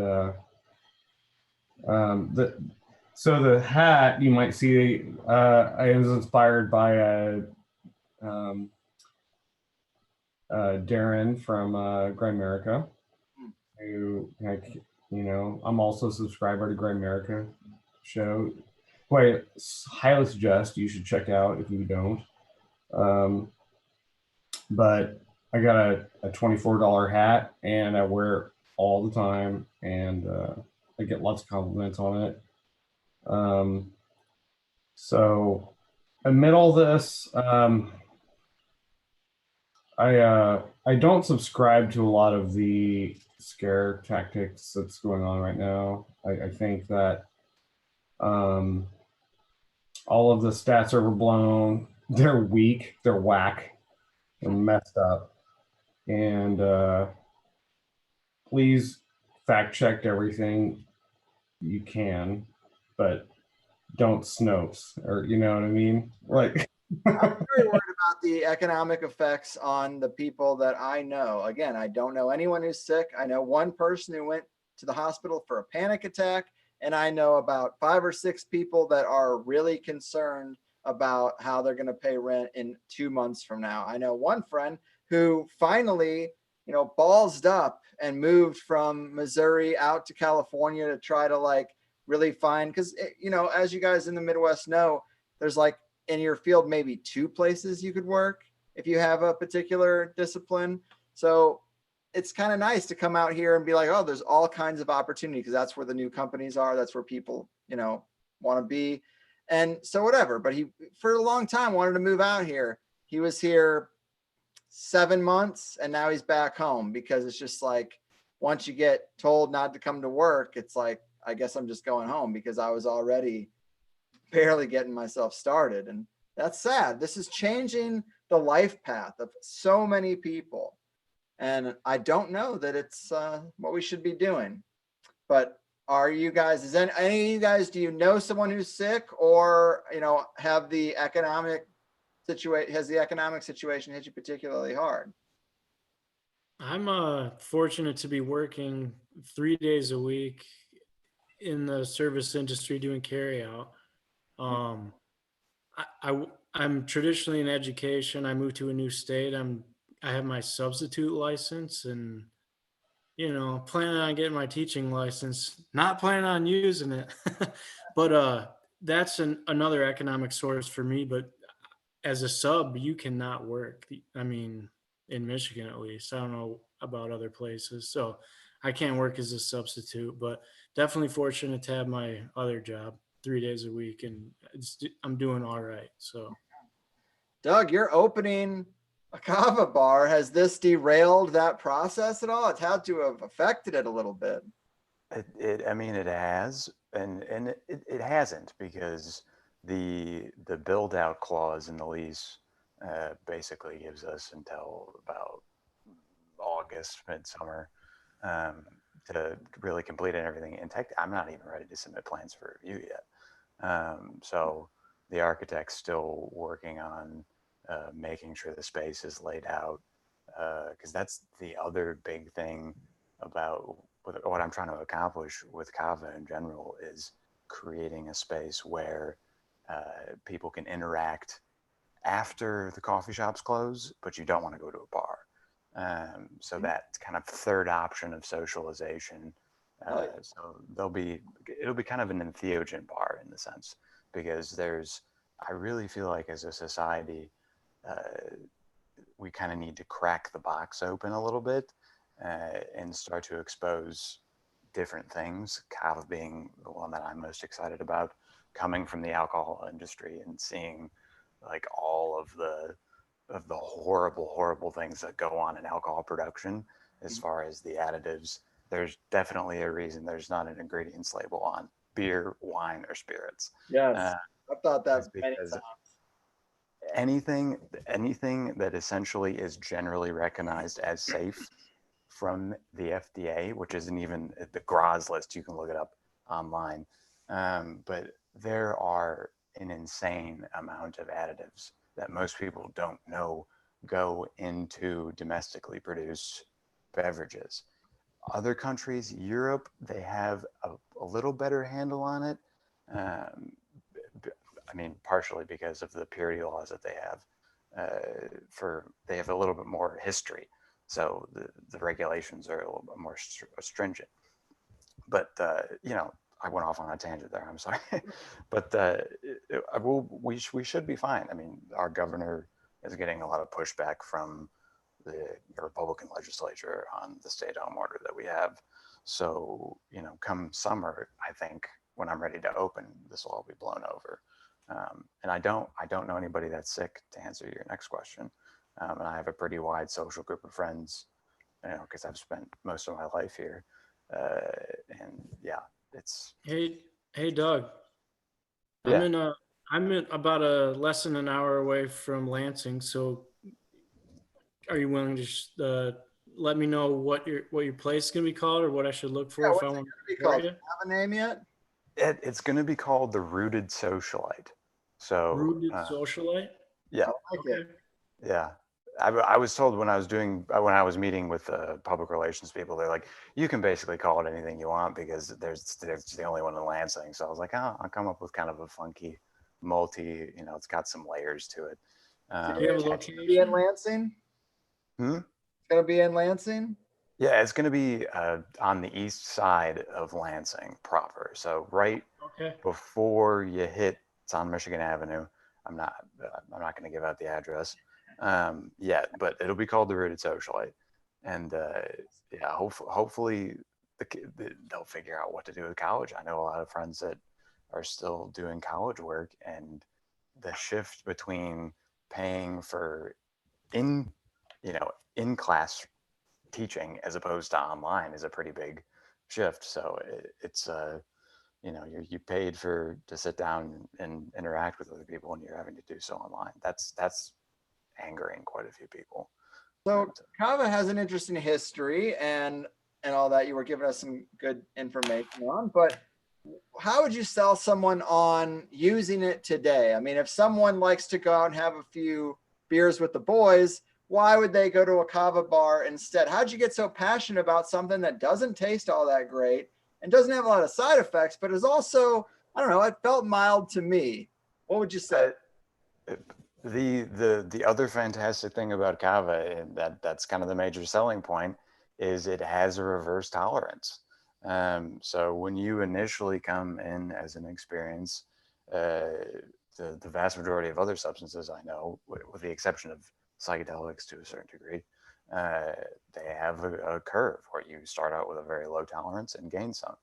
so the hat you might see, I was inspired by Darren from Grimerica, who, I'm also a subscriber to Grimerica show, who I highly suggest you should check out if you don't. But I got a $24 hat and I wear it all the time, and I get lots of compliments on it. So amid all this, I don't subscribe to a lot of the scare tactics that's going on right now. I think that all of the stats are overblown. They're weak. They're whack. They're messed up. And please fact check everything you can, but don't Snopes, or you know what I mean? Like, I'm very worried about the economic effects on the people that I know. Again, I don't know anyone who's sick. I know one person who went to the hospital for a panic attack, and I know about 5 or 6 people that are really concerned about how they're going to pay rent in 2 months from now. I know one friend who finally, ballsed up and moved from Missouri out to California to try to like really find, because, as you guys in the Midwest know, there's like in your field maybe 2 places you could work if you have a particular discipline. So it's kind of nice to come out here and be like, oh, there's all kinds of opportunity, because that's where the new companies are. That's where people, want to be. And so whatever, but he, for a long time, wanted to move out here. He was here 7 months and now he's back home, because it's just like, once you get told not to come to work, it's like, I guess I'm just going home, because I was already barely getting myself started. And that's sad. This is changing the life path of so many people. And I don't know that it's what we should be doing. But are you guys, is any of you guys, do you know someone who's sick, or, have the economic situation, has the economic situation hit you particularly hard? I'm fortunate to be working 3 days a week in the service industry doing carry out. I'm traditionally in education. I moved to a new state. I have my substitute license, and planning on getting my teaching license. Not planning on using it, but that's another economic source for me. But as a sub, you cannot work. I mean, in Michigan at least. I don't know about other places, so I can't work as a substitute. But definitely fortunate to have my other job 3 days a week, and I'm doing all right. So, Doug, you're opening a kava bar. Has this derailed that process at all? It's had to have affected it a little bit. I mean, it has, and it hasn't, because the build out clause in the lease basically gives us until about August, midsummer, to really complete it and everything. In tech, I'm not even ready to submit plans for review yet. So the architect's still working on making sure the space is laid out, because that's the other big thing about what I'm trying to accomplish with Kava in general, is creating a space where people can interact after the coffee shops close, but you don't want to go to a bar. So that kind of third option of socialization. So it'll be kind of an entheogen bar in the sense, because I really feel like as a society, we kind of need to crack the box open a little bit and start to expose different things. Kava being the one that I'm most excited about, coming from the alcohol industry and seeing like all of the horrible things that go on in alcohol production as far as the additives. There's definitely a reason there's not an ingredients label on beer, wine, or spirits. Yes, I've thought that many times. Anything that essentially is generally recognized as safe from the FDA, which isn't even the GRAS list, you can look it up online. But there are an insane amount of additives that most people don't know go into domestically produced beverages. Other countries, Europe, they have a little better handle on it. I mean, partially because of the purity laws that they have. They have a little bit more history, so the regulations are a little bit more stringent. But I went off on a tangent there. I'm sorry, but we should be fine. I mean, our governor is getting a lot of pushback from the Republican legislature on the stay-at-home order that we have. So, you know, come summer, I think when I'm ready to open, this will all be blown over. And I don't know anybody that's sick, to answer your next question. And I have a pretty wide social group of friends, you know, because I've spent most of my life here. And yeah, it's. Hey, Doug. Yeah. I'm in about less than an hour away from Lansing. So, are you willing to let me know what your place is gonna be called, or what I should look for if I want to be to called? you? Have a name yet? It's going to be called the Rooted Socialite. So Rooted Socialite. Yeah. Okay. Yeah. I was told when I was meeting with public relations people, they're like, you can basically call it anything you want because there's the only one in Lansing. So I was like, oh, I'll come up with kind of a funky, you know, it's got some layers to it. Do you have a location? Be in Lansing? Hmm? It's gonna be in Lansing? Yeah, it's going to be on the east side of Lansing proper. So right before you hit, it's on Michigan Avenue. I'm not going to give out the address yet, but it'll be called the Rooted Socialite. And yeah, hopefully they'll figure out what to do with college. I know a lot of friends that are still doing college work, and the shift between paying for in-class teaching as opposed to online is a pretty big shift. So it's you know, you paid to sit down and interact with other people, and you're having to do so online. That's angering quite a few people. So Kava has an interesting history and all that. You were giving us some good information on, but how would you sell someone on using it today? I mean, if someone likes to go out and have a few beers with the boys, why would they go to a kava bar instead? How'd you get so passionate about something that doesn't taste all that great and doesn't have a lot of side effects, but is also, I don't know, it felt mild to me. What would you say? The other fantastic thing about kava, and that's kind of the major selling point, is it has a reverse tolerance. So when you initially come in as an experience, the vast majority of other substances I know, with the exception of psychedelics to a certain degree, they have a curve where you start out with a very low tolerance and gain some.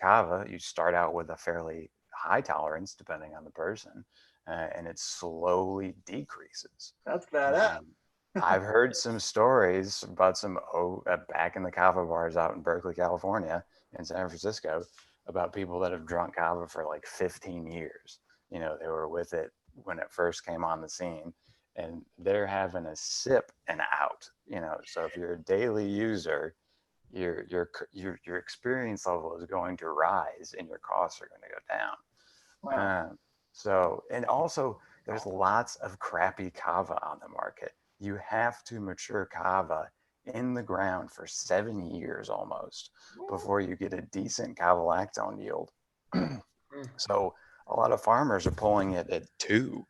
Kava, you start out with a fairly high tolerance depending on the person, and it slowly decreases. That's badass. I've heard some stories about some back in the kava bars out in Berkeley, California, in San Francisco, about people that have drunk kava for like 15 years. You know, they were with it when it first came on the scene, and they're having a sip and out. You know, so if you're a daily user, your experience level is going to rise, and your costs are going to go down. Wow. So, and also there's lots of crappy kava on the market. You have to mature kava in the ground for 7 years almost before you get a decent kava lactone yield. So a lot of farmers are pulling it at 2.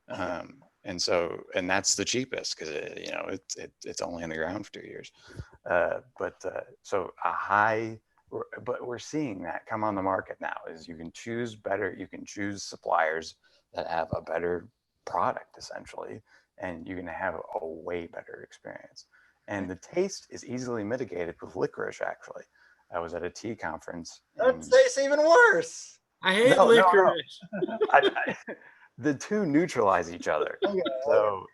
And that's the cheapest because you know it's only in the ground for 2 years. So a high, but we're seeing that come on the market now. Is you can choose better. You can choose suppliers that have a better product essentially, and you can have a way better experience. And the taste is easily mitigated with licorice. Actually, I was at a tea conference. That tastes even worse. I hate licorice. The two neutralize each other. Okay. So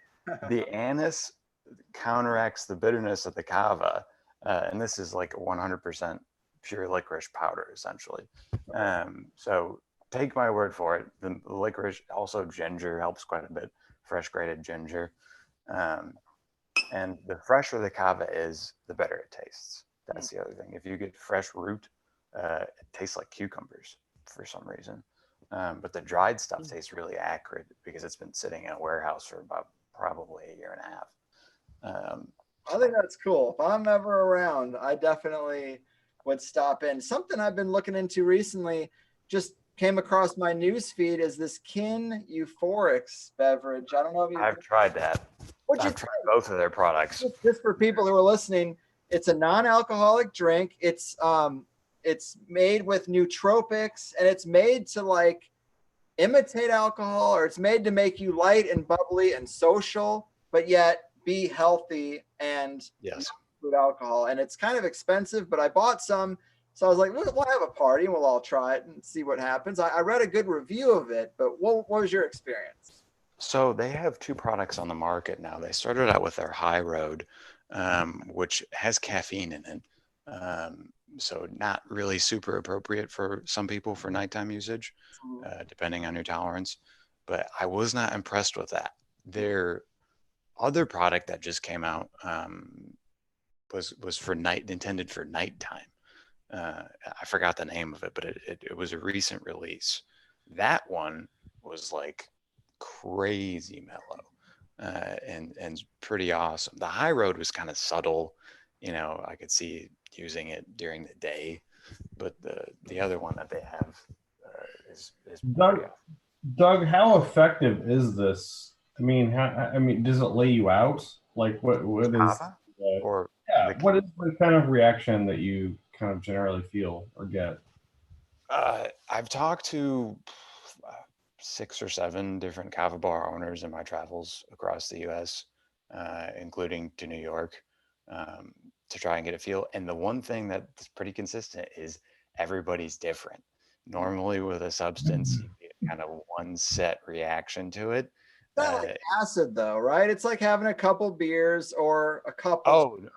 the anise counteracts the bitterness of the kava, and this is like 100% pure licorice powder, essentially. So take my word for it. The licorice, also ginger helps quite a bit, fresh grated ginger. And the fresher the kava is, the better it tastes. That's the other thing. If you get fresh root, it tastes like cucumbers for some reason. But the dried stuff tastes really acrid because it's been sitting in a warehouse for about probably a year and a half. I think that's cool. If I'm ever around, I definitely would stop in. Something I've been looking into recently, just came across my news feed, is this Kin Euphorics beverage. I don't know if I've tried that. I've tried both of their products. Just for people who are listening, it's a non-alcoholic drink. It's made with nootropics, and it's made to like imitate alcohol, or it's made to make you light and bubbly and social. but yet be healthy and Yes. food alcohol. And it's kind of expensive, but I bought some. So I was like, we'll have a party and we'll all try it and see what happens. I read a good review of it, but what was your experience? So they have two products on the market now. They started out with their High Road, which has caffeine in it. So not really super appropriate for some people for nighttime usage, depending on your tolerance. But I was not impressed with that. Their other product that just came out was for intended for nighttime. I forgot the name of it, but it was a recent release. That one was like crazy mellow and pretty awesome. The High Road was kind of subtle, I could see using it during the day, but the other one that they have is Doug, how effective is this? I mean, does it lay you out? Like, what is or what is the kind of reaction that you kind of generally feel or get? I've talked to 6 or 7 different kava bar owners in my travels across the U.S., including to New York, to try and get a feel. And the one thing that's pretty consistent is everybody's different. Normally with a substance, you get kind of one set reaction to it. It's not like acid though, right? It's like having a couple beers or a couple.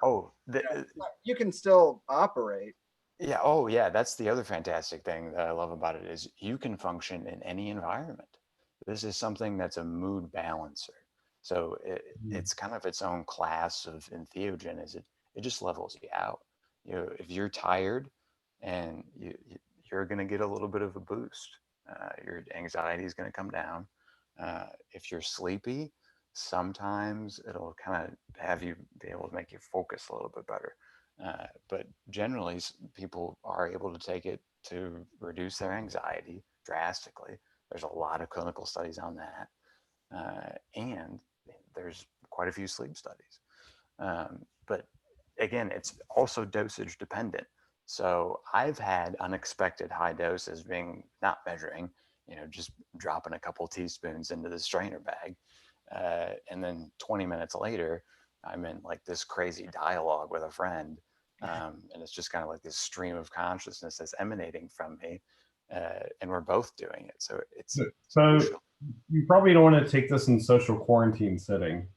You can still operate. Yeah. Oh, yeah. That's the other fantastic thing that I love about it is you can function in any environment. This is something that's a mood balancer. So it's kind of its own class of entheogen. It just levels you out. If you're tired and you're going to get a little bit of a boost, your anxiety is going to come down. If you're sleepy, sometimes it'll kind of have you be able to make you focus a little bit better. But generally, people are able to take it to reduce their anxiety drastically. There's a lot of clinical studies on that. And there's quite a few sleep studies. But again, it's also dosage dependent. So I've had unexpected high doses being not measuring, just dropping a couple teaspoons into the strainer bag. And then 20 minutes later, I'm in like this crazy dialogue with a friend. And it's just kind of like this stream of consciousness that's emanating from me. And we're both doing it. So it's so you probably don't want to take this in social quarantine setting,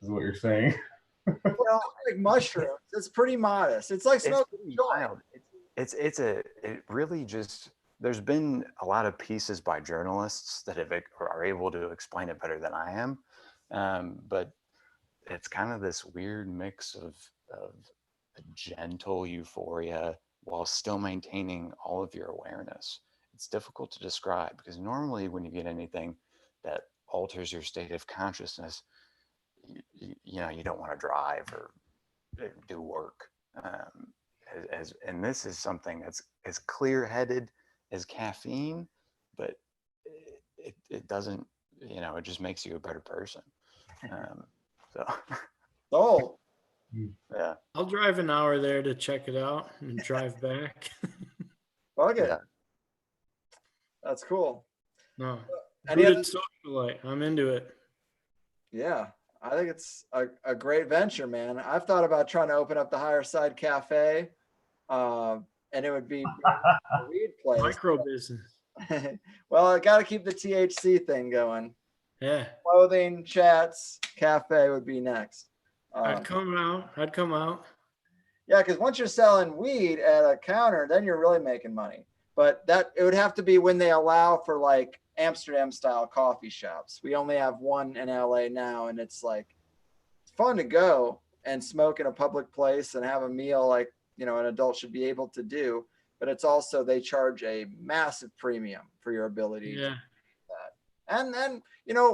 is what you're saying. Well, like mushrooms, it's pretty modest. It's like smoking a joint. It really just, there's been a lot of pieces by journalists that are able to explain it better than I am. But it's kind of this weird mix of a gentle euphoria while still maintaining all of your awareness. It's difficult to describe because normally when you get anything that alters your state of consciousness, you don't want to drive or do work. And this is something that's as clear-headed as caffeine, but it doesn't, it just makes you a better person. Oh, yeah. I'll drive an hour there to check it out and drive back. Okay. Yeah. That's cool. No. Any Food other and socialite. I'm into it. Yeah, I think it's a great venture, man. I've thought about trying to open up the Higher Side Cafe, and it would be a weed place. Micro business. Well, I got to keep the THC thing going. Yeah. Clothing, chats, cafe would be next. I'd come out. Yeah, because once you're selling weed at a counter, then you're really making money. But it would have to be when they allow for like Amsterdam style coffee shops. We only have one in LA now, and it's like it's fun to go and smoke in a public place and have a meal like an adult should be able to do. But it's also they charge a massive premium for your ability to do that. And then,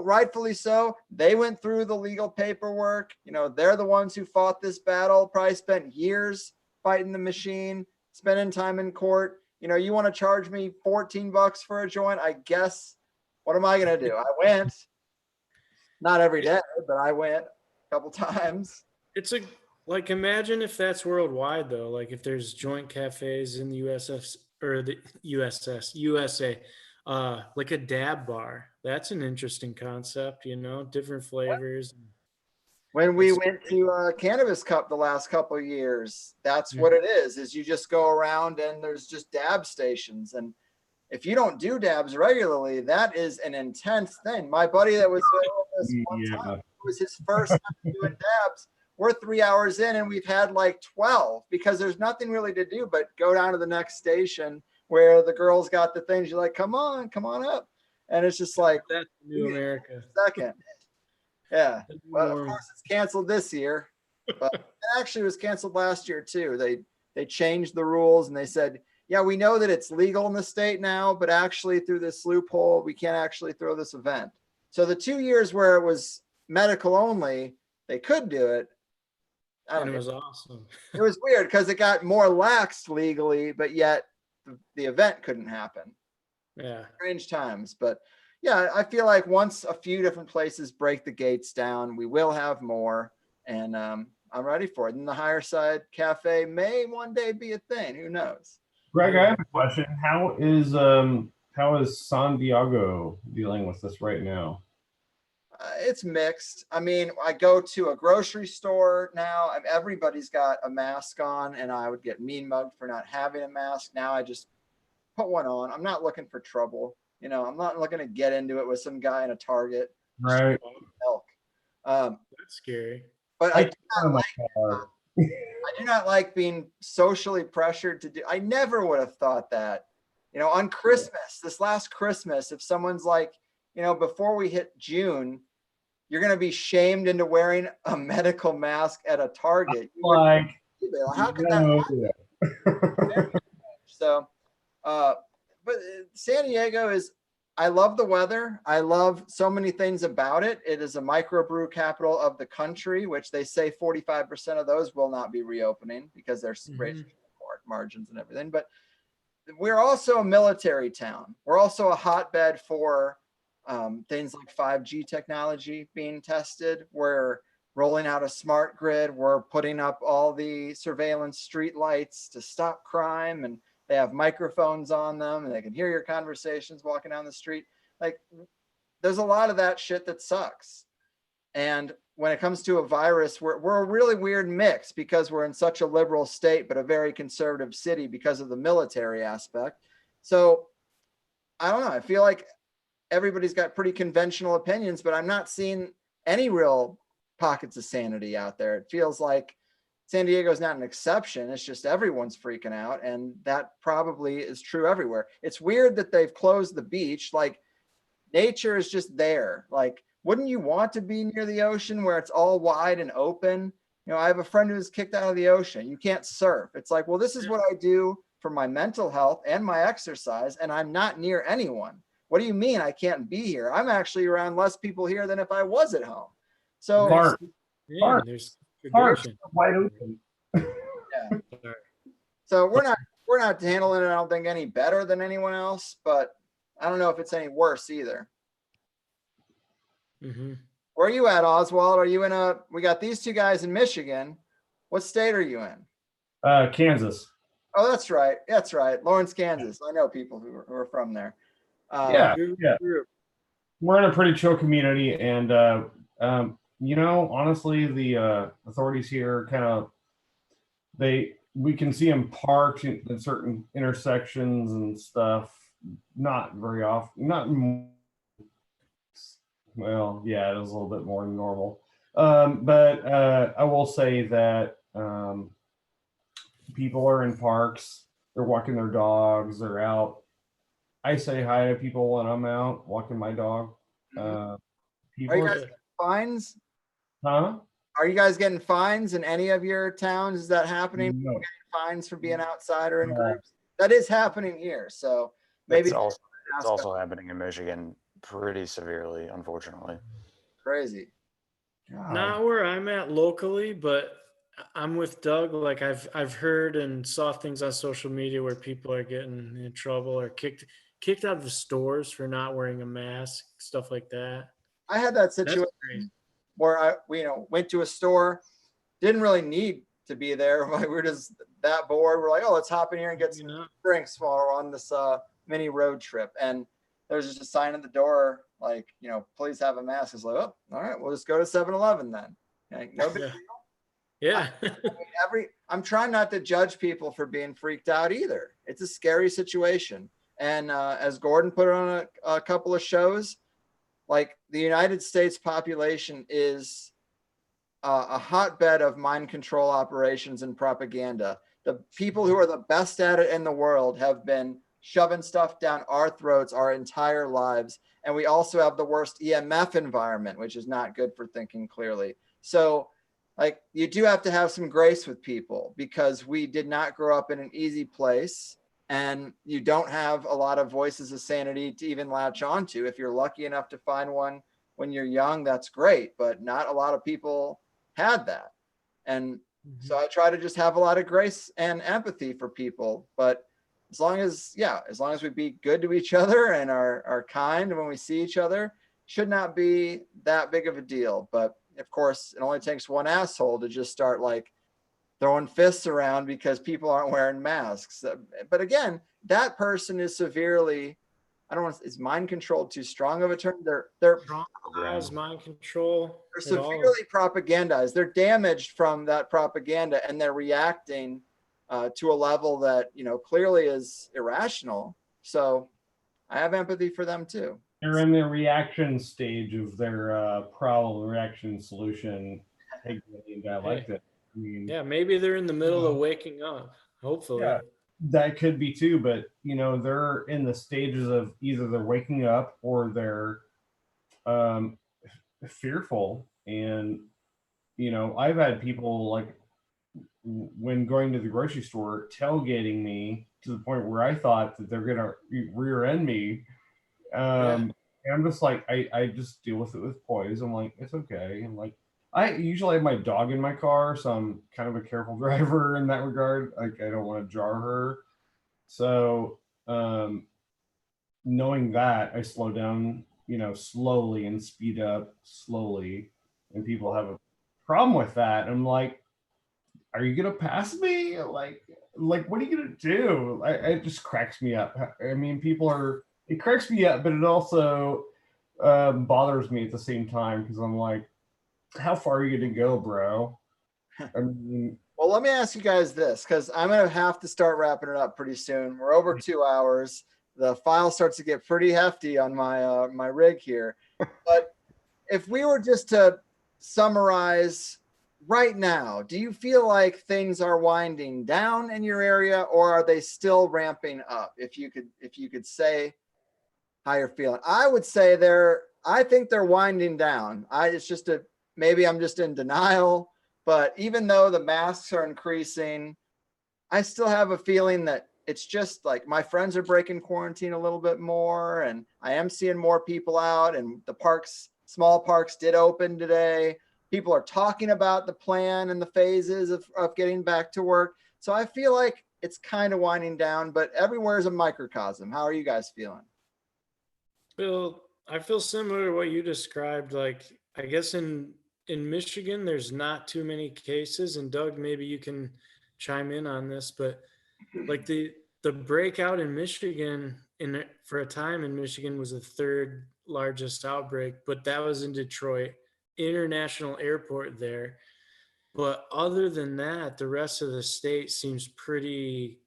rightfully so, they went through the legal paperwork. They're the ones who fought this battle, probably spent years fighting the machine, spending time in court. You want to charge me $14 for a joint? I guess, what am I going to do? I went, not every day, but I went a couple times. It's imagine if that's worldwide though. Like if there's joint cafes in the USA, like a dab bar. That's an interesting concept, different flavors. When we went to Cannabis Cup the last couple of years, that's what it is you just go around and there's just dab stations. And if you don't do dabs regularly, that is an intense thing. My buddy that was with us one time, it was his first time doing dabs. We're 3 hours in and we've had like 12 because there's nothing really to do but go down to the next station where the girls got the things. You're like, come on up. And it's just like, that's new America. Second. Yeah. Well, of course, it's canceled this year, but it actually was canceled last year too. They changed the rules and they said, yeah, we know that it's legal in the state now, but actually through this loophole, we can't actually throw this event. So the 2 years where it was medical only, they could do it. And it was awesome. It was weird because it got more laxed legally, but yet the event couldn't happen. Yeah. Strange times. But yeah, I feel like once a few different places break the gates down, we will have more. And I'm ready for it. And the Higher Side Cafe may one day be a thing. Who knows? Greg, I have a question. How is San Diego dealing with this right now? It's mixed. I mean, I go to a grocery store now. Everybody's got a mask on, and I would get mean mugged for not having a mask. Now I just put one on. I'm not looking for trouble. You know, I'm not looking to get into it with some guy in a Target. Right. Milk. That's scary. But I do not like being socially pressured to do. I never would have thought that. You know, on Christmas, this last Christmas, if someone's like, you know, before we hit June, you're going to be shamed into wearing a medical mask at a Target. Like, how could that happen? So, but San Diego is, I love the weather. I love so many things about it. It is a microbrew capital of the country, which they say 45% of those will not be reopening because there's great margins and everything. But we're also a military town. We're also a hotbed for things like 5G technology being tested. We're rolling out a smart grid. We're putting up all the surveillance street lights to stop crime, and they have microphones on them and they can hear your conversations walking down the street. Like, there's a lot of that shit that sucks. And when it comes to a virus, we're a really weird mix because we're in such a liberal state, but a very conservative city because of the military aspect. So I don't know. I feel like everybody's got pretty conventional opinions, but I'm not seeing any real pockets of sanity out there. It feels like San Diego's not an exception. It's just everyone's freaking out. And that probably is true everywhere. It's weird that they've closed the beach. Like, nature is just there. Like, wouldn't you want to be near the ocean where it's all wide and open? You know, I have a friend who's kicked out of the ocean. You can't surf. It's like, well, this is what I do for my mental health and my exercise, and I'm not near anyone. What do you mean I can't be here? I'm actually around less people here than if I was at home. So there's wide open. Yeah. So we're not handling it, I don't think, any better than anyone else, but I don't know if it's any worse either. Where are you at, Oswald? Are you in we got these two guys in Michigan. What state are you in? Kansas. Oh, that's right. That's right. Lawrence, Kansas. I know people who are from there. Yeah. We're in a pretty chill community, and you know, honestly, the authorities here kind of we can see them parked in certain intersections and stuff. Not very often. Well, yeah, it was a little bit more than normal. But I will say that people are in parks. They're walking their dogs. They're out. I say hi to people when I'm out walking my dog. Are you guys getting fines? Huh? Are you guys getting fines in any of your towns? Is that happening? No. Getting fines for being outside or in groups? That is happening here. So maybe it's also happening in Michigan pretty severely, unfortunately. Crazy. Not where I'm at locally, but I'm with Doug. Like I've heard and saw things on social media where people are getting in trouble or kicked out of the stores for not wearing a mask, stuff like that. I had that situation where I went to a store, didn't really need to be there. Like, we were just that bored. We're like, oh, let's hop in here and get some drinks while we're on this mini road trip. And there's just a sign at the door, like, please have a mask. It's like, oh, all right, we'll just go to 7-Eleven then. Like, no big Yeah. I'm trying not to judge people for being freaked out either. It's a scary situation. And as Gordon put on a couple of shows, like the United States population is a hotbed of mind control operations and propaganda. The people who are the best at it in the world have been shoving stuff down our throats our entire lives. And we also have the worst EMF environment, which is not good for thinking clearly. So like you do have to have some grace with people because we did not grow up in an easy place, and you don't have a lot of voices of sanity to even latch onto. If you're lucky enough to find one when you're young, that's great, but not a lot of people had that. And so I try to just have a lot of grace and empathy for people, but as long as we be good to each other and are kind when we see each other, should not be that big of a deal. But of course, it only takes one asshole to just start like throwing fists around because people aren't wearing masks. But again, that person is severely, I don't want to, is mind controlled too strong of a term? They're mind control. They're severely propagandized. They're damaged from that propaganda, and they're reacting to a level that, you know, clearly is irrational. So I have empathy for them too. They're in the reaction stage of their problem, reaction, solution. I like that. I mean, yeah, maybe they're in the middle of waking up. Hopefully. Yeah, that could be too, but you know, they're in the stages of either they're waking up or they're fearful. And you know, I've had people like when going to the grocery store tailgating me to the point where I thought that they're gonna rear end me. And I'm just like, I just deal with it with poise. I'm like, it's okay. I'm like, I usually have my dog in my car, so I'm kind of a careful driver in that regard. Like, I don't want to jar her. So, knowing that, I slow down, you know, slowly and speed up slowly. And people have a problem with that. I'm like, are you gonna pass me? Like, what are you gonna do? It just cracks me up. I mean, it cracks me up, but it also bothers me at the same time because I'm like, how far are you gonna go, bro? I mean, well, let me ask you guys this, because I'm gonna have to start wrapping it up pretty soon. We're over 2 hours. The file starts to get pretty hefty on my my rig here. But if we were just to summarize right now, do you feel like things are winding down in your area, or are they still ramping up? If you could say how you're feeling. I would say I think they're winding down. Maybe I'm just in denial, but even though the masks are increasing, I still have a feeling that it's just like my friends are breaking quarantine a little bit more, and I am seeing more people out, and the small parks did open today. People are talking about the plan and the phases of getting back to work. So I feel like it's kind of winding down, but everywhere is a microcosm. How are you guys feeling? Bill, I feel similar to what you described. Like, I guess in Michigan, there's not too many cases, and Doug, maybe you can chime in on this, but like the breakout in Michigan for a time in Michigan was the third largest outbreak, but that was in Detroit International Airport there. But other than that, the rest of the state seems pretty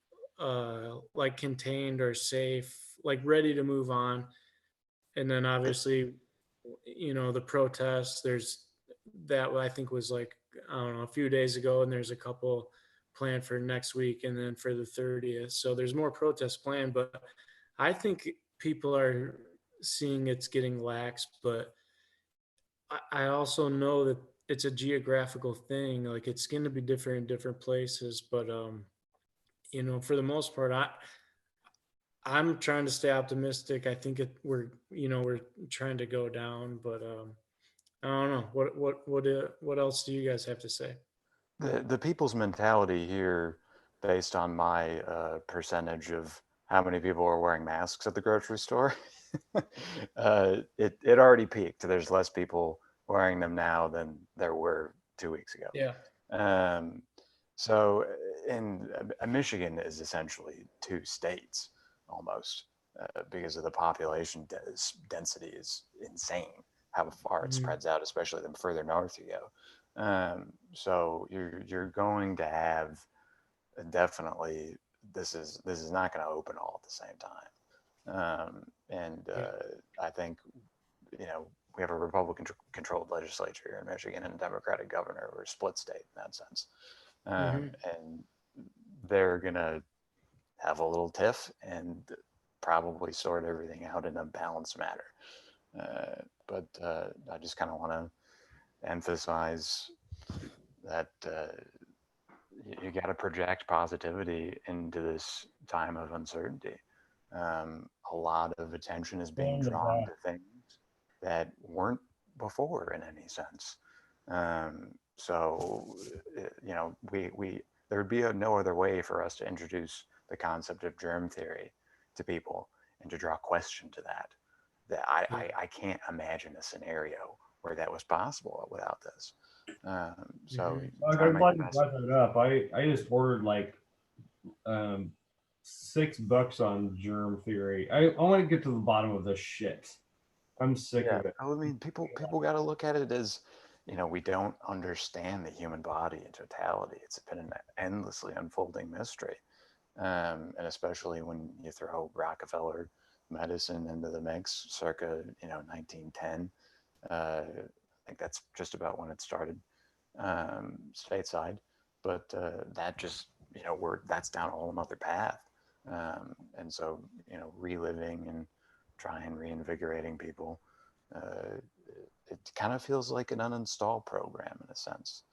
like contained or safe, like ready to move on. And then obviously, you know, the protests, there's that I think was like, I don't know, a few days ago, and there's a couple planned for next week and then for the 30th. So there's more protests planned, but I think people are seeing it's getting lax, but I also know that it's a geographical thing. Like, it's going to be different in different places, but you know, for the most part, I'm trying to stay optimistic. I think we're trying to go down, but I don't know. What else do you guys have to say? The people's mentality here, based on my percentage of how many people are wearing masks at the grocery store, it already peaked. There's less people wearing them now than there were 2 weeks ago. Yeah. So in Michigan is essentially 2 states almost because of the population density is insane. How far it spreads out, especially the further north you go. So you're going to have definitely this is not going to open all at the same time. I think we have a Republican controlled legislature here in Michigan and a Democratic governor. We're a split state in that sense. And they're going to have a little tiff and probably sort everything out in a balanced manner. But I just kind of want to emphasize that you got to project positivity into this time of uncertainty. A lot of attention is being drawn to things that weren't before in any sense. So, there would be no other way for us to introduce the concept of germ theory to people and to draw question to that. I can't imagine a scenario where that was possible without this. So I'm glad you brought that up. I just ordered like $6 on germ theory. I want to get to the bottom of this shit. I'm sick of it. I mean, people got to look at it as, we don't understand the human body in totality. It's been an endlessly unfolding mystery. And especially when you throw Rockefeller medicine into the mix circa, 1910. I think that's just about when it started stateside. But that just, that's down a whole nother path. And so, reliving and trying reinvigorating people, it kind of feels like an uninstall program in a sense.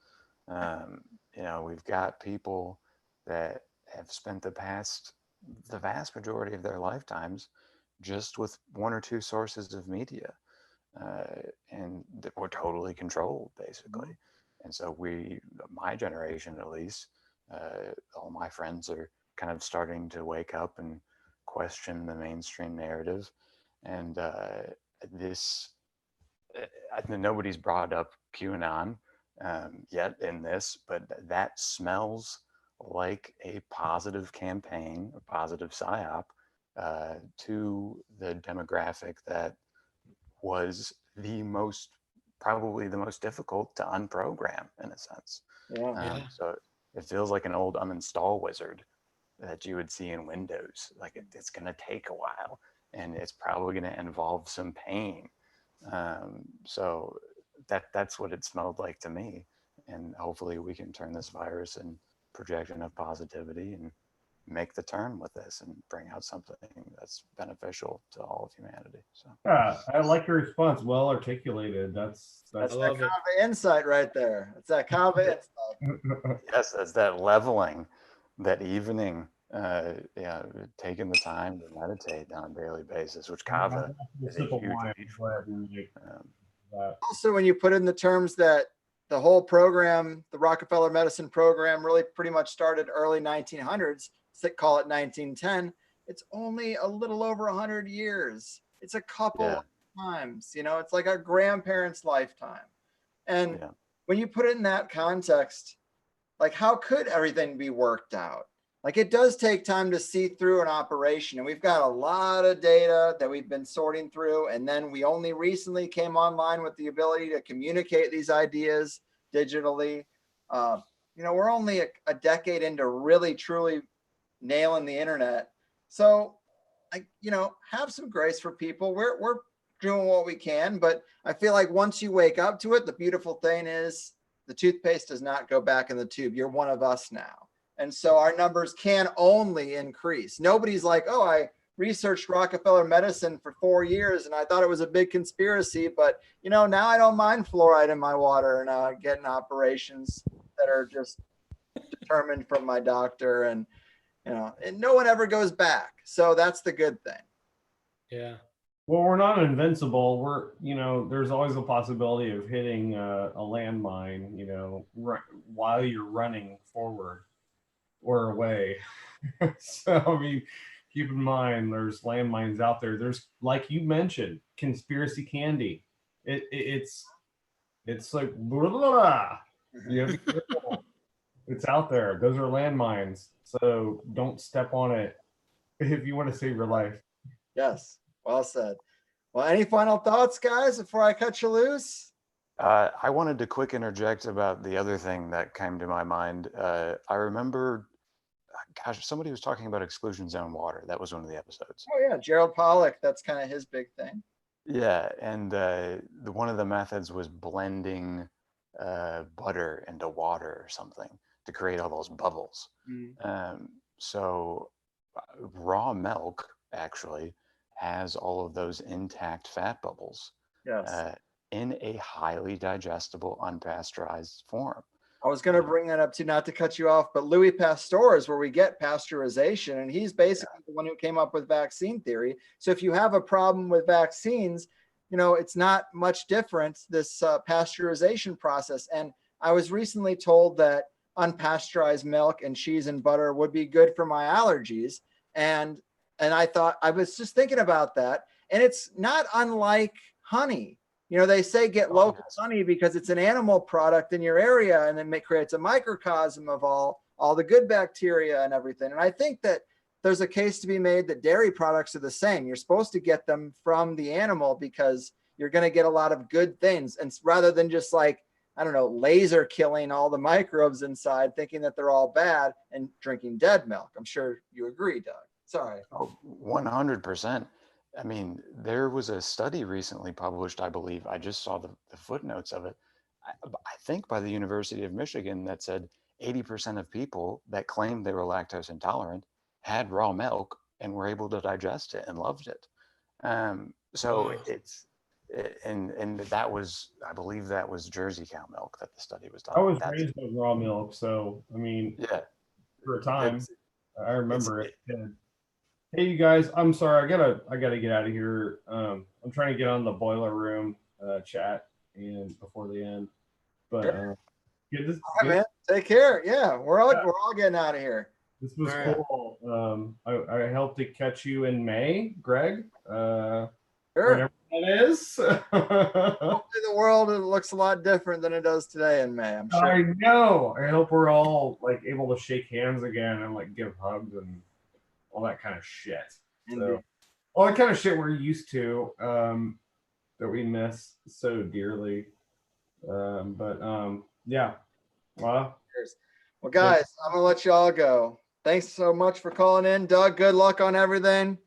We've got people that have spent the vast majority of their lifetimes just with one or two sources of media, and that were totally controlled basically. And so my generation at least, all my friends are kind of starting to wake up and question the mainstream narrative. And nobody's brought up QAnon yet in this, but that smells like a positive campaign, a positive psyop to the demographic that was probably the most difficult to unprogram in a sense. So it feels like an old uninstall wizard that you would see in Windows. Like it's going to take a while, and it's probably going to involve some pain. So that's what it smelled like to me. And hopefully we can turn this virus and projection of positivity and make the turn with this and bring out something that's beneficial to all of humanity. So yeah, I like your response. Well articulated. That's that Kava insight right there. It's that Kava insight. Yes, that's that leveling, that evening, taking the time to meditate on a daily basis, which Kava is a huge Also, when you put in the terms that the whole program, the Rockefeller medicine program, really pretty much started early 1900s, call it 1910, it's only a little over 100 years. It's a couple of times, it's like our grandparents' lifetime. And when you put it in that context, like how could everything be worked out? Like it does take time to see through an operation, and we've got a lot of data that we've been sorting through. And then we only recently came online with the ability to communicate these ideas digitally. We're only a decade into really, truly nailing the internet. So, have some grace for people. We're doing what we can, but I feel like once you wake up to it, the beautiful thing is the toothpaste does not go back in the tube. You're one of us now. And so our numbers can only increase. Nobody's like, oh, I researched Rockefeller medicine for 4 years and I thought it was a big conspiracy, but now I don't mind fluoride in my water and getting operations that are just determined from my doctor, and and no one ever goes back. So that's the good thing. Yeah. Well, we're not invincible. There's always a possibility of hitting a landmine, while you're running forward or away. So, I mean, keep in mind, there's landmines out there. There's, like you mentioned, conspiracy candy. It's like, blah, blah, blah. You have to be careful. It's out there. Those are landmines. So don't step on it if you want to save your life. Yes. Well said. Well, any final thoughts, guys, before I cut you loose? I wanted to quick interject about the other thing that came to my mind. I remember, gosh, somebody was talking about exclusion zone water. That was one of the episodes. Oh yeah, Gerald Pollack. That's kind of his big thing. Yeah, and one of the methods was blending butter into water or something to create all those bubbles. So raw milk actually has all of those intact fat bubbles. Yes. In a highly digestible, unpasteurized form. I was going to bring that up too, not to cut you off, but Louis Pasteur is where we get pasteurization, and he's basically the one who came up with vaccine theory. So if you have a problem with vaccines, you know, it's not much different, this pasteurization process. And I was recently told that unpasteurized milk and cheese and butter would be good for my allergies. And I thought, I was just thinking about that, and it's not unlike honey. You know, they say get local honey because it's an animal product in your area, and then it creates a microcosm of all the good bacteria and everything. And I think that there's a case to be made that dairy products are the same. You're supposed to get them from the animal because you're going to get a lot of good things. And rather than just like, I don't know, laser killing all the microbes inside, thinking that they're all bad and drinking dead milk. I'm sure you agree, Doug. Sorry. Oh, 100%. I mean, there was a study recently published, I believe, I just saw the footnotes of it, I think by the University of Michigan, that said 80% of people that claimed they were lactose intolerant had raw milk and were able to digest it and loved it. So and that was, I believe that was Jersey cow milk that the study was done. I was raised with raw milk, so I mean, yeah, for a time, I remember it. Hey, you guys, I'm sorry, I gotta get out of here. I'm trying to get on the boiler room chat and before the end, but All right, man. Take care. Yeah, we're all getting out of here. This was cool. I helped to catch you in May, Greg. Whenever that is. Hopefully the world looks a lot different than it does today in May, I'm sure. I know. I hope we're all like able to shake hands again and like give hugs and all that kind of shit. So, all that kind of shit we're used to, that we miss so dearly. Yeah. Well, guys, I'm gonna let y'all go. Thanks so much for calling in, Doug. Good luck on everything.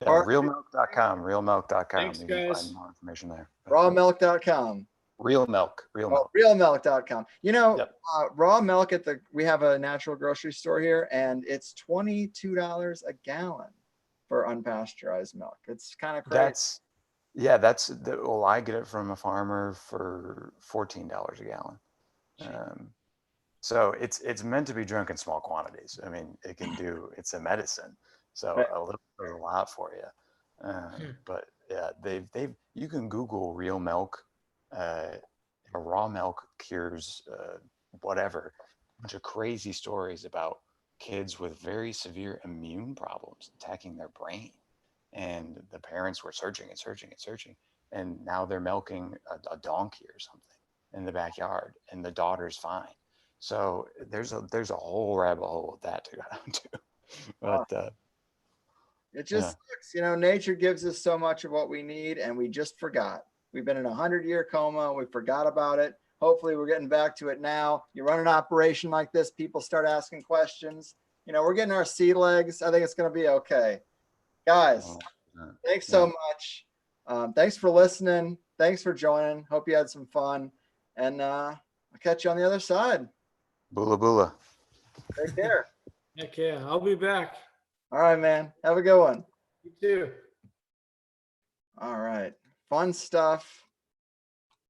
Yeah, realmilk.com, realmilk.com. Thanks, you can guys. find more information there. Rawmilk.com. Real milk, real milk. Realmilk.com. You know, raw milk we have a natural grocery store here, and it's $22 a gallon for unpasteurized milk. It's kind of crazy. Well, I get it from a farmer for $14 a gallon. So it's meant to be drunk in small quantities. I mean, it's a medicine. So a little is a lot for you. But yeah, you can Google real milk. Raw milk cures whatever. A bunch of crazy stories about kids with very severe immune problems attacking their brain, and the parents were searching and searching and searching, and now they're milking a donkey or something in the backyard, and the daughter's fine. So there's a whole rabbit hole with that to go down to. But it just sucks. You know, nature gives us so much of what we need, and we just forgot. We've been in 100-year coma. We forgot about it. Hopefully we're getting back to it now. You run an operation like this, people start asking questions. You know, we're getting our sea legs. I think it's going to be okay. Guys, thanks so much. Thanks for listening. Thanks for joining. Hope you had some fun. And I'll catch you on the other side. Bula bula. Take care. Heck yeah, I'll be back. All right, man. Have a good one. You too. All right. Fun stuff.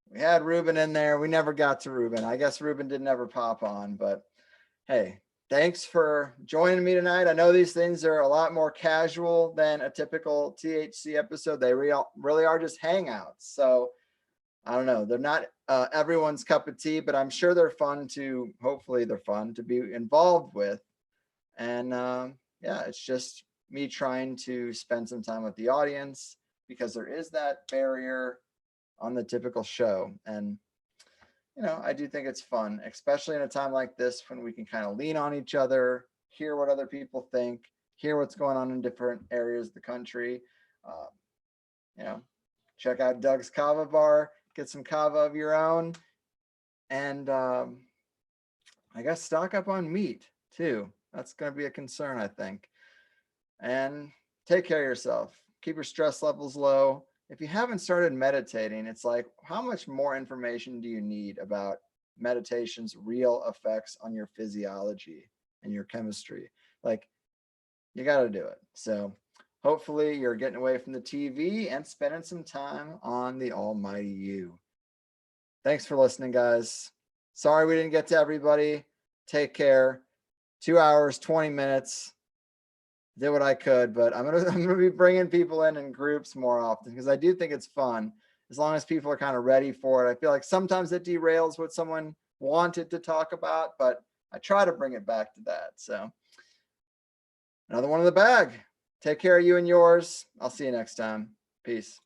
We had Ruben in there. We never got to Ruben. I guess Ruben didn't ever pop on, but hey, thanks for joining me tonight. I know these things are a lot more casual than a typical THC episode. They really are just hangouts. So I don't know. They're not everyone's cup of tea, but I'm sure they're fun to, hopefully they're fun to be involved with. And yeah, it's just me trying to spend some time with the audience, because there is that barrier on the typical show. And, you know, I do think it's fun, especially in a time like this when we can kind of lean on each other, hear what other people think, hear what's going on in different areas of the country. You know, check out Doug's Kava Bar. get some kava of your own, and I guess stock up on meat too. That's going to be a concern, I think. And take care of yourself. Keep your stress levels low. If you haven't started meditating, it's like, how much more information do you need about meditation's real effects on your physiology and your chemistry? Like, you got to do it. So hopefully you're getting away from the TV and spending some time on the almighty you. Thanks for listening, guys. Sorry we didn't get to everybody. Take care. 2 hours, 20 minutes. Did what I could, but I'm gonna be bringing people in groups more often because I do think it's fun as long as people are kind of ready for it. I feel like sometimes it derails what someone wanted to talk about, but I try to bring it back to that. So another one in the bag. Take care of you and yours. I'll see you next time. Peace.